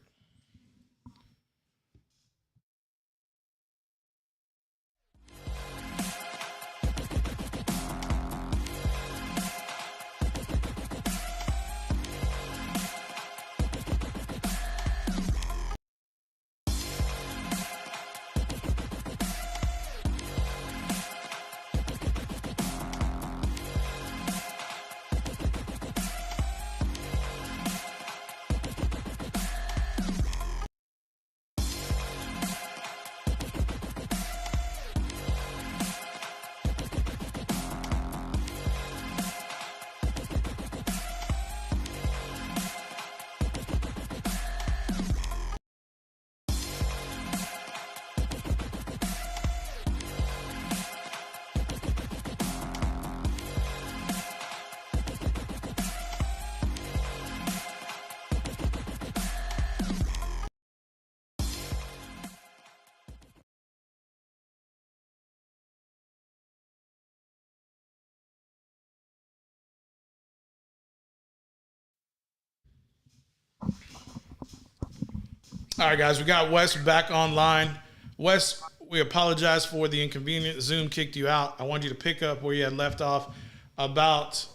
All right, guys, we got Wes back online. Wes, we apologize for the inconvenience. Zoom kicked you out. I want you to pick up where you had left off about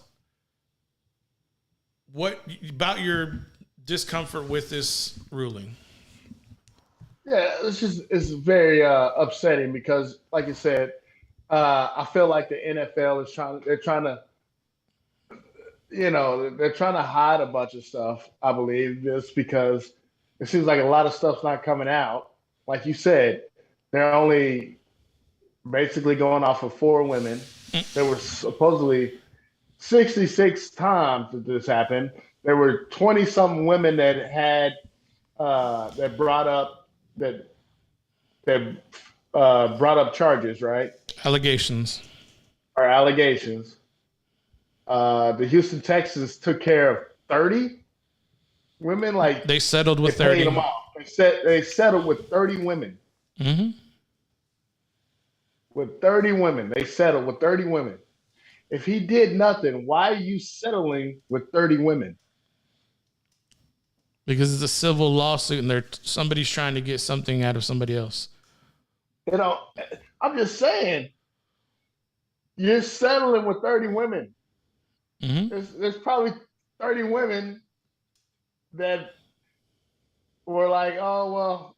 your discomfort with this ruling. Yeah, it's very upsetting because, like you said, I feel like the NFL is they're trying to hide a bunch of stuff. I believe just because it seems like a lot of stuff's not coming out. Like you said, they're only basically going off of 4 women. There were supposedly 66 times that this happened. There were 20-something women that had that brought up charges, right? Allegations. The Houston Texans took care of 30 women. Like they settled with 30. Paid them off. They settled with 30 women. Mm-hmm. With 30 women, they settled with 30 women. If he did nothing, why are you settling with 30 women? Because it's a civil lawsuit, and somebody's trying to get something out of somebody else. I'm just saying, you're settling with 30 women. Mm-hmm. There's probably 30 women that were like, oh, well,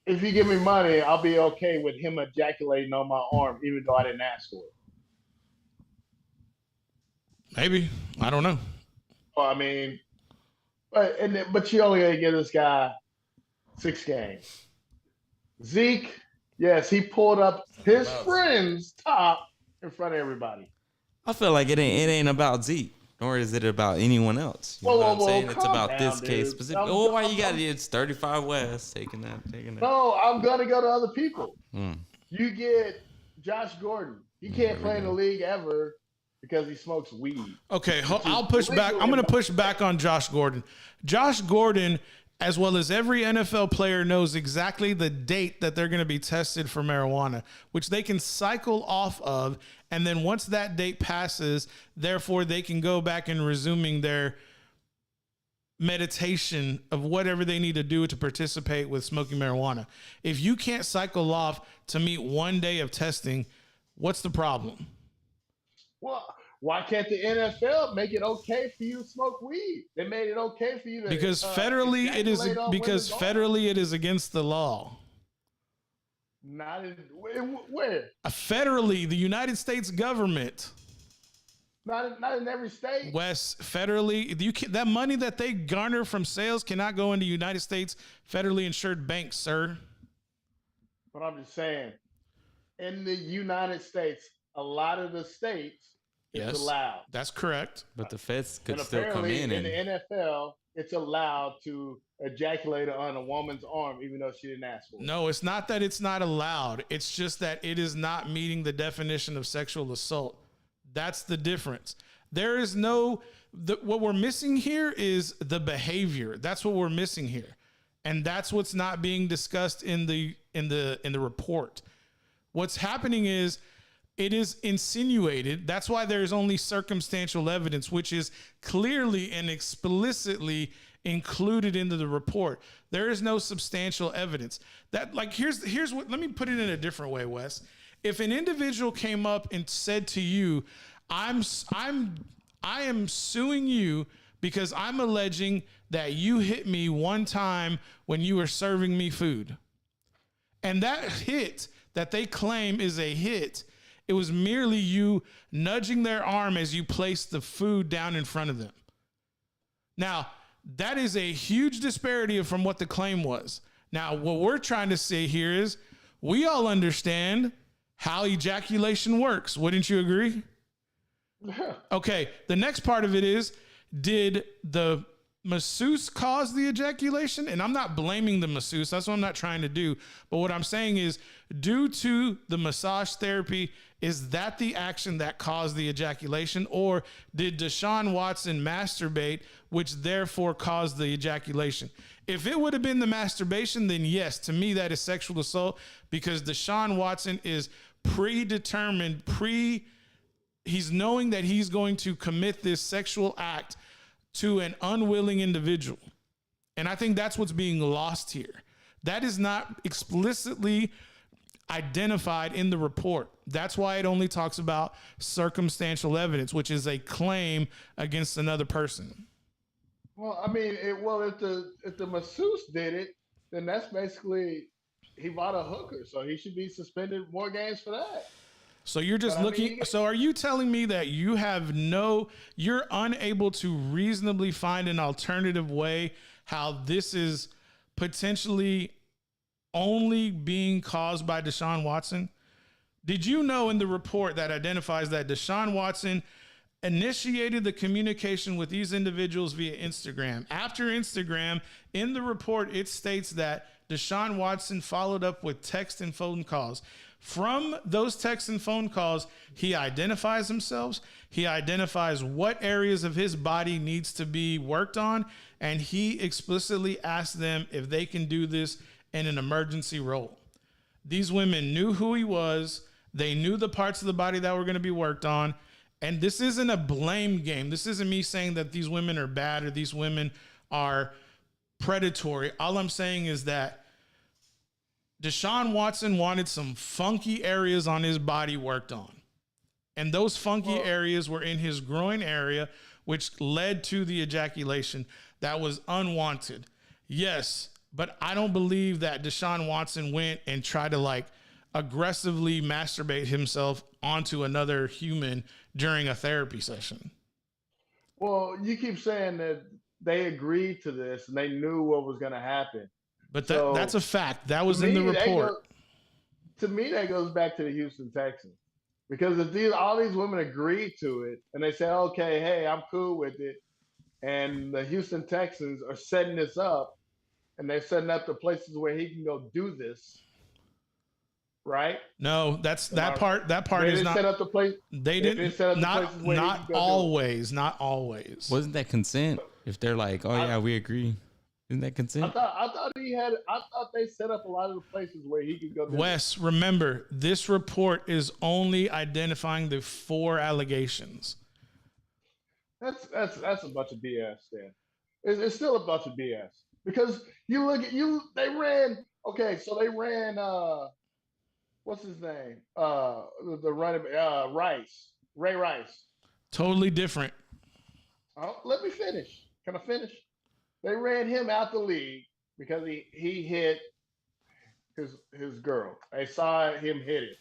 if you give me money, I'll be okay with him ejaculating on my arm, even though I didn't ask for it. Maybe. I don't know. Well, I mean, but you only gonna give this guy 6 games. Zeke, yes, he pulled up his friend's top in front of everybody. I feel like it ain't about Zeke, nor is it about anyone else. You know what I'm saying? It's about this case specifically. Oh, why you got it? It's 35 West taking that. No, I'm gonna go to other people. You get Josh Gordon. He Here can't we play in the go. league ever because he smokes weed. Okay, Which is I'll push back. illegal I'm going in to push back on Josh Gordon. Josh Gordon, as well as every NFL player, knows exactly the date that they're going to be tested for marijuana, which they can cycle off of. And then once that date passes, therefore, they can go back and resuming their meditation of whatever they need to do to participate with smoking marijuana. If you can't cycle off to meet 1 day of testing, what's the problem? Well, why can't the NFL make it okay for you to smoke weed? They made it okay for you to Because federally ejaculate on women's arms. it is against the law. Not in where? Federally, the United States government, Not in every state. Wes, federally, that money that they garner from sales cannot go into United States federally insured banks, sir. But I'm just saying, in the United States, a lot of the states it's allowed. That's correct. But the feds could And still come apparently in and the NFL, it's allowed to ejaculate on a woman's arm even though she didn't ask for it. No, it's not that it's not allowed. It's just that it is not meeting the definition of sexual assault. That's the difference. There is what we're missing here is the behavior. That's what we're missing here. And that's what's not being discussed in the report. What's happening is it is insinuated. That's why there's only circumstantial evidence, which is clearly and explicitly included into the report. There is no substantial evidence. That here's what, let me put it in a different way, Wes. If an individual came up and said to you, I am suing you because I'm alleging that you hit me one time when you were serving me food. And that hit that they claim is a hit, it was merely you nudging their arm as you placed the food down in front of them. Now, that is a huge disparity from what the claim was. Now, what we're trying to say here is we all understand how ejaculation works. Wouldn't you agree? Okay, the next part of it is, did the masseuse cause the ejaculation? And I'm not blaming the masseuse. That's what I'm not trying to do. But what I'm saying is, due to the massage therapy, is that the action that caused the ejaculation? Or did Desean Watson masturbate, which therefore caused the ejaculation? If it would have been the masturbation, then yes, to me, that is sexual assault because Desean Watson is predetermined, he's knowing that he's going to commit this sexual act to an unwilling individual. And I think that's what's being lost here. That is not explicitly identified in the report. That's why it only talks about circumstantial evidence, which is a claim against another person. Well, I mean, if the masseuse did it, then that's basically he bought a hooker, so he should be suspended more games for that. So you're just looking. So are you telling me that you're unable to reasonably find an alternative way how this is potentially only being caused by Desean Watson? Did you know in the report that identifies that Desean Watson initiated the communication with these individuals via Instagram? After Instagram, in the report, it states that Desean Watson followed up with text and phone calls. From those texts and phone calls, he identifies himself. He identifies what areas of his body needs to be worked on. And he explicitly asks them if they can do this in an emergency role. These women knew who he was. They knew the parts of the body that were going to be worked on. And this isn't a blame game. This isn't me saying that these women are bad or these women are predatory. All I'm saying is that Desean Watson wanted some funky areas on his body worked on. And those funky areas were in his groin area, which led to the ejaculation that was unwanted. Yes, but I don't believe that Desean Watson went and tried to aggressively masturbate himself onto another human during a therapy session. Well, you keep saying that they agreed to this and they knew what was going to happen. But that's a fact. That was in the report. To me, that goes back to the Houston Texans. Because if all these women agreed to it and they said, okay, hey, I'm cool with it, and the Houston Texans are setting this up and they're setting up the places where he can go do this, right? No, that part They is didn't set not. up the place. They didn't didn't. set up the Not places where he not could go do it. always. Not always. Wasn't that consent? If they're like, oh yeah, we agree. Isn't that I consent? thought they set up a lot of the places where he could go do it. Wes, remember, this report is only identifying the 4 allegations. That's a bunch of BS. Then it's still a bunch of BS because you look at they ran. Okay, so they ran. What's his name? The running Ray Rice. Totally different. Oh, let me finish. Can I finish? They ran him out the league because he hit his girl. They saw him hit it.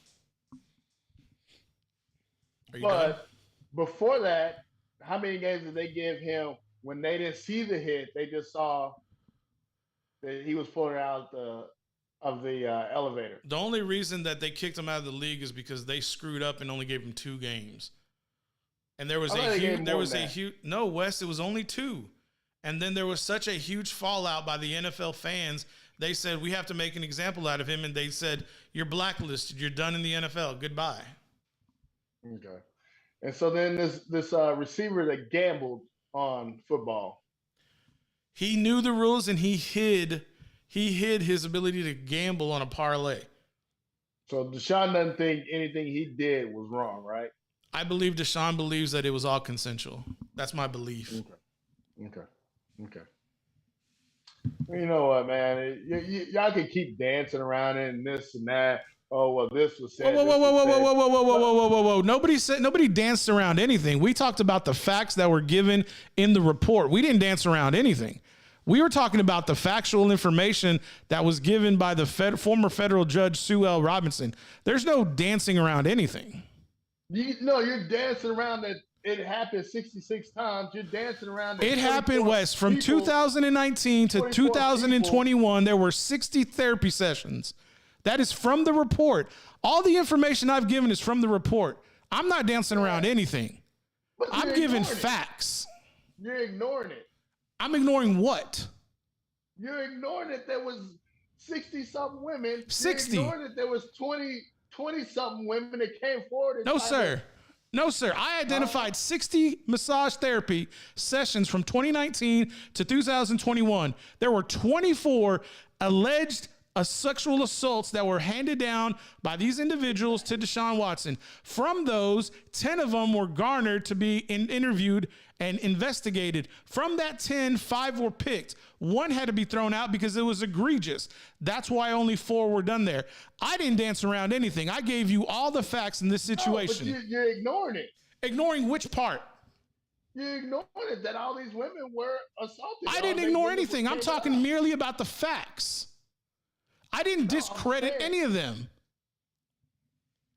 Are you done? But before that, how many games did they give him when they didn't see the hit? They just saw that he was pulling out of the elevator. The only reason that they kicked him out of the league is because they screwed up and only gave him 2 games. And there was no, Wes, it was only 2. And then there was such a huge fallout by the NFL fans. They said, we have to make an example out of him. And they said, you're blacklisted. You're done in the NFL. Goodbye. Okay. And so then this receiver that gambled on football. He knew the rules and he hid his ability to gamble on a parlay. So Desean doesn't think anything he did was wrong, right? I believe Desean believes that it was all consensual. That's my belief. Okay. You know what, man? Y'all can keep dancing around it and this and that. Oh well, this was said. Whoa. Nobody danced around anything. We talked about the facts that were given in the report. We didn't dance around anything. We were talking about the factual information that was given by the former federal judge Sue L. Robinson. There's no dancing around anything. You're dancing around that. It happened 66 times. You're dancing around. It happened, Wes, from 2019 to 2021. There were 60 therapy sessions. That is from the report. All the information I've given is from the report. I'm not dancing around anything. I'm giving facts. You're ignoring it. I'm ignoring what? You're ignoring it. There was 60-something women. 60. You're ignoring it. There was 20-something women that came forward. No, sir. I identified 60 massage therapy sessions from 2019 to 2021. There were 24 alleged sexual assaults that were handed down by these individuals to Desean Watson. From those, 10 of them were garnered to be interviewed and investigated. From that 10, 5 were picked. 1 had to be thrown out because it was egregious. That's why only 4 were done there. I didn't dance around anything. I gave you all the facts in this situation. But you're ignoring it. Ignoring which part? You're ignoring it, that all these women were assaulted. I didn't ignore anything. I'm talking merely about the facts. I didn't discredit any of them.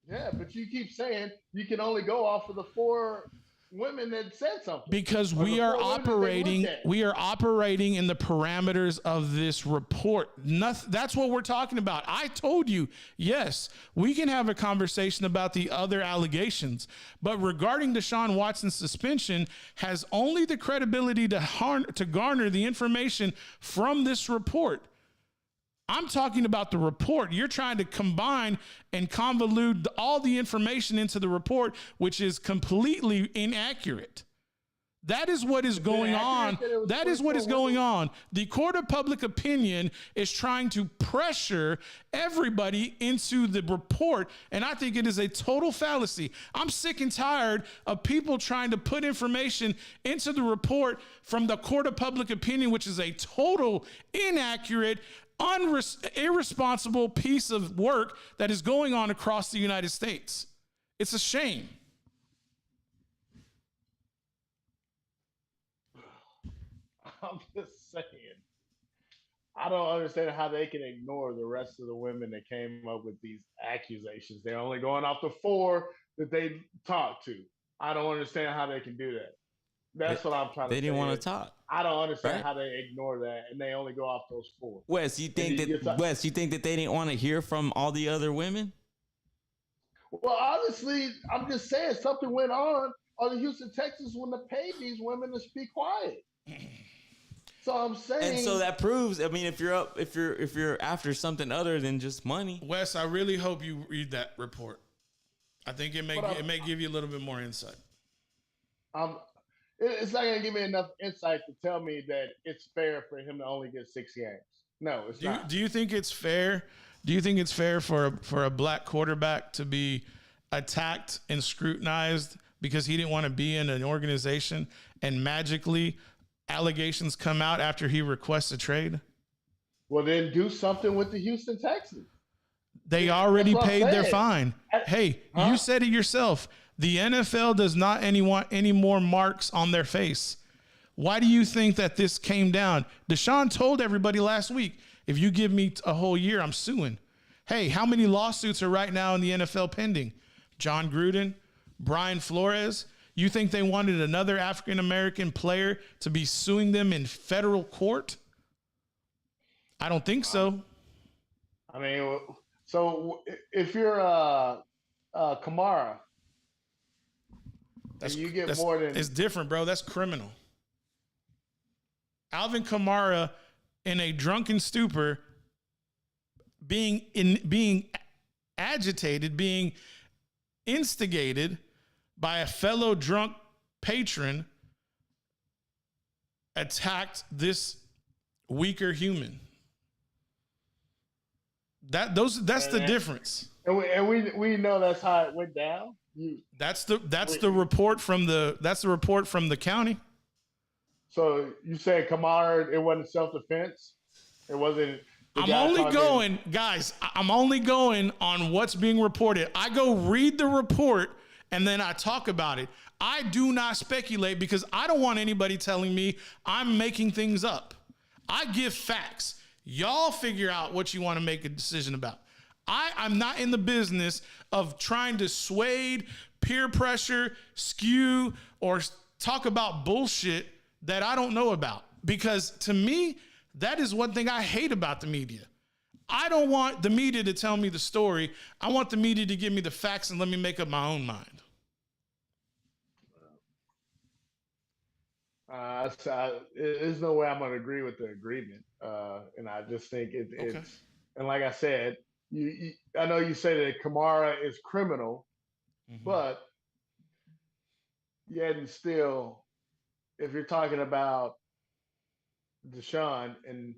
Yeah, but you keep saying you can only go off of the 4 women that said something. Because we are operating in the parameters of this report. That's what we're talking about. I told you, yes, we can have a conversation about the other allegations, but regarding Desean Watson's suspension has only the credibility to garner the information from this report. I'm talking about the report. You're trying to combine and convolute all the information into the report, which is completely inaccurate. That is what is going on. That is what is going on. The court of public opinion is trying to pressure everybody into the report, and I think it is a total fallacy. I'm sick and tired of people trying to put information into the report from the court of public opinion, which is a total inaccurate, irresponsible piece of work that is going on across the United States. It's a shame. I'm just saying. I don't understand how they can ignore the rest of the women that came up with these accusations. They're only going off the 4 that they talked to. I don't understand how they can do that. That's what I'm trying to say. They didn't want to talk. I don't understand how they ignore that and they only go off those 4. Wes, you think that they didn't want to hear from all the other women? Well, honestly, I'm just saying something went on the Houston Texans when they paid these women to be quiet. So I'm saying, And so that proves, I mean, if you're after something other than just money. Wes, I really hope you read that report. I think it may give you a little bit more insight. It's not going to give me enough insight to tell me that it's fair for him to only get 6 games. No, it's not. Do you think it's fair? Do you think it's fair for a black quarterback to be attacked and scrutinized because he didn't want to be in an organization and magically allegations come out after he requests a trade? Well, then do something with the Houston Texans. They already paid their fine. Hey, you said it yourself. The NFL does not want any more marks on their face. Why do you think that this came down? Desean told everybody last week, if you give me a whole year, I'm suing. Hey, how many lawsuits are right now in the NFL pending? John Gruden, Brian Flores. You think they wanted another African-American player to be suing them in federal court? I don't think so. I mean, so if you're Kamara, you get more than... It's different, bro. That's criminal. Alvin Kamara, in a drunken stupor, being agitated, being instigated by a fellow drunk patron, attacked this weaker human. That's the difference. And we know that's how it went down. That's the report from the county. So you said Kamara, it wasn't self-defense? It wasn't... I'm only going on what's being reported. I go read the report and then I talk about it. I do not speculate because I don't want anybody telling me I'm making things up. I give facts. Y'all figure out what you want to make a decision about. I'm not in the business of trying to sway, peer pressure, skew, or talk about bullshit that I don't know about. Because to me, that is one thing I hate about the media. I don't want the media to tell me the story. I want the media to give me the facts and let me make up my own mind. There's no way I'm going to agree with the agreement. And I just think it's, and like I said, I know you say that Kamara is criminal, but yet and still, if you're talking about Desean, and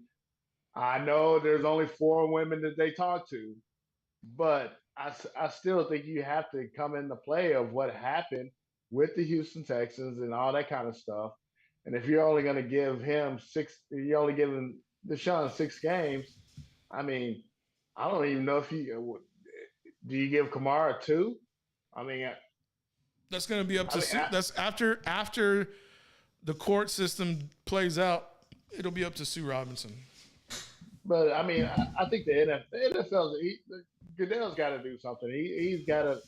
I know there's only 4 women that they talk to, but I still think you have to come into play of what happened with the Houston Texans and all that kind of stuff. And if you're only going to give him 6, you're only giving Desean 6 games. I mean, I don't even know if do you give Kamara 2? I mean, that's going to be up to that's after the court system plays out. It'll be up to Sue Robinson. But I mean, I think the NFL, Goodell's got to do something. He's got to,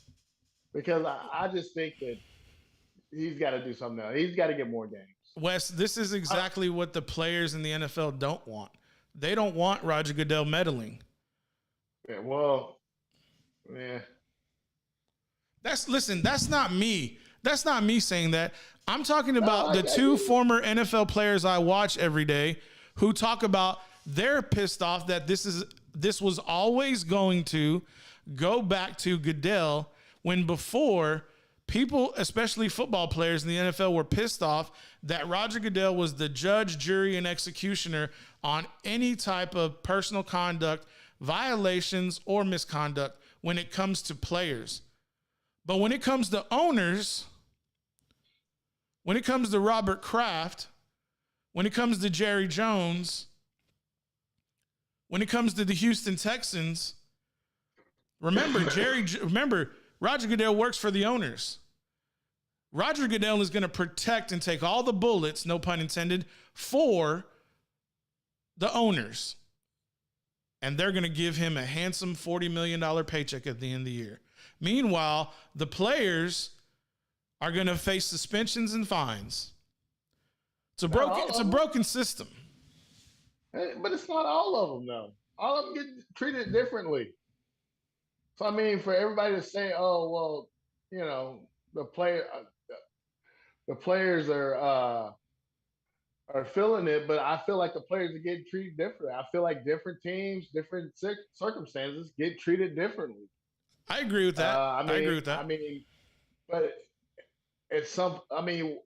because I just think that he's got to do something else. He's got to get more games. Wes, this is exactly what the players in the NFL don't want. They don't want Roger Goodell meddling. Yeah, well, yeah. That's not me. That's not me saying that. I'm talking about the 2 former NFL players I watch every day who talk about they're pissed off that this was always going to go back to Goodell, when before people, especially football players in the NFL, were pissed off that Roger Goodell was the judge, jury, and executioner on any type of personal conduct, violations, or misconduct when it comes to players. But when it comes to owners, when it comes to Robert Kraft, when it comes to Jerry Jones, when it comes to the Houston Texans, remember, Roger Goodell works for the owners. Roger Goodell is going to protect and take all the bullets, no pun intended, for the owners. And they're going to give him a handsome $40 million paycheck at the end of the year. Meanwhile, the players are going to face suspensions and fines. It's a broken system. But it's not all of them, though. All of them get treated differently. So, I mean, for everybody to say, oh, well, you know, the players are are feeling it, but I feel like the players are getting treated differently. I feel like different teams, different circumstances get treated differently. I agree with that. I agree with I that. mean, but it's some. I mean,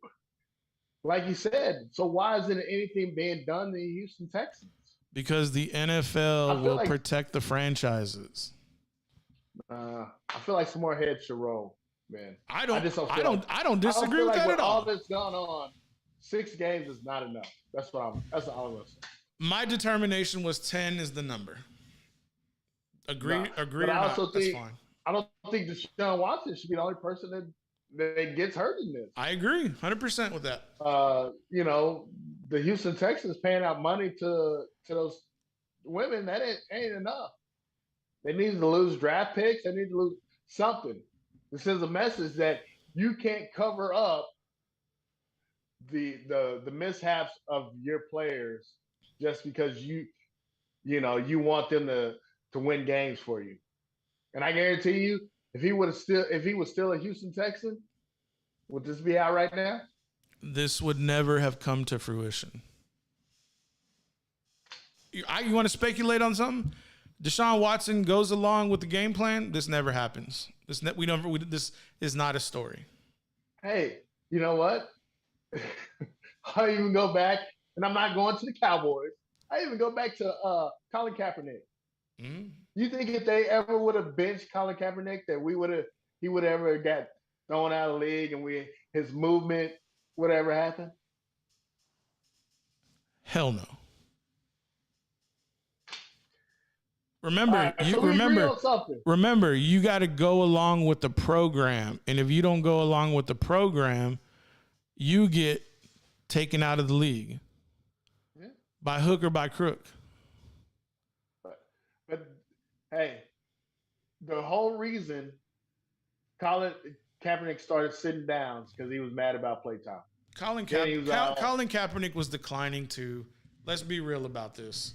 like you said, so why isn't anything being done in the Houston Texans? Because the I NFL feel will like protect the franchises. I feel like some more heads should roll, man. I I don't just don't I feel don't like I don't I don't disagree feel with like that with at all all. that's gone on, 6 games is not enough. That's all I'm gonna say. My determination was 10 is the number. Agree Nah. agree But or I not, also that's think fine. I don't think Deshaun Watson should be the only person that gets hurt in this. I agree 100% with that. You know, the Houston Texans paying out money to those women, that ain't enough. They need to lose draft picks. They need to lose something. This is a message that you can't cover up the mishaps of your players just because you want them to win games for you. And I guarantee you, if he was still a Houston Texan, would this be out right now? This would never have come to fruition. You want to speculate on something? Deshaun Watson goes along with the game plan. This never happens. This is not a story. Hey, you know what? I even go back, and I'm not going to the Cowboys. I even go back to Colin Kaepernick. Mm-hmm. You think if they ever would have benched Colin Kaepernick, that he would ever got thrown out of the league, and his movement would ever happen? Hell no. Remember, Right, so we agree on something. Remember, you got to go along with the program, and if you don't go along with the program, you get taken out of the league by hook or by crook. But hey, the whole reason Colin Kaepernick started sitting down is because he was mad about playtime. Colin Kaepernick was declining too. Let's be real about this.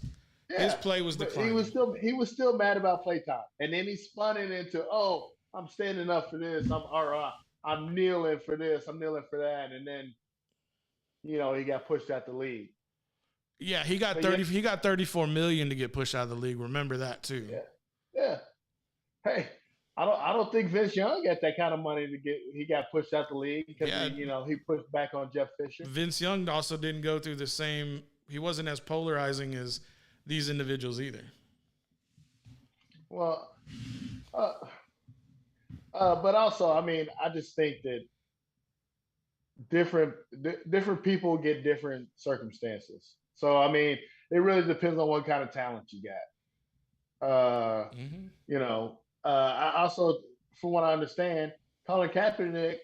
Yeah, his play was declining. He was still mad about playtime, and then he spun it into, I'm standing up for this. I'm kneeling for this. I'm kneeling for that, and then he got pushed out the league. Yeah, he got He got $34 million to get pushed out of the league. Remember that too. Yeah. Hey, I don't think Vince Young got that kind of money to get. He got pushed out the league because he pushed back on Jeff Fisher. Vince Young also didn't go through the same. He wasn't as polarizing as these individuals either. Well, but also, I mean, I just think that different people get different circumstances. So, I mean, it really depends on what kind of talent you got. I also, from what I understand, Colin Kaepernick,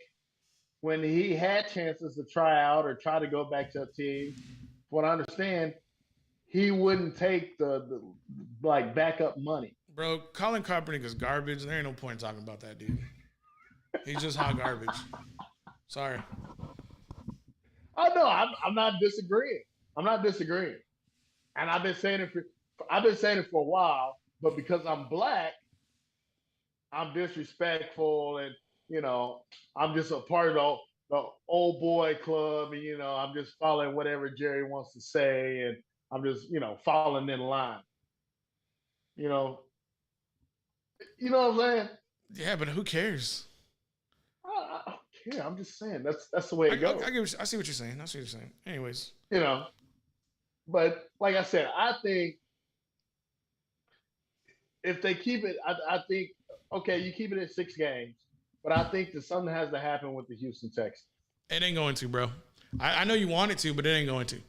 when he had chances to try out or try to go back to a team, from what I understand, he wouldn't take the backup money. Bro, Colin Kaepernick is garbage. There ain't no point in talking about that dude. He's just hot garbage. Sorry. Oh no, I'm not disagreeing. I'm not disagreeing, and I've been saying it for a while. But because I'm black, I'm disrespectful, and I'm just a part of the old boy club, and I'm just following whatever Jerry wants to say, and I'm just falling in line. You know what I'm saying? Yeah, but who cares? I don't care. I'm just saying that's the way it goes. I see what you're saying. I see what you're saying. Anyways, but like I said, I think if they keep it, I think okay, you keep it at 6 games, but I think that something has to happen with the Houston Texans. It ain't going to, bro. I know you want it to, but it ain't going to.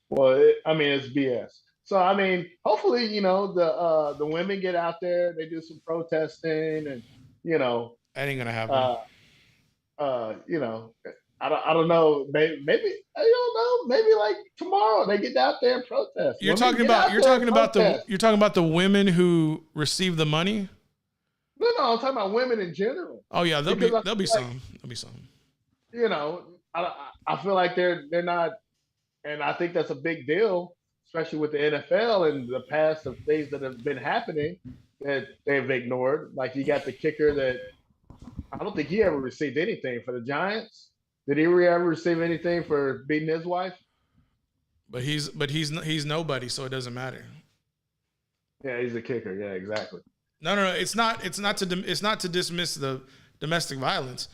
Well, it's BS. So I mean, hopefully, the women get out there, they do some protesting, and that ain't gonna happen. I don't know. Maybe I don't know. Maybe like tomorrow they get out there and protest. You're talking about the women who receive the money. No, I'm talking about women in general. Oh yeah, there'll be some. I feel like they're not, and I think that's a big deal, especially with the NFL and the past of things that have been happening that they've ignored. Like you got the kicker that I don't think he ever received anything for the Giants. Did he ever receive anything for beating his wife? But he's nobody, so it doesn't matter. Yeah, he's a kicker. Yeah, exactly. No. It's not to dismiss the domestic violence,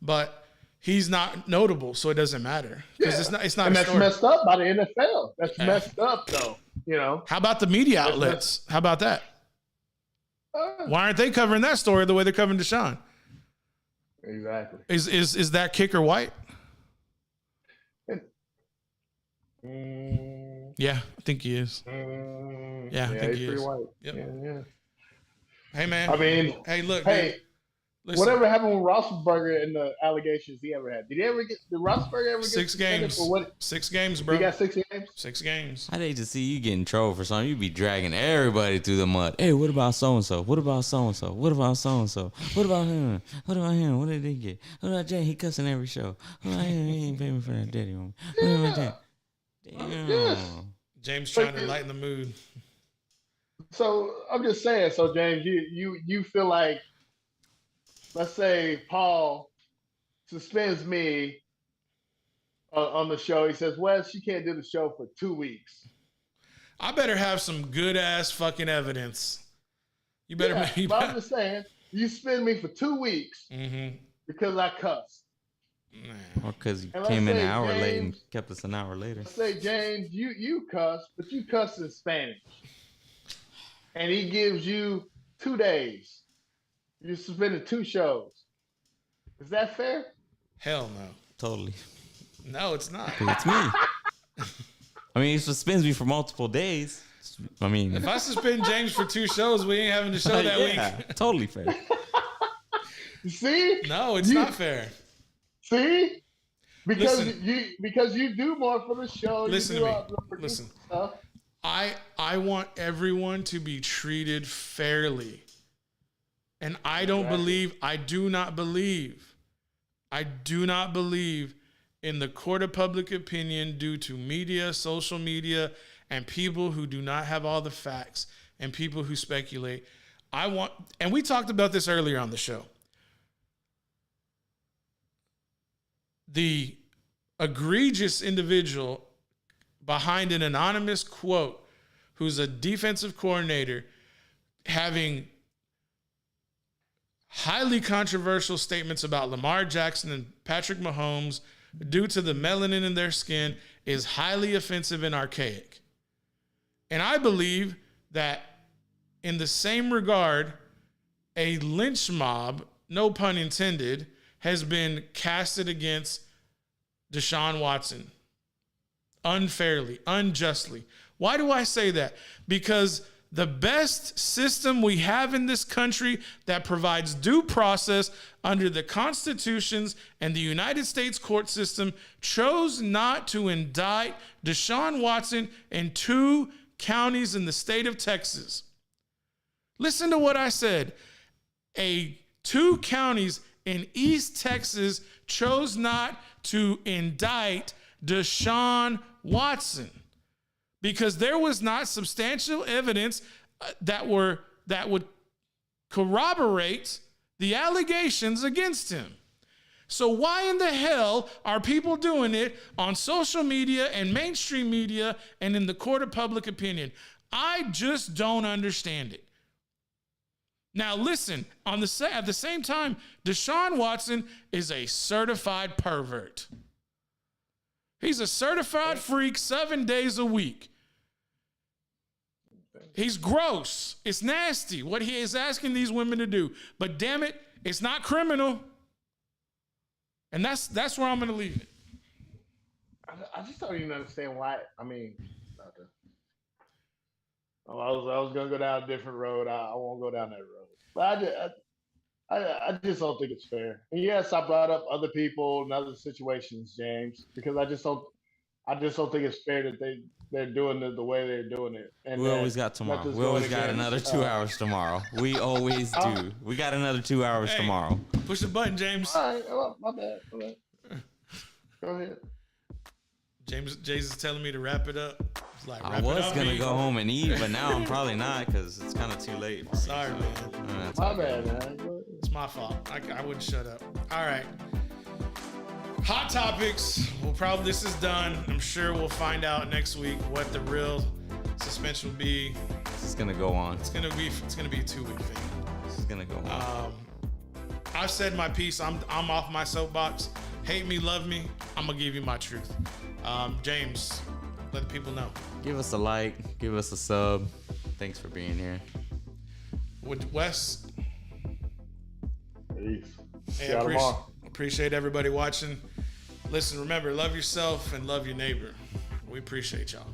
but he's not notable, so it doesn't matter because it's not. And a that's story. messed up by the NFL. That's messed up, though. You know. How about the media outlets? How about that? Why aren't they covering that story the way they're covering Desean? Exactly. Is that kicker white? Yeah, I think he is. Yeah, I think he is. White. Yep. Yeah. Hey man. I mean, hey, look. Hey, dude, listen, whatever happened with Roethlisberger and the allegations he ever had? Did Roethlisberger ever get 6 games? for what? 6 games, bro. He got 6 games. 6 games. I'd hate to see you getting trolled for something. You'd be dragging everybody through the mud. Hey, what about so and so? What about so and so? What about so and so? What about him? What about him? What did he get? What about Jay? He cussing every show. What about him? He ain't paying me for that daddy moment. What about that? Damn. Yes. James trying to lighten the mood. So I'm just saying. So James, you feel like, let's say Paul suspends me on the show. He says, "Well, she can't do the show for 2 weeks." I better have some good ass fucking evidence. You better. Yeah, but I'm just saying, you suspend me for 2 weeks because I cussed. Or because you And came in let's an say hour late and James- kept us an hour later. Let's say, James, you cuss, but you cuss in Spanish. And he gives you 2 days. You suspended 2 shows. Is that fair? Hell no. Totally. No, it's not. 'Cause it's me. I mean, he suspends me for multiple days. I mean, If I suspend James for 2 shows, we ain't having the show that yeah, week. totally fair. See? No, it's not fair. See? Because Listen. you do more for the show. Listen you do to me. all the producer Listen. stuff. I want everyone to be treated fairly. And I do not believe in the court of public opinion due to media, social media, and people who do not have all the facts and people who speculate. And we talked about this earlier on the show. The egregious individual behind an anonymous quote who's a defensive coordinator having highly controversial statements about Lamar Jackson and Patrick Mahomes due to the melanin in their skin is highly offensive and archaic. And I believe that in the same regard, a lynch mob, no pun intended, has been casted against Deshaun Watson unfairly, unjustly. Why do I say that? Because the best system we have in this country that provides due process under the constitutions and the United States court system chose not to indict Deshaun Watson in 2 counties in the state of Texas. Listen to what I said. 2 counties in East Texas chose not to indict Deshaun Watson because there was not substantial evidence that would corroborate the allegations against him. So why in the hell are people doing it on social media and mainstream media and in the court of public opinion? I just don't understand it. Now listen, at the same time, Deshaun Watson is a certified pervert. He's a certified freak 7 days a week. He's gross. It's nasty what he is asking these women to do. But damn it, it's not criminal. And that's where I'm going to leave it. I just don't even understand why. I mean, I was going to go down a different road. I won't go down that road. But I just don't think it's fair. And yes, I brought up other people and other situations, James, because I just don't think it's fair that they're doing it the way they're doing it. And we always got tomorrow. We always got another 2 hours tomorrow. We always do. We got another 2 hours tomorrow. Push the button, James. All right, well, my bad. Go ahead. Jay's is telling me to wrap it up. It's like, I was going to go home and eat, but now I'm probably not because it's kind of too late. Sorry, man. My bad, man. It's my fault. I wouldn't shut up. All right. Hot topics. This is done. I'm sure we'll find out next week what the real suspension will be. This is gonna go on. It's gonna be a 2-week thing. This is gonna go on. I've said my piece. I'm off my soapbox. Hate me, love me. I'm gonna give you my truth. James, let the people know. Give us a like. Give us a sub. Thanks for being here. With Wes. Peace. Hey, See y'all tomorrow. appreciate everybody watching. Listen, remember, love yourself and love your neighbor. We appreciate y'all.